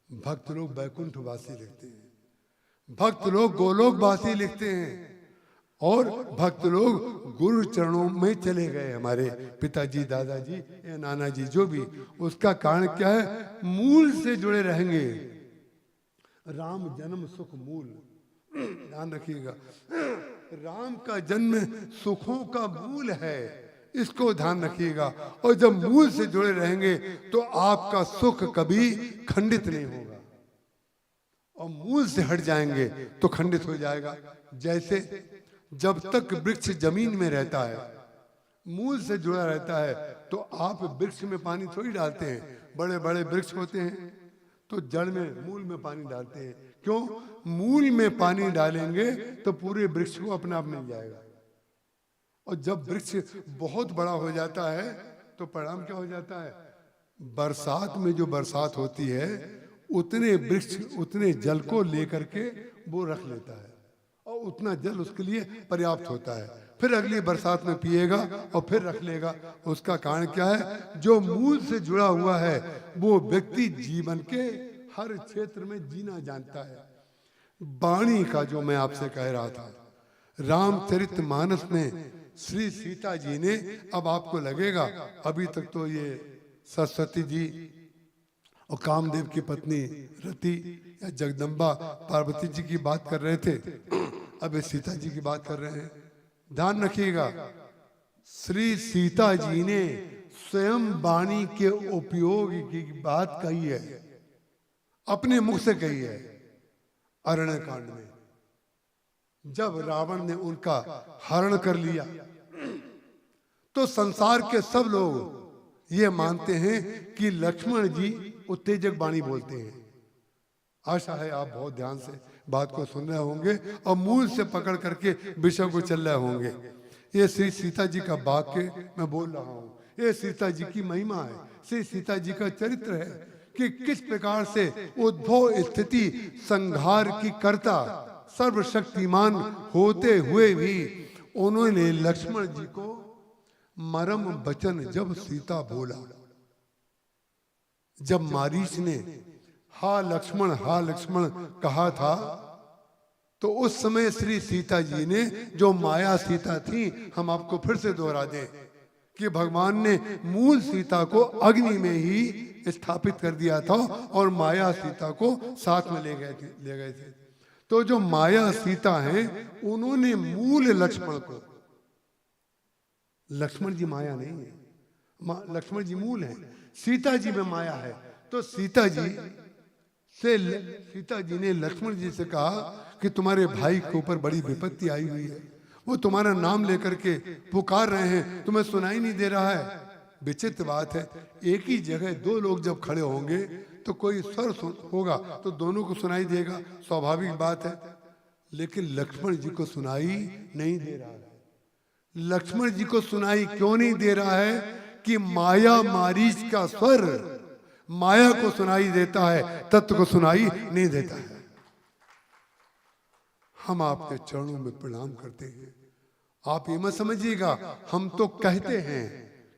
भक्त लोग बैकुंठवासी लिखते हैं, भक्त लोग गोलोकवासी लिखते हैं, और भक्त लोग गुरु चरणों में चले गए। हमारे पिताजी, दादाजी या नाना जी जो भी, उसका कारण क्या है? मूल से जुड़े रहेंगे। राम जन्म सुख मूल, ध्यान रखिएगा, राम का जन्म सुखों का मूल है, इसको ध्यान रखिएगा। और जब मूल से जुड़े रहेंगे तो आपका सुख कभी खंडित नहीं होगा, और मूल से हट जाएंगे तो खंडित हो जाएगा। जैसे जब तक वृक्ष जमीन में रहता है, मूल से जुड़ा रहता है, तो आप वृक्ष में पानी थोड़ी डालते हैं। बड़े बड़े वृक्ष होते हैं तो जड़ में, मूल में पानी डालते हैं। क्यों? मूल में पानी डालेंगे तो पूरे वृक्ष को अपने आप मिल जाएगा। और जब वृक्ष बहुत बड़ा हो जाता है तो परिणाम क्या हो जाता है? बरसात में जो बरसात होती है, उतने वृक्ष उतने जल को लेकर के वो रख लेता है, और उतना जल उसके लिए पर्याप्त होता है। फिर अगली बरसात में पिएगा और फिर रख लेगा। उसका कारण क्या है? जो मूल से जुड़ा हुआ है वो व्यक्ति जीवन के हर क्षेत्र में जीना जानता है। वाणी का जो मैं आपसे कह रहा था, रामचरितमानस में श्री सीता जी ने, अब आपको लगेगा अभी तक तो ये सरस्वती जी और कामदेव की पत्नी रति या जगदम्बा पार्वती जी की बात कर रहे थे, अब ये सीता जी की बात कर रहे हैं। ध्यान रखिएगा, श्री सीता जी ने स्वयं वाणी के उपयोग की बात कही है, अपने मुख से कही है। अरण्य कांड में जब रावण ने उनका हरण कर लिया तो संसार के सब लोग ये मानते हैं कि लक्ष्मण जी उत्तेजक वाणी बोलते हैं। आशा है आप बहुत ध्यान से बात को सुन रहे होंगे और मूल से पकड़ करके विषय को चल रहे होंगे। ये श्री सीता जी का वाक्य मैं बोल रहा हूँ, ये सीता जी की महिमा है, श्री सीता जी का चरित्र है कि किस प्रकार से उद्भव स्थिति संहार की कर्ता सर्वशक्तिमान होते हुए भी उन्होंने लक्ष्मण जी को मरम वचन जब सीता बोला, जब मारीच ने हा लक्ष्मण कहा था, तो उस समय श्री सीता जी ने, जो माया सीता थी, हम आपको फिर से दोहरा दें कि भगवान ने मूल सीता को अग्नि में ही स्थापित कर दिया था और माया सीता को साथ में ले गए थे। तो जो माया सीता हैं, उन्होंने मूल लक्ष्मण को, लक्ष्मण जी माया नहीं है, लक्ष्मण जी मूल है, सीता जी में माया है। तो सीता जी ने लक्ष्मण जी से कहा कि तुम्हारे भाई के ऊपर बड़ी विपत्ति आई हुई है, वो तुम्हारा नाम लेकर के पुकार रहे हैं, तुम्हें सुनाई नहीं दे रहा है। विचित्र बात है, एक ही जगह दो लोग जब खड़े होंगे तो कोई स्वर होगा तो दोनों को सुनाई देगा, स्वाभाविक बात है। लेकिन लक्ष्मण जी को सुनाई नहीं दे रहा है। लक्ष्मण जी को सुनाई क्यों नहीं दे रहा है? कि माया मारीच का स्वर माया को सुनाई देता है, तत्व को सुनाई नहीं देता है। हम आपके चरणों में प्रणाम करते हैं। आप ये मत समझिएगा हम तो कहते हैं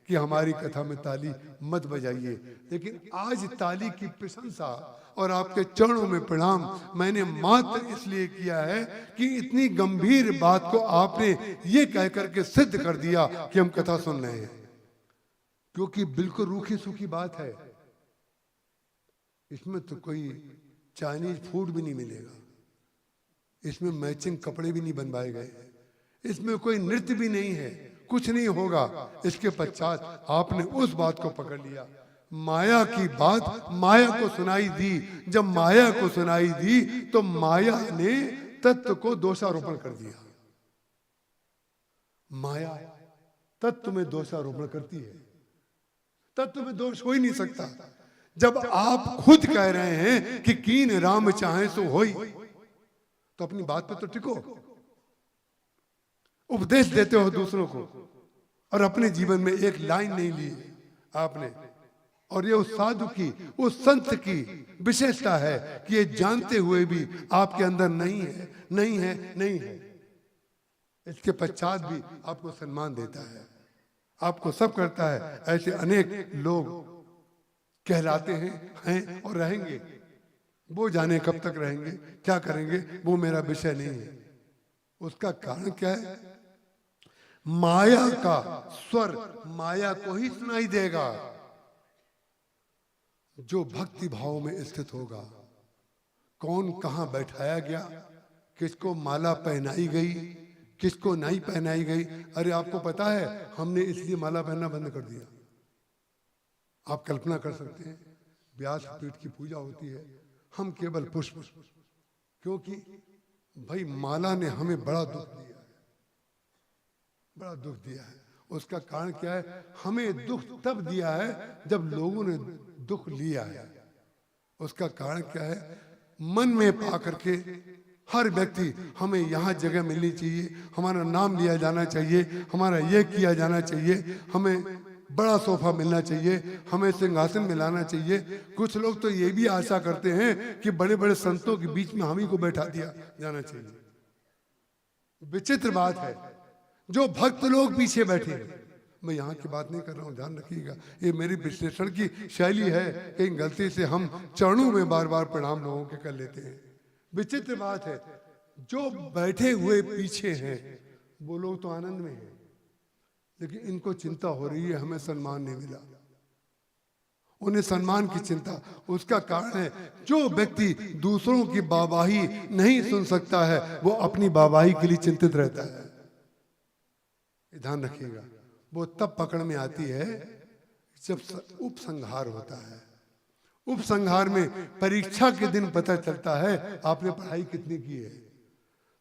कि हमारी कथा में ताली मत बजाइए, लेकिन आज ताली की प्रशंसा और आपके चरणों में प्रणाम मैंने मात्र इसलिए किया है कि इतनी गंभीर बात को आपने ये कह करके सिद्ध कर दिया कि हम कथा सुन रहे हैं, क्योंकि बिल्कुल रूखी सूखी बात है। इसमें तो कोई चाइनीज फूड भी नहीं मिलेगा, इसमें मैचिंग कपड़े भी नहीं बनवाए गए, इसमें कोई नृत्य भी नहीं है, कुछ नहीं होगा। इसके पश्चात आपने उस बात को पकड़ लिया, माया की बात माया को सुनाई दी। जब माया को सुनाई दी तो माया ने तत्व को दोषारोपण कर दिया। माया तत्व में दोषारोपण करती है, तत्व में दोष हो ही नहीं सकता। जब आप खुद कह रहे हैं कि कीन राम चाहे सो होई, तो अपनी बात पे तो टिको। उपदेश देते हो दूसरों को और अपने जीवन में एक लाइन नहीं ली आपने। और ये उस साधु की, उस संत की विशेषता है कि ये जानते हुए भी आपके अंदर नहीं है, नहीं है, नहीं है। इसके पश्चात भी आपको सम्मान देता है, आपको सब करता है। ऐसे अनेक लोग कहलाते हैं और रहेंगे। वो जाने कब तक रहेंगे, क्या करेंगे, वो मेरा विषय नहीं है। उसका कारण क्या है? माया का स्वर माया को ही सुनाई देगा। जो भक्ति भाव में स्थित होगा, कौन कहां बैठाया गया, किसको माला पहनाई गई, किसको नहीं पहनाई गई। अरे आपको पता है हमने इसलिए माला पहनना बंद कर दिया। आप कल्पना कर सकते हैं, व्यासपीठ की पूजा होती है, हम केवल पुष्प, क्योंकि भाई माला ने हमें बड़ा दुख दिया है, बड़ा दुख दिया है। उसका कारण क्या है? हमें दुख तब दिया है जब लोगों ने दुख लिया है। उसका कारण क्या है? मन में पा करके हर व्यक्ति हमें यहाँ जगह मिलनी चाहिए, हमारा नाम लिया जाना चाहिए, हमारा ये किया जाना चाहिए, हमें बड़ा सोफा मिलना चाहिए, हमें सिंहासन मिलाना चाहिए। कुछ लोग तो ये भी आशा करते हैं कि बड़े बड़े संतों के बीच में हम ही को बैठा दिया जाना चाहिए। विचित्र बात है, जो भक्त लोग पीछे बैठे हैं। मैं यहाँ की बात नहीं कर रहा हूँ, ध्यान रखिएगा, ये मेरी विश्लेषण की शैली है। कहीं गलती से हम चरणों में बार बार प्रणाम लोगों के कर लेते हैं। विचित्र बात है, जो बैठे हुए पीछे हैं वो लोग तो आनंद में हैं, लेकिन इनको चिंता हो रही है हमें सम्मान नहीं मिला, उन्हें सम्मान की चिंता। उसका कारण है जो व्यक्ति दूसरों की वाहवाही नहीं सुन सकता है वो अपनी वाहवाही के लिए चिंतित रहता है। ध्यान रखिएगा, वो तब पकड़ में आती है जब उपसंहार होता है। उपसंहार में परीक्षा के दिन पता चलता है आपने पढ़ाई कितनी की है।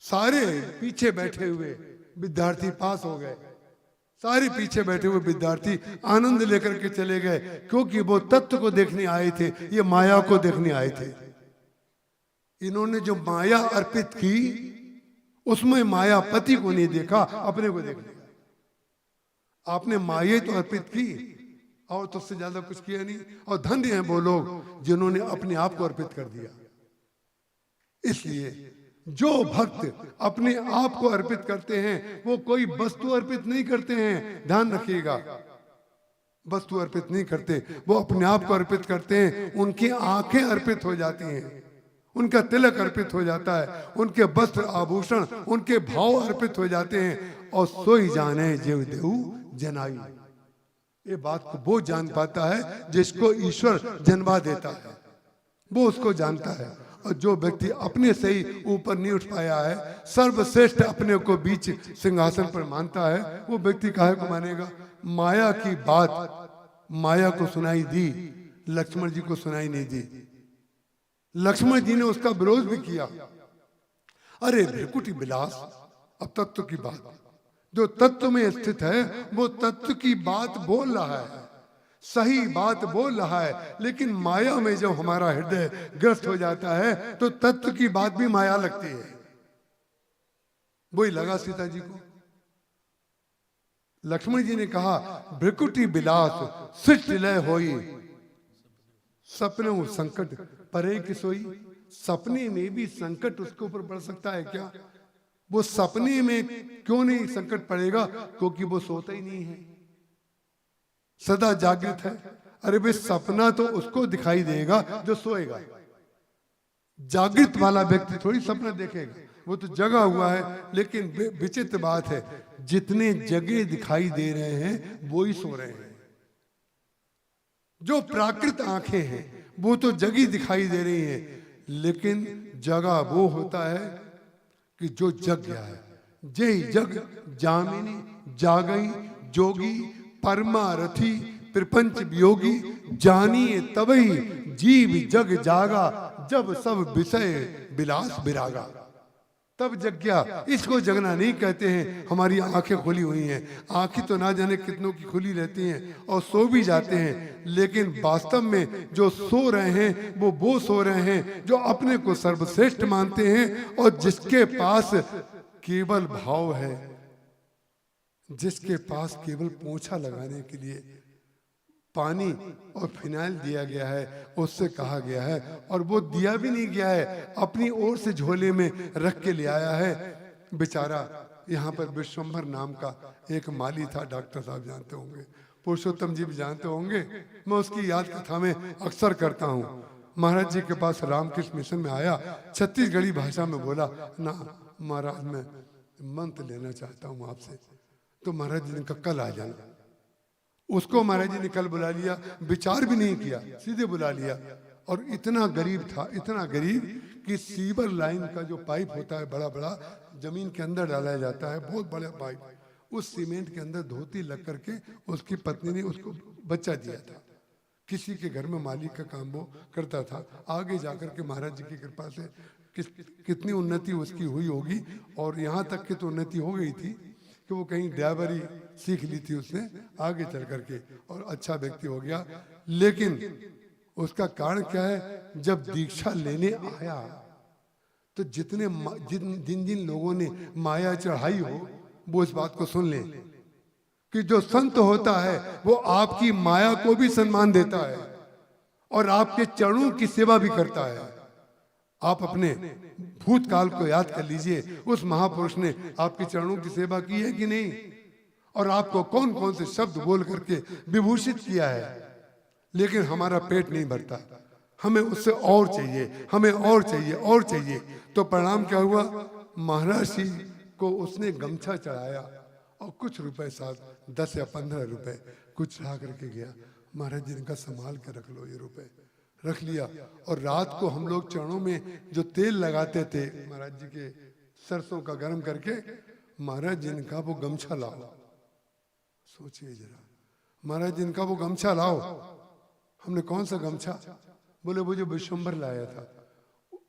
सारे पीछे बैठे हुए विद्यार्थी पास हो गए, सारे पीछे बैठे हुए विद्यार्थी आनंद लेकर के चले गए, क्योंकि वो तत्व को देखने आए थे, ये माया को देखने आए थे। इन्होंने जो माया अर्पित की उसमें मायापति को नहीं देखा, अपने को देख लिया। आपने माया तो अर्पित की और तो उससे ज्यादा कुछ किया नहीं। और धन्य हैं वो लोग जिन्होंने अपने आप को अर्पित कर दिया। इसलिए जो भक्त अपने आप को अर्पित करते हैं वो कोई वस्तु अर्पित नहीं करते हैं। ध्यान रखिएगा, वस्तु अर्पित नहीं करते, वो अपने आप को अर्पित करते हैं। उनकी आंखें अर्पित हो जाती हैं, उनका तिलक अर्पित हो जाता है, उनके वस्त्र आभूषण, उनके भाव अर्पित हो जाते हैं। और सोई जाने जीव देहु जनाई, ये बात को वो जान पाता है जिसको ईश्वर जन्मा देता है, वो उसको जानता है। और जो व्यक्ति अपने से ही ऊपर नहीं उठ पाया है, सर्वश्रेष्ठ अपने को बीच सिंहासन पर मानता है, वो व्यक्ति काहे को मानेगा? माया की बात माया को सुनाई दी, लक्ष्मण जी को सुनाई नहीं दी। लक्ष्मण जी ने उसका विरोध भी किया। अरे भृकुटी विलास, अब तत्व की बात, जो तत्व में स्थित है वो तत्व की बात बोल रहा है, सही बात बोल रहा है। लेकिन माया में जब हमारा हृदय ग्रस्त हो जाता है तो तत्व की बात भी माया लगती है। वही लगा सीता जी को। लक्ष्मण जी ने कहा भृकुटी विलास सृष्ट लय होई, सपने संकट परे की सोई। सपने में भी संकट उसके ऊपर पड़ सकता है क्या? वो सपने में क्यों नहीं संकट पड़ेगा? क्योंकि वो सोता ही नहीं है, सदा जागृत है। अरे भाई सपना तो उसको दिखाई देगा जो सोएगा, जागृत वाला व्यक्ति थोड़ी सपना देखेगा, वो तो जगा हुआ है। लेकिन विचित्र बात है, जितने जगे दिखाई दे रहे हैं वो ही सो रहे हैं। जो प्राकृत आंखें हैं वो तो जगी दिखाई दे रही हैं, लेकिन जगा वो होता है कि जो जग गया है। जय जग जामिनी जागई जोगी परमारथी प्रपंच वियोगी, जानिए तबही जीव जग जागा, जब सब विषय विलास विरागा। तब जग गया। इसको जगना नहीं कहते हैं। हमारी आंखें खुली हुई हैं, आंखें तो ना जाने कितनों की खुली रहती हैं और सो भी जाते हैं, लेकिन वास्तव में जो सो रहे हैं वो सो रहे हैं जो अपने को सर्वश्रेष्ठ मानते हैं और जिसके पास केवल भाव है, जिसके पास केवल पोंछा लगाने के लिए पानी और फिनाइल दिया गया है, उससे कहा गया है, और वो दिया भी नहीं गया है, अपनी ओर से झोले में रख के ले आया है। बेचारा यहाँ पर विश्वंभर नाम का एक माली था, डॉक्टर साहब जानते होंगे, पुरुषोत्तम जी भी जानते होंगे। मैं उसकी याद कथा में अक्सर करता हूँ। महाराज जी के पास रामकृष्ण मिशन में आया, छत्तीसगढ़ी भाषा में बोला, ना महाराज मैं मंत्र लेना चाहता हूँ आपसे। तो महाराज जी ने कहा कल आ जाना। उसको महाराज जी ने कल बुला लिया, विचार भी नहीं किया, सीधे बुला लिया। और इतना गरीब था, इतना गरीब कि सीवर लाइन का जो पाइप होता है बड़ा बड़ा, जमीन के अंदर डाला जाता है, बहुत बड़ा पाइप, उस सीमेंट के अंदर धोती लग करके उसकी पत्नी ने उसको बच्चा दिया था। किसी के घर में मालिक का काम वो करता था। आगे जाकर के महाराज जी की कृपा से कितनी उन्नति उसकी हुई होगी, और यहाँ तक की तो उन्नति हो गई थी कि वो कहीं ड्राइवरी सीख ली थी उसने आगे चल करके, और अच्छा व्यक्ति हो गया। लेकिन उसका कारण क्या है, जब दीक्षा लेने आया तो जिन जिन लोगों ने माया चढ़ाई हो वो इस बात को सुन लें कि जो संत होता है वो आपकी माया को भी सम्मान देता है और आपके चरणों की सेवा भी करता है। आप अपने भूतकाल को याद कर लीजिए, उस महापुरुष ने आपके चरणों की सेवा की है कि नहीं, और आपको कौन कौन से शब्द बोल करके विभूषित किया है। लेकिन हमारा पेट नहीं भरता, हमें उससे और चाहिए, हमें और चाहिए, और चाहिए। तो परिणाम क्या हुआ, महाराज जी को उसने गमछा चढ़ाया और कुछ रुपए साथ 10 या 15 रुपए कुछ ला करके गया। महाराज जी ने कहा संभाल के रख लो, ये रुपए रख लिया। और रात को हम लोग चरणों में जो तेल लगाते थे महाराज जी के, सरसों का गर्म करके, महाराज जी ने कहा वो गमछा लाओ। सोचिए जरा, महाराज जी ने कहा वो गमछा लाओ। हमने कौन सा गमछा? बोले वो जो विश्वंभर लाया था।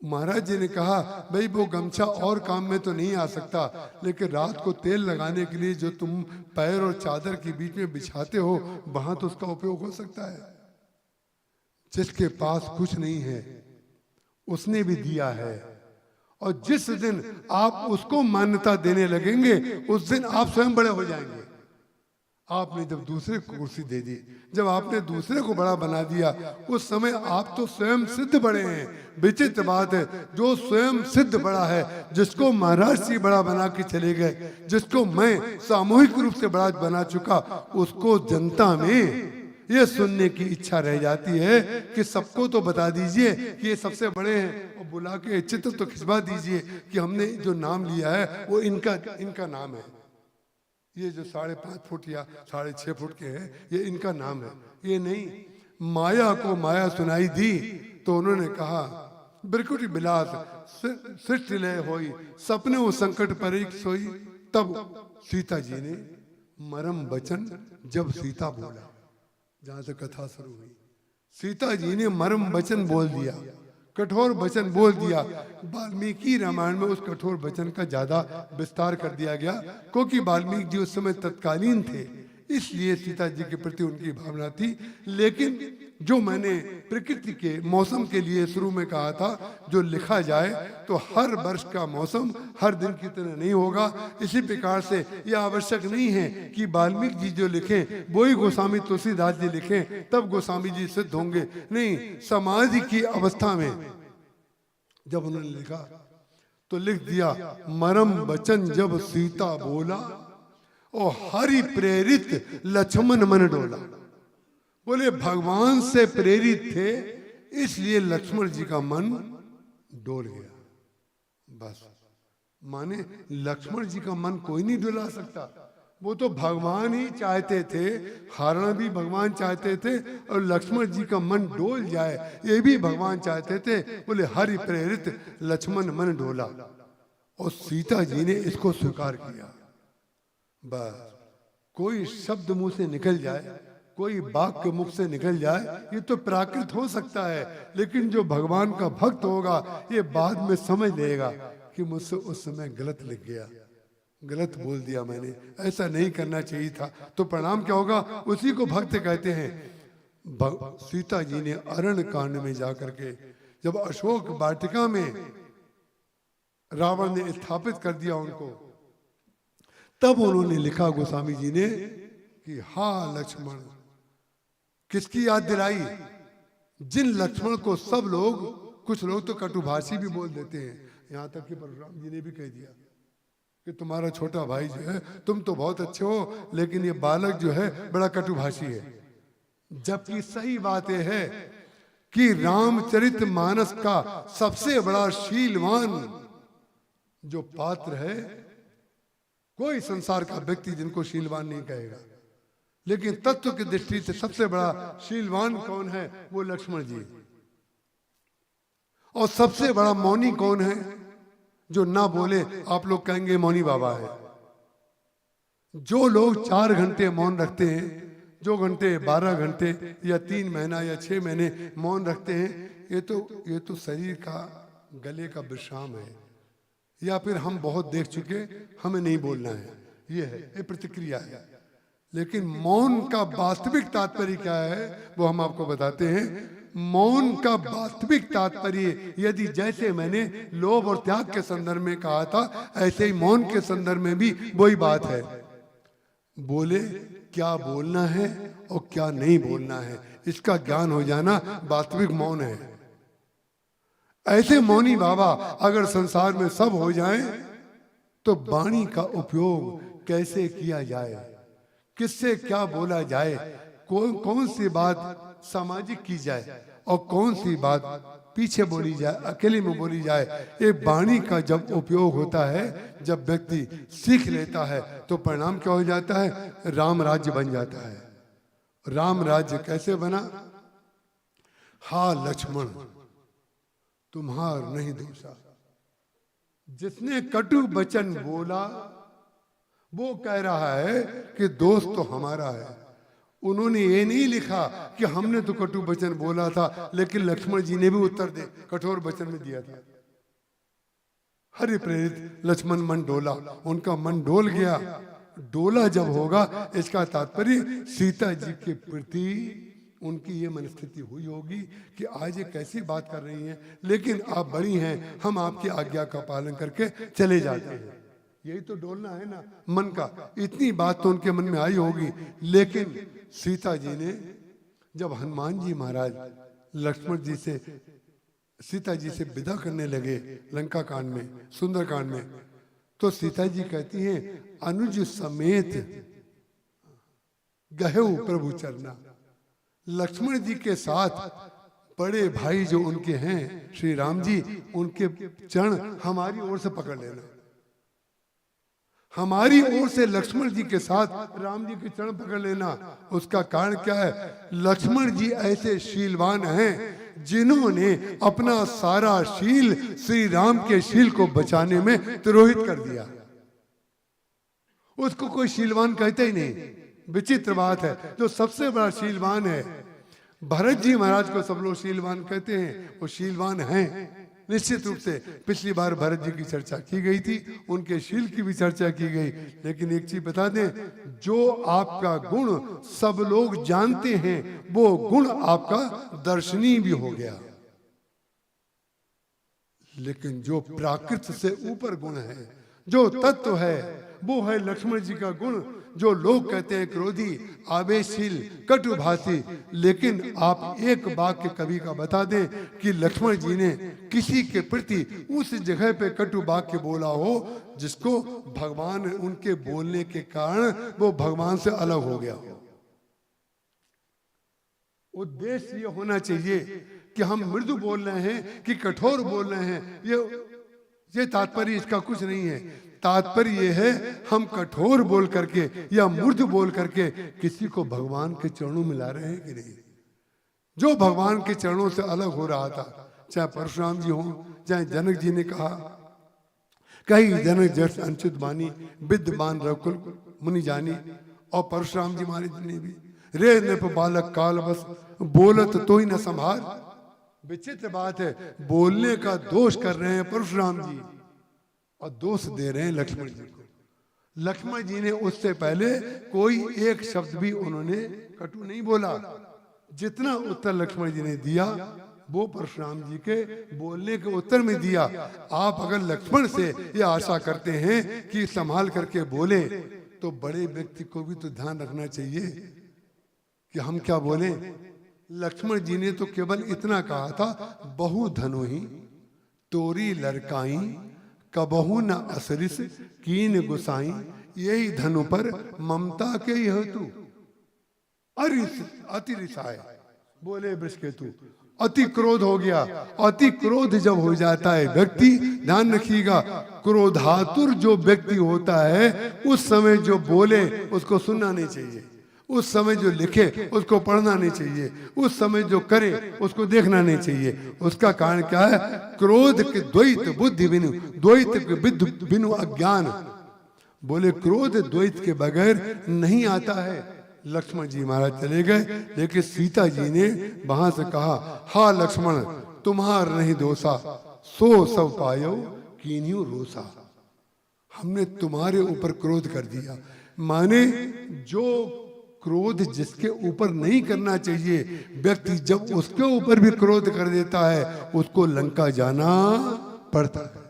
महाराज जी ने कहा भाई वो गमछा और काम में तो नहीं आ सकता, लेकिन रात को तेल लगाने के लिए जो तुम पैर और चादर के बीच में बिछाते हो वहां तो उसका उपयोग हो सकता है। जिसके पास कुछ नहीं है उसने भी दिया है, और जिस दिन आप उसको मान्यता देने लगेंगे उस दिन आप स्वयं बड़े हो जाएंगे। आपने जब दूसरे को कुर्सी दे दी, जब आपने दूसरे को बड़ा बना दिया, उस समय आप तो स्वयं सिद्ध बड़े हैं। विचित्र बात है, जो स्वयं सिद्ध बड़ा है, जिसको महाराज जी बड़ा बना के चले गए, जिसको मैं सामूहिक रूप से बड़ा बना चुका, उसको जनता में ये सुनने की इच्छा रह जाती है कि सबको तो बता दीजिए कि ये सबसे बड़े हैं, और बुला के चित्र तो खिंचवा दीजिए कि हमने जो नाम लिया है वो इनका नाम है। ये जो 5.5 फुट या 6.5 फुट के हैं, ये इनका नाम है। ये नहीं, माया को माया सुनाई दी तो उन्होंने कहा बिरकुटी बिलास सृष्टि लय होई, सपने वो संकट परीक सोई। तब सीता जी ने मरम वचन जब सीता बोला, जहां से कथा शुरू हुई, सीता जी ने मरम वचन बोल दिया, कठोर वचन बोल दिया। वाल्मीकि रामायण में उस कठोर वचन का ज्यादा विस्तार कर दिया गया, क्योंकि वाल्मीकि जी उस समय तत्कालीन थे, इसलिए सीता जी के प्रति उनकी भावना थी। लेकिन जो मैंने प्रकृति के मौसम के लिए शुरू में कहा था, जो लिखा जाए तो हर वर्ष का मौसम हर दिन की तरह नहीं होगा। इसी प्रकार से यह आवश्यक नहीं है कि वाल्मीकि जी जो लिखें वही गोस्वामी तुलसीदास जी लिखें तब गोस्वामी जी सिद्ध होंगे। नहीं, समाज की अवस्था में जब उन्होंने लिखा तो लिख दिया मरम वचन जब सीता बोला, और हरि प्रेरित लक्ष्मण मन डोला। बोले भगवान से प्रेरित थे इसलिए लक्ष्मण जी का मन डोल गया। बस माने लक्ष्मण जी का मन कोई नहीं डुला सकता, वो तो भगवान ही चाहते थे, हारना भी भगवान चाहते थे और लक्ष्मण जी का मन डोल जाए ये भी भगवान चाहते थे। बोले हरि प्रेरित लक्ष्मण मन डोला, और सीता जी ने इसको स्वीकार किया। बस कोई शब्द मुंह से निकल जाए, कोई बाग के मुख से निकल जाए, ये तो प्राकृत हो सकता है, लेकिन जो भगवान का भक्त होगा ये बाद में समझ लेगा कि मुझसे उस समय गलत लिख गया, गलत बोल दिया मैंने, ऐसा नहीं करना चाहिए था। तो परिणाम क्या होगा, उसी को भक्त कहते हैं। सीता जी ने अरण्य कांड में जाकर के जब अशोक वाटिका में रावण ने स्थापित कर दिया उनको, तब उन्होंने लिखा गोस्वामी जी ने कि हा लक्ष्मण, किसकी याद दिलाई, जिन लक्ष्मण को सब लोग, कुछ लोग तो कटुभाषी भी बोल देते हैं, यहाँ तक कि परशुराम जी ने भी कह दिया कि तुम्हारा छोटा भाई जो है, तुम तो बहुत अच्छे हो, लेकिन ये बालक जो है बड़ा कटुभाषी है। जबकि सही बात यह है कि रामचरित मानस का सबसे बड़ा शीलवान जो पात्र है, कोई संसार का व्यक्ति जिनको शीलवान नहीं कहेगा, लेकिन तत्व की दृष्टि से सबसे बड़ा शीलवान कौन है, वो लक्ष्मण जी। और सबसे बड़ा मौनी कौन है, जो ना बोले आप लोग कहेंगे मौनी बाबा है। जो लोग 4 घंटे मौन रखते हैं, जो घंटे 12 घंटे या 3 महीना या 6 महीने मौन रखते हैं, ये तो शरीर का गले का विश्राम है, या फिर हम बहुत देख चुके, हमें नहीं बोलना है, ये प्रतिक्रिया है। लेकिन मौन का वास्तविक तात्पर्य क्या है वो हम आपको बताते हैं। मौन का वास्तविक तात्पर्य, यदि जैसे मैंने लोभ और त्याग के संदर्भ में कहा था, ऐसे ही मौन के संदर्भ में भी वही बात है। बोले क्या बोलना है और क्या नहीं बोलना है, इसका ज्ञान हो जाना वास्तविक मौन है। ऐसे मौनी बाबा अगर संसार में सब हो जाएं, तो वाणी का उपयोग कैसे किया जाए, किससे क्या बोला जाए, कौन सी बात सामाजिक की जाए और कौन सी बात पीछे बोली जाए, अकेले में बोली जाए, ये वाणी का जब उपयोग होता है, जब व्यक्ति सीख लेता है, तो परिणाम क्या हो जाता है, राम राज्य बन जाता है। राम राज्य कैसे बना, हा लक्ष्मण तुम्हार नहीं दोषा, जिसने कटु वचन बोला वो कह रहा है कि दोष तो हमारा है। उन्होंने ये नहीं लिखा कि हमने तो कटु वचन बोला था, लेकिन लक्ष्मण जी ने भी उत्तर दे कठोर वचन में दिया था। हरि प्रेरित लक्ष्मण मन डोला, उनका मन डोल गया। डोला जब होगा, इसका तात्पर्य सीता जी के प्रति उनकी ये मनस्थिति हुई होगी कि आज ये कैसी बात कर रही हैं, लेकिन आप बड़ी हैं, हम आपकी आज्ञा का पालन करके चले जाते हैं। यही तो डोलना है ना मन का। इतनी बात तो उनके मन में आई होगी, लेकिन सीता जी ने जब हनुमान जी महाराज लक्ष्मण जी से सीता जी से विदा करने लगे लंका कांड में, सुंदर कांड में, तो सीता जी कहती हैं अनुज समेत गहेऊ प्रभु चरना। लक्ष्मण जी के साथ बड़े भाई जो उनके हैं श्री राम जी, उनके चरण हमारी ओर से पकड़ लेना। हमारी ओर से लक्ष्मण जी के साथ राम जी के चरण पकड़ लेना। उसका कारण क्या है, लक्ष्मण जी ऐसे शीलवान हैं जिन्होंने अपना सारा शील श्री राम के शील को बचाने में तिरोहित कर दिया। उसको कोई शीलवान कहते ही नहीं। विचित्र बात है, जो सबसे बड़ा शीलवान है, भरत जी महाराज को सब लोग शीलवान कहते हैं, वो शीलवान हैं निश्चित रूप से। पिछली बार भरत जी की चर्चा की गई थी, उनके शील की भी चर्चा की गई। लेकिन एक चीज बता दें, जो आपका गुण सब लोग जानते हैं, वो गुण आपका दर्शनीय भी हो गया। लेकिन जो प्राकृत से ऊपर गुण है, जो तत्व है, वो है लक्ष्मण जी का गुण। जो लोग कहते हैं क्रोधी, आवेशशील, कटुभाषी, लेकिन आप एक वाक्य कवि का बता दें कि लक्ष्मण जी ने किसी के प्रति उस जगह पे कटु वाक्य बोला हो जिसको भगवान उनके बोलने के कारण वो भगवान से अलग हो गया हो। उद्देश्य ये होना चाहिए कि हम मृदु बोल रहे हैं कि कठोर बोल रहे हैं, ये तात्पर्य इसका कुछ नहीं है। तात्पर्य ये है हम कठोर बोल करके या मृदु बोल करके किसी को भगवान के चरणों में ला रहे हैं कि नहीं। जो भगवान के चरणों से अलग हो रहा था, चाहे परशुराम जी हों, चाहे जनक जी ने कहा, कई जनक जस अंचित बानी विद्यमान रघुकुल मुनि जानी, और परशुराम जी महाराज ने भी रे नृप बालक काल बस बोलत तो ही न संभार। विचित्र बात है, बोलने का दोष कर रहे हैं परशुराम जी और दोष दे रहे हैं लक्ष्मण जी को। लक्ष्मण जी ने उससे पहले कोई एक शब्द भी उन्होंने कटु नहीं बोला। जितना उत्तर लक्ष्मण जी ने दिया वो परशुराम जी के बोलने के उत्तर में दिया। आप अगर लक्ष्मण से ये आशा करते हैं कि संभाल करके बोले, तो बड़े व्यक्ति को भी तो ध्यान रखना चाहिए कि हम क्या बोले। लक्ष्मण जी ने तो केवल इतना कहा था, बहु धनुहि तोरी लड़काई कबहू न असरिस कीन गुसाई, यही धनु पर ममता के हेतु अति रिसाए। बोले वृषकेतु, अति क्रोध हो गया। अति क्रोध जब हो जाता है व्यक्ति, ध्यान रखिएगा, क्रोधातुर जो व्यक्ति होता है उस समय जो बोले उसको सुनना नहीं चाहिए, उस समय जो लिखे उसको पढ़ना नहीं चाहिए, उस समय जो करे उसको देखना नहीं चाहिए। उसका कारण क्या है? क्रोध के द्वैत बुद्धि बिनु, द्वैत के बिनु अज्ञान। बोले क्रोध द्वैत के बगैर नहीं आता है। लक्ष्मण जी महाराज चले गए, लेकिन सीता जी ने वहां से कहा, हा लक्ष्मण तुम्हार नहीं दोषा, सो सब पायो कीन्यू रोसा। हमने तुम्हारे ऊपर क्रोध कर दिया। माने जो क्रोध जिसके ऊपर नहीं करना चाहिए, व्यक्ति जब उसके ऊपर भी क्रोध कर देता है उसको लंका जाना पड़ता है।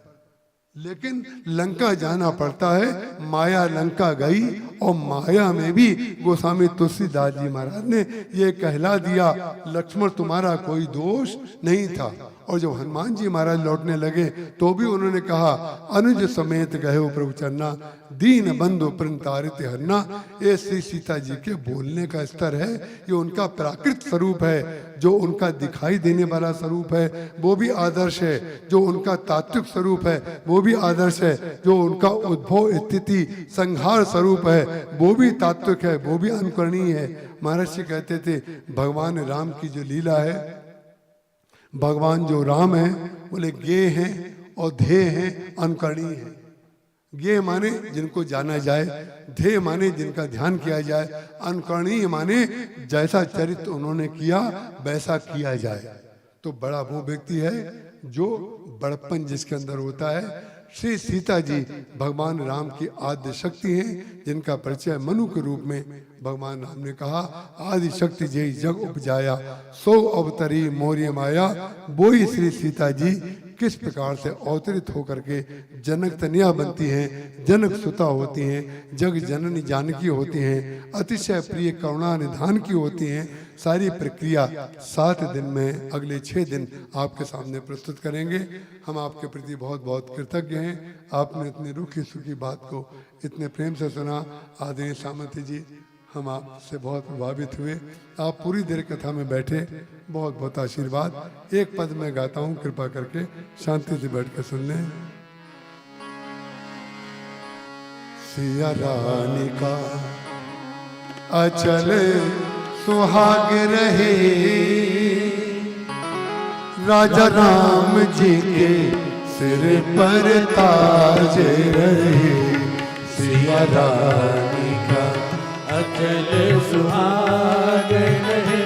लेकिन लंका जाना पड़ता है, माया लंका गई, और माया में भी गोस्वामी तुलसीदास जी महाराज ने ये कहला दिया, लक्ष्मण तुम्हारा कोई दोष नहीं था। और जब हनुमान जी महाराज लौटने लगे तो भी उन्होंने कहा, अनुज समेत गए प्रभु चरना, दीन बंधु प्रणतारित हरना। ये श्री सीता जी के बोलने का स्तर है, ये उनका प्राकृत स्वरूप है, जो उनका दिखाई देने वाला स्वरूप है वो भी आदर्श है, जो उनका तात्विक स्वरूप है वो भी आदर्श है, जो उनका उद्भव स्थिति संहार स्वरूप है वो भी तात्विक है, वो भी अनुकरणीय है। महर्षि कहते थे भगवान राम की जो लीला है, भगवान जो राम है बोले गे हैं और ध्येय हैं, अनुकरणीय है। गे माने जिनको जाना जाए, ध्येय माने जिनका ध्यान किया जाए, अनुकरणीय माने जैसा चरित्र उन्होंने किया वैसा किया जाए। तो बड़ा वो व्यक्ति है जो बड़प्पन जिसके अंदर होता है। श्री सीता जी भगवान राम की आद्य शक्ति हैं, जिनका परिचय मनु के रूप में भगवान राम ने कहा, आदि शक्ति जय जग उपजाया, सो अवतरी मोर्य माया। वो ही श्री सीता जी किस प्रकार से अवतरित होकर के जनक तनया बनती हैं, जनक सुता होती हैं, जग जननी जानकी होती हैं, अतिशय प्रिय करुणा निधान की होती हैं। सारी प्रक्रिया 7 दिन में, अगले 6 दिन आपके सामने प्रस्तुत करेंगे। हम आपके प्रति बहुत बहुत कृतज्ञ हैं। आपने इतनी रूखी सूखी बात को इतने प्रेम से सुना। आदरणीय सामंत जी, हम आपसे बहुत प्रभावित हुए। आप पूरी देर कथा में बैठे, बहुत बहुत आशीर्वाद। एक पद में गाता हूँ, कृपा करके शांति से बैठ कर सुन लें। सिया रानी का अचल सुहाग रहे, राजा राम जी के सिर पर ताज रहे। सिया रानी का अचल सुहाग रहे,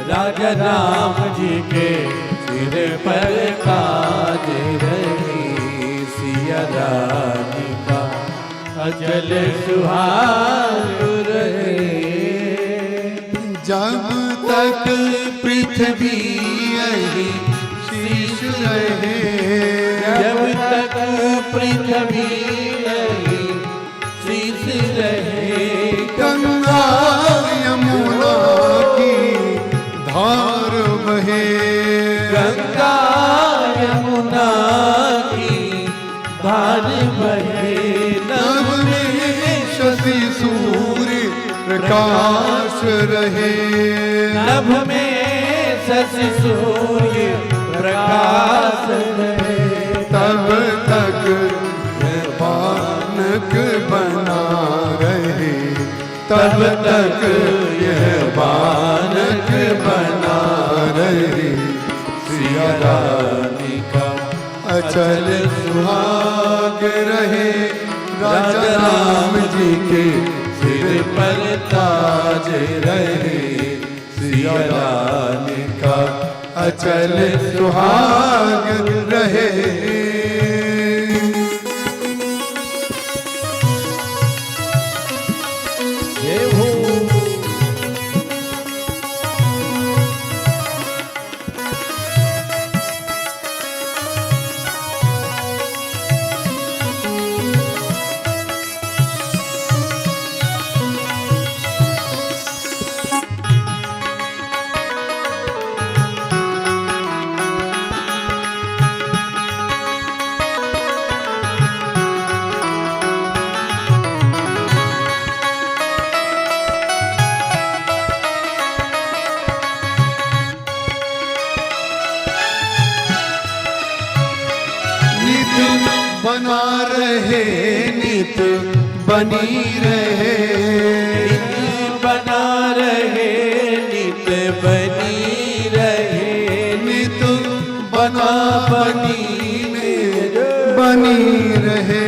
राजा राम जी के सिर पर ताज रहे। सिया रानी का अचल सुहाग रहे। जब तक पृथ्वी यही शीश रहे, जब तक पृथ्वी यही शीश रहे। गंगा यमुना की धार बहे, गंगा यमुना की धार बहे। नभ में शशि सूर्य प्रकाश रहे, नभ में शशि सूर्य प्रकाश रहे, तब तक यह बालक बना रहे, तब तक यह बालक बना रहे। सिया रानी का अचल सुहाग रहे, राजा राम जी के सिर पर ताज रहे। सिया रानी का अचल सुहाग रहे। जय हो। बना रहे नित बनी रहे, नित बना रहे नित बनी रहे, नित बना बनी में बनी रहे,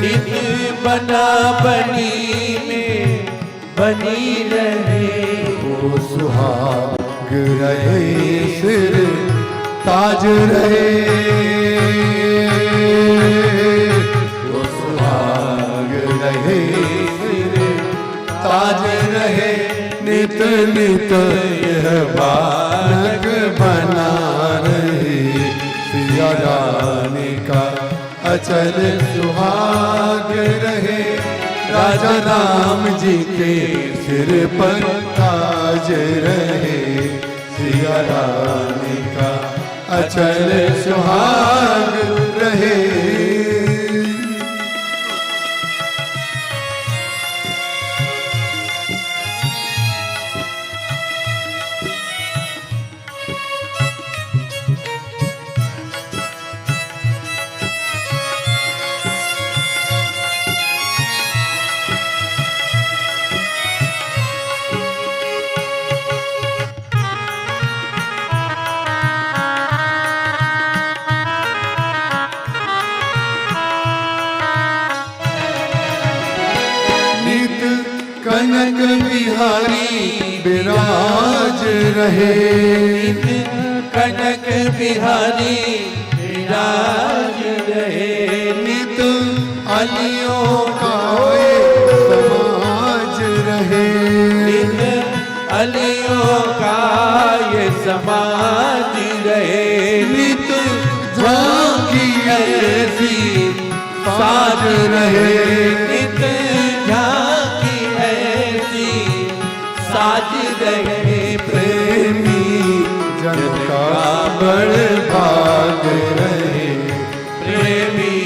नित बना बनी में बनी रहे। वो सुहाग रहे सिर ताज रहे, वो सुहाग रहे सिर ताज रहे। नित नित यह बालक बना रहे, सिया रानी का अचल सुहाग रहे, राजा राम जी के सिर पर ताज रहे। सिया रानी का अचल सुहाग रहे। कनक बिहारी विराज रहे, कनक बिहारी विराज रहे, नित अलियों का समाज रहे, नित अलियों का ये समाज रहे, नित झांकी ऐसी साज रहे, नित झांकी ऐसी साज रहे। प्रेमी जन का बड़ भाग रहे, प्रेमी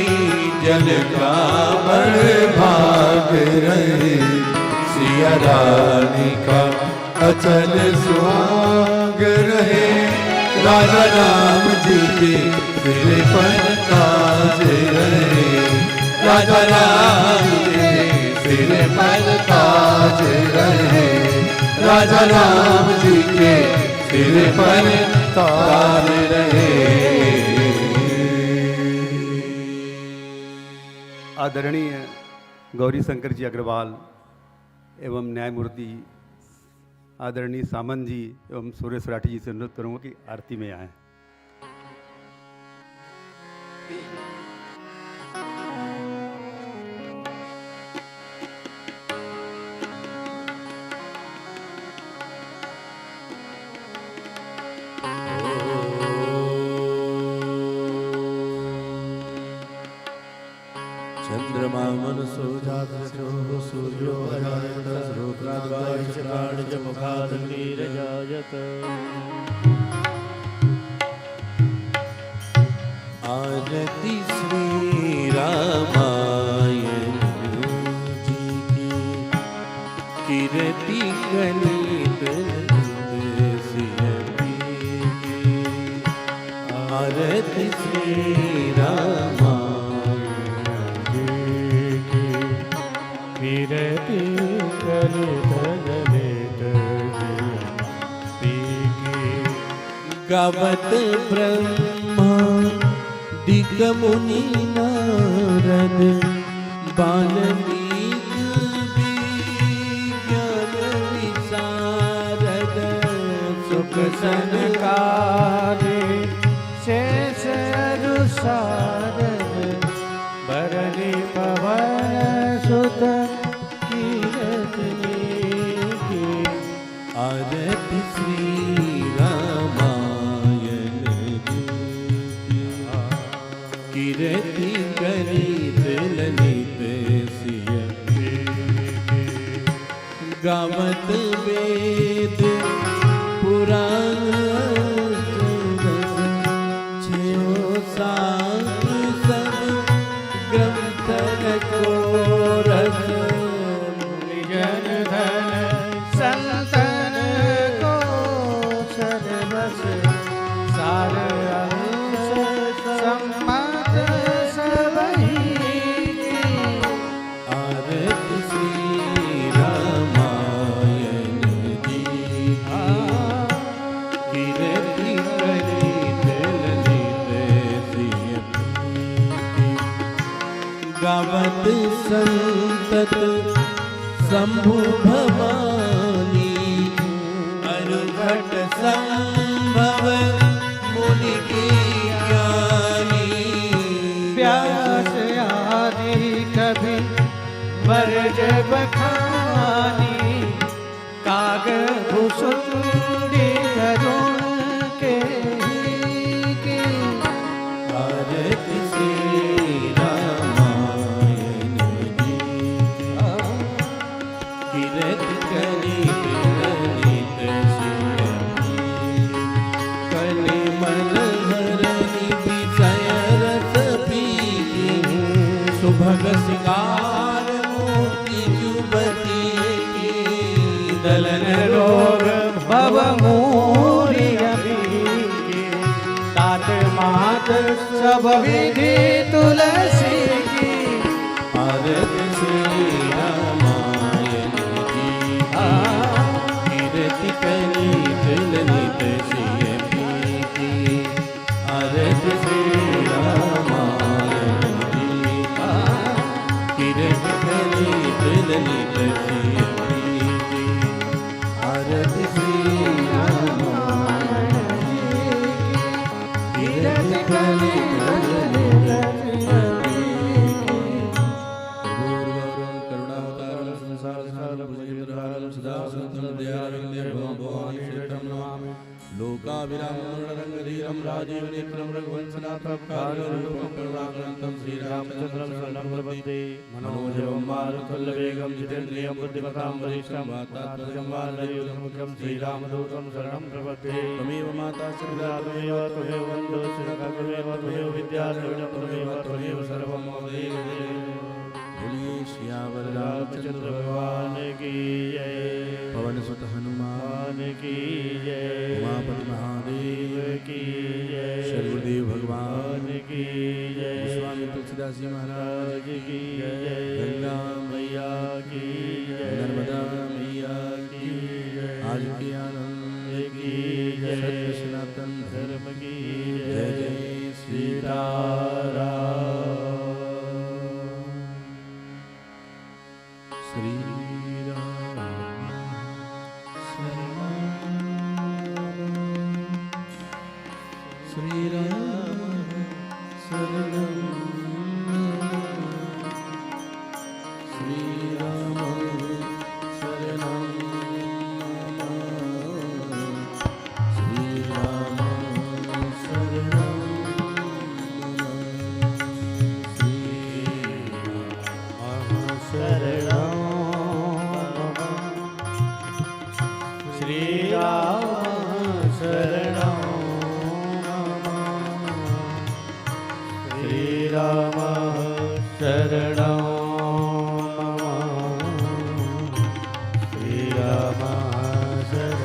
जन का बड़ भाग रहे। सिया रानी का अचल सुहाग रहे, राजा राम जी के सिर पर ताज रहे, राजा राम जी के सिर पर ताज रहे, राजा राम जी के सिर पर ताज रहे। आदरणीय गौरी शंकर जी अग्रवाल एवं न्यायमूर्ति आदरणीय सामंत जी एवं सुरेश राठी जी से अनुरोध करूँगा कि आरती में आएँ। चंद्रमा मनसो जातस्यो सूर्यो अजायत श्रोत्राद्वायुश्राणिज मुखादग्निरजायत। आरती श्री रामायण जी की कीर्तन आरती श्री रामा कीरति कलित गावत ब्रह्मा दिक मुनि नारद बाल्मीक विज्ञान विशारद सुख सनकादि शेष सारद भरणी पवन सुत कीरति आरती श्री रामायण कीरति कलित ललित सिय गावत वेद पुराण सात सब ग्रंथ को रस निजन धन संतन को सर्वस सार अंश सम्मत सबही आरती श्री रामायण जी कीरति कलित ललित सिय गावत संतत शंभु भवानी अरुघट संभव मुनि ज्ञानी व्यास आदि कभी वर्ज बखानी काग भूषुंडी करुण के आरती श्री रामायण जी कीरति कलित ललित सिय कलिमल हरनि विषय रस पीति सुभग सिंगार मोती जुबती की दलन रोग भव मूरी तात मात सब विधि तुलसी की आरती श्री रामायण जी कीरति कलित ललित सिय प्रीति आरती श्री रामायण जी कीरति कलित ललित सिय प्रीति आरती श्री रामायण जी कीरति कलित ललित सिय पूर्वं करुणावतारं संसार सारं भुजगेन्द्रहारं सदा सत्तं दयालुं निर्भयं भवानी श्रीतं नमामि लोकाभिरामं रणरङ्गधीरं राजीवनेत्रं रघुवंशनाथं कार्यरूपं करुणाकरं श्रीरामचन्द्रं शरणं प्रपद्ये मनोजवं मारुतुल्यवेगं जितेन्द्रियं बुद्धिमतां वरिष्ठं वातात्मजं वानरयूथमुख्यं श्रीरामदूतं शरणं प्रपद्ये त्वमेव माता पिता त्वमेव वन्दो त्वमेव विद्यादेवं त्वमेव सर्वं मम देव बोलिए श्यावर रामचंद्र भगवान की जय पवन सुत हनुमान की जय उमापति महादेव की जय शर्वदेव भगवान की जय स्वामी तुलसीदास जी महाराज की जय गंगा मैया की जय नर्मदा मैया की जय आज के आनंद की जय सत्य सनातन धर्म की जय जय सीताराम श्री राम श्री राम शरणं श्री राम शरणं श्री राम शरणं श्री राम शरणं श्री राम शरणं श्री राम शरणं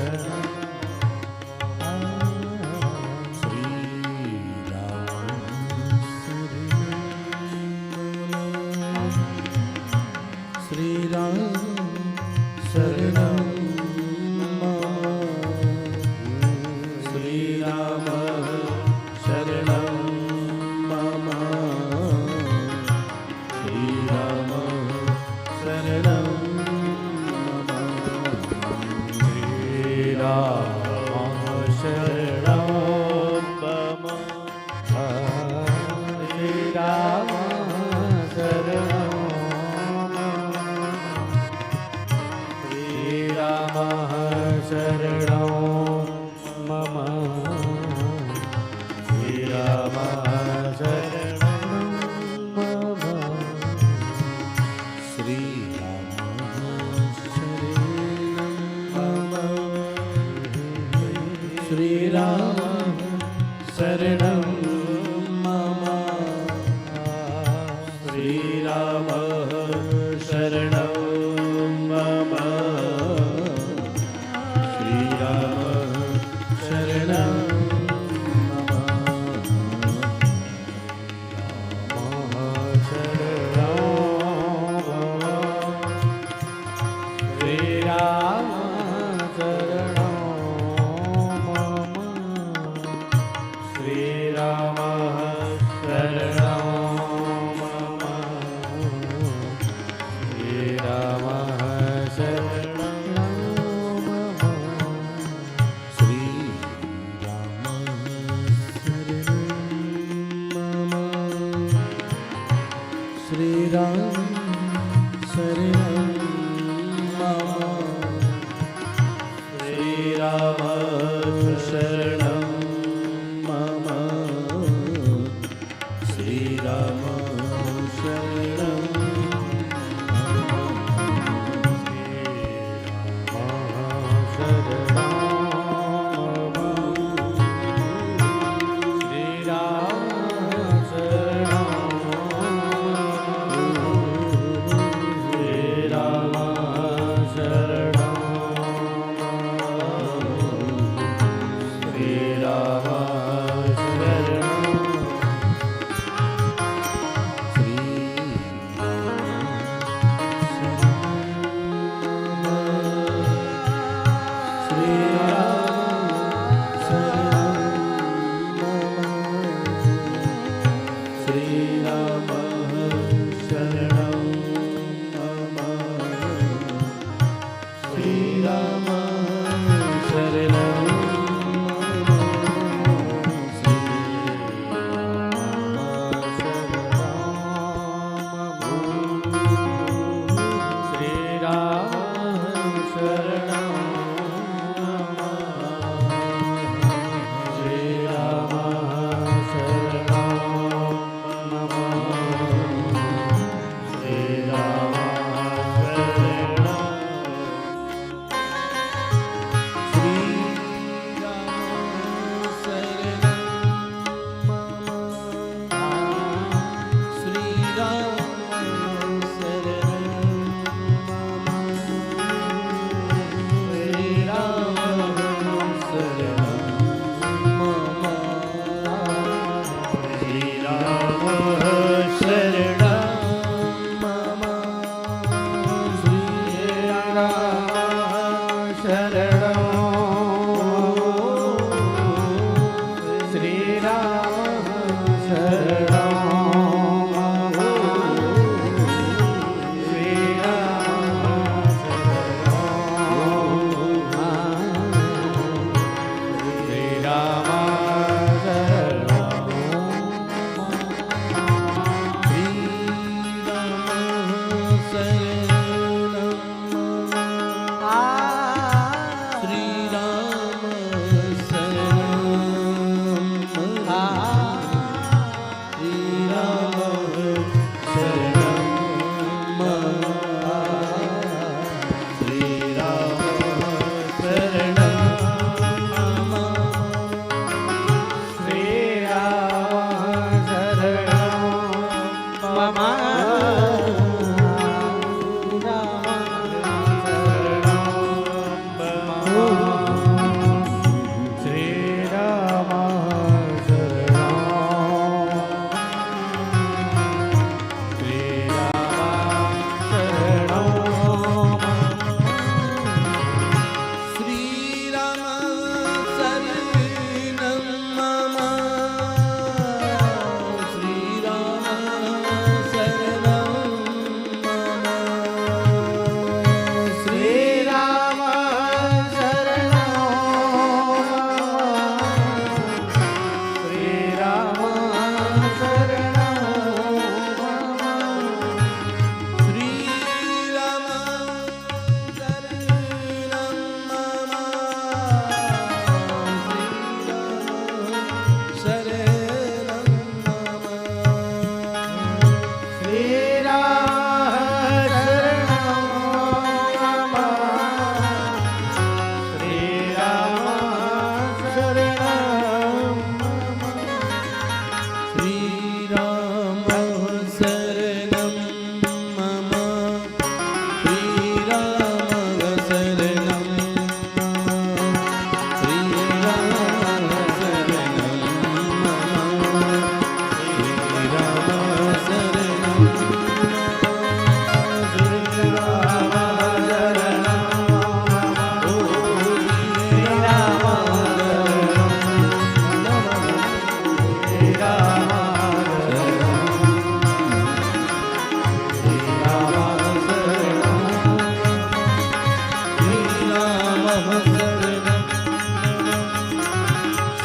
Shri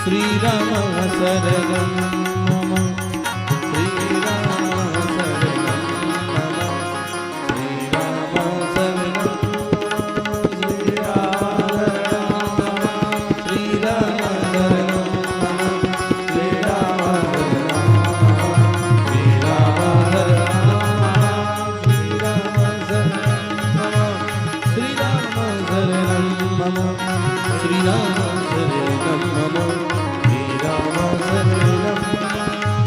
श्री राम शरणं मम श्री राम शरणं मम श्री राम शरणं श्री राम श्री राम शरणं श्री राम श्री राम श्री राम शरणं मम श्री राम शरणं मम श्री राम शरणं श्री राम शरणं मम श्री राम शरणं मम श्री राम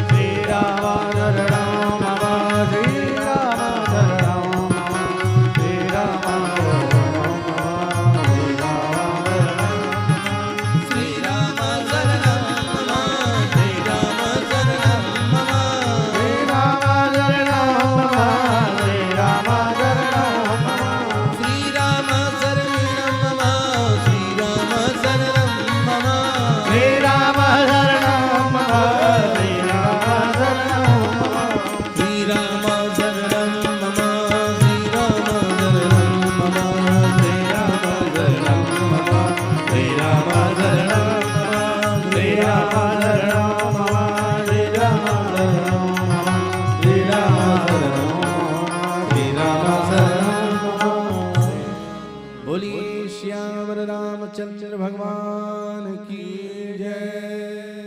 श्री राम शरणं मम श्री राम शरणं मम श्री राम शरणं मम श्री राम शरणं मम श्री राम शरणं मम श्री राम शरणं मम श्री राम शरणं मम श्री राम शरणं मम श्री राम शरणं मम श्री राम शरणं मम श्री राम शरणं मम श्री राम शरणं मम श्री राम शरणं मम श्री राम शरणं मम श्री राम शरणं श्री राम शरणं बोलिए श्याम रामचंद्र भगवान की जय।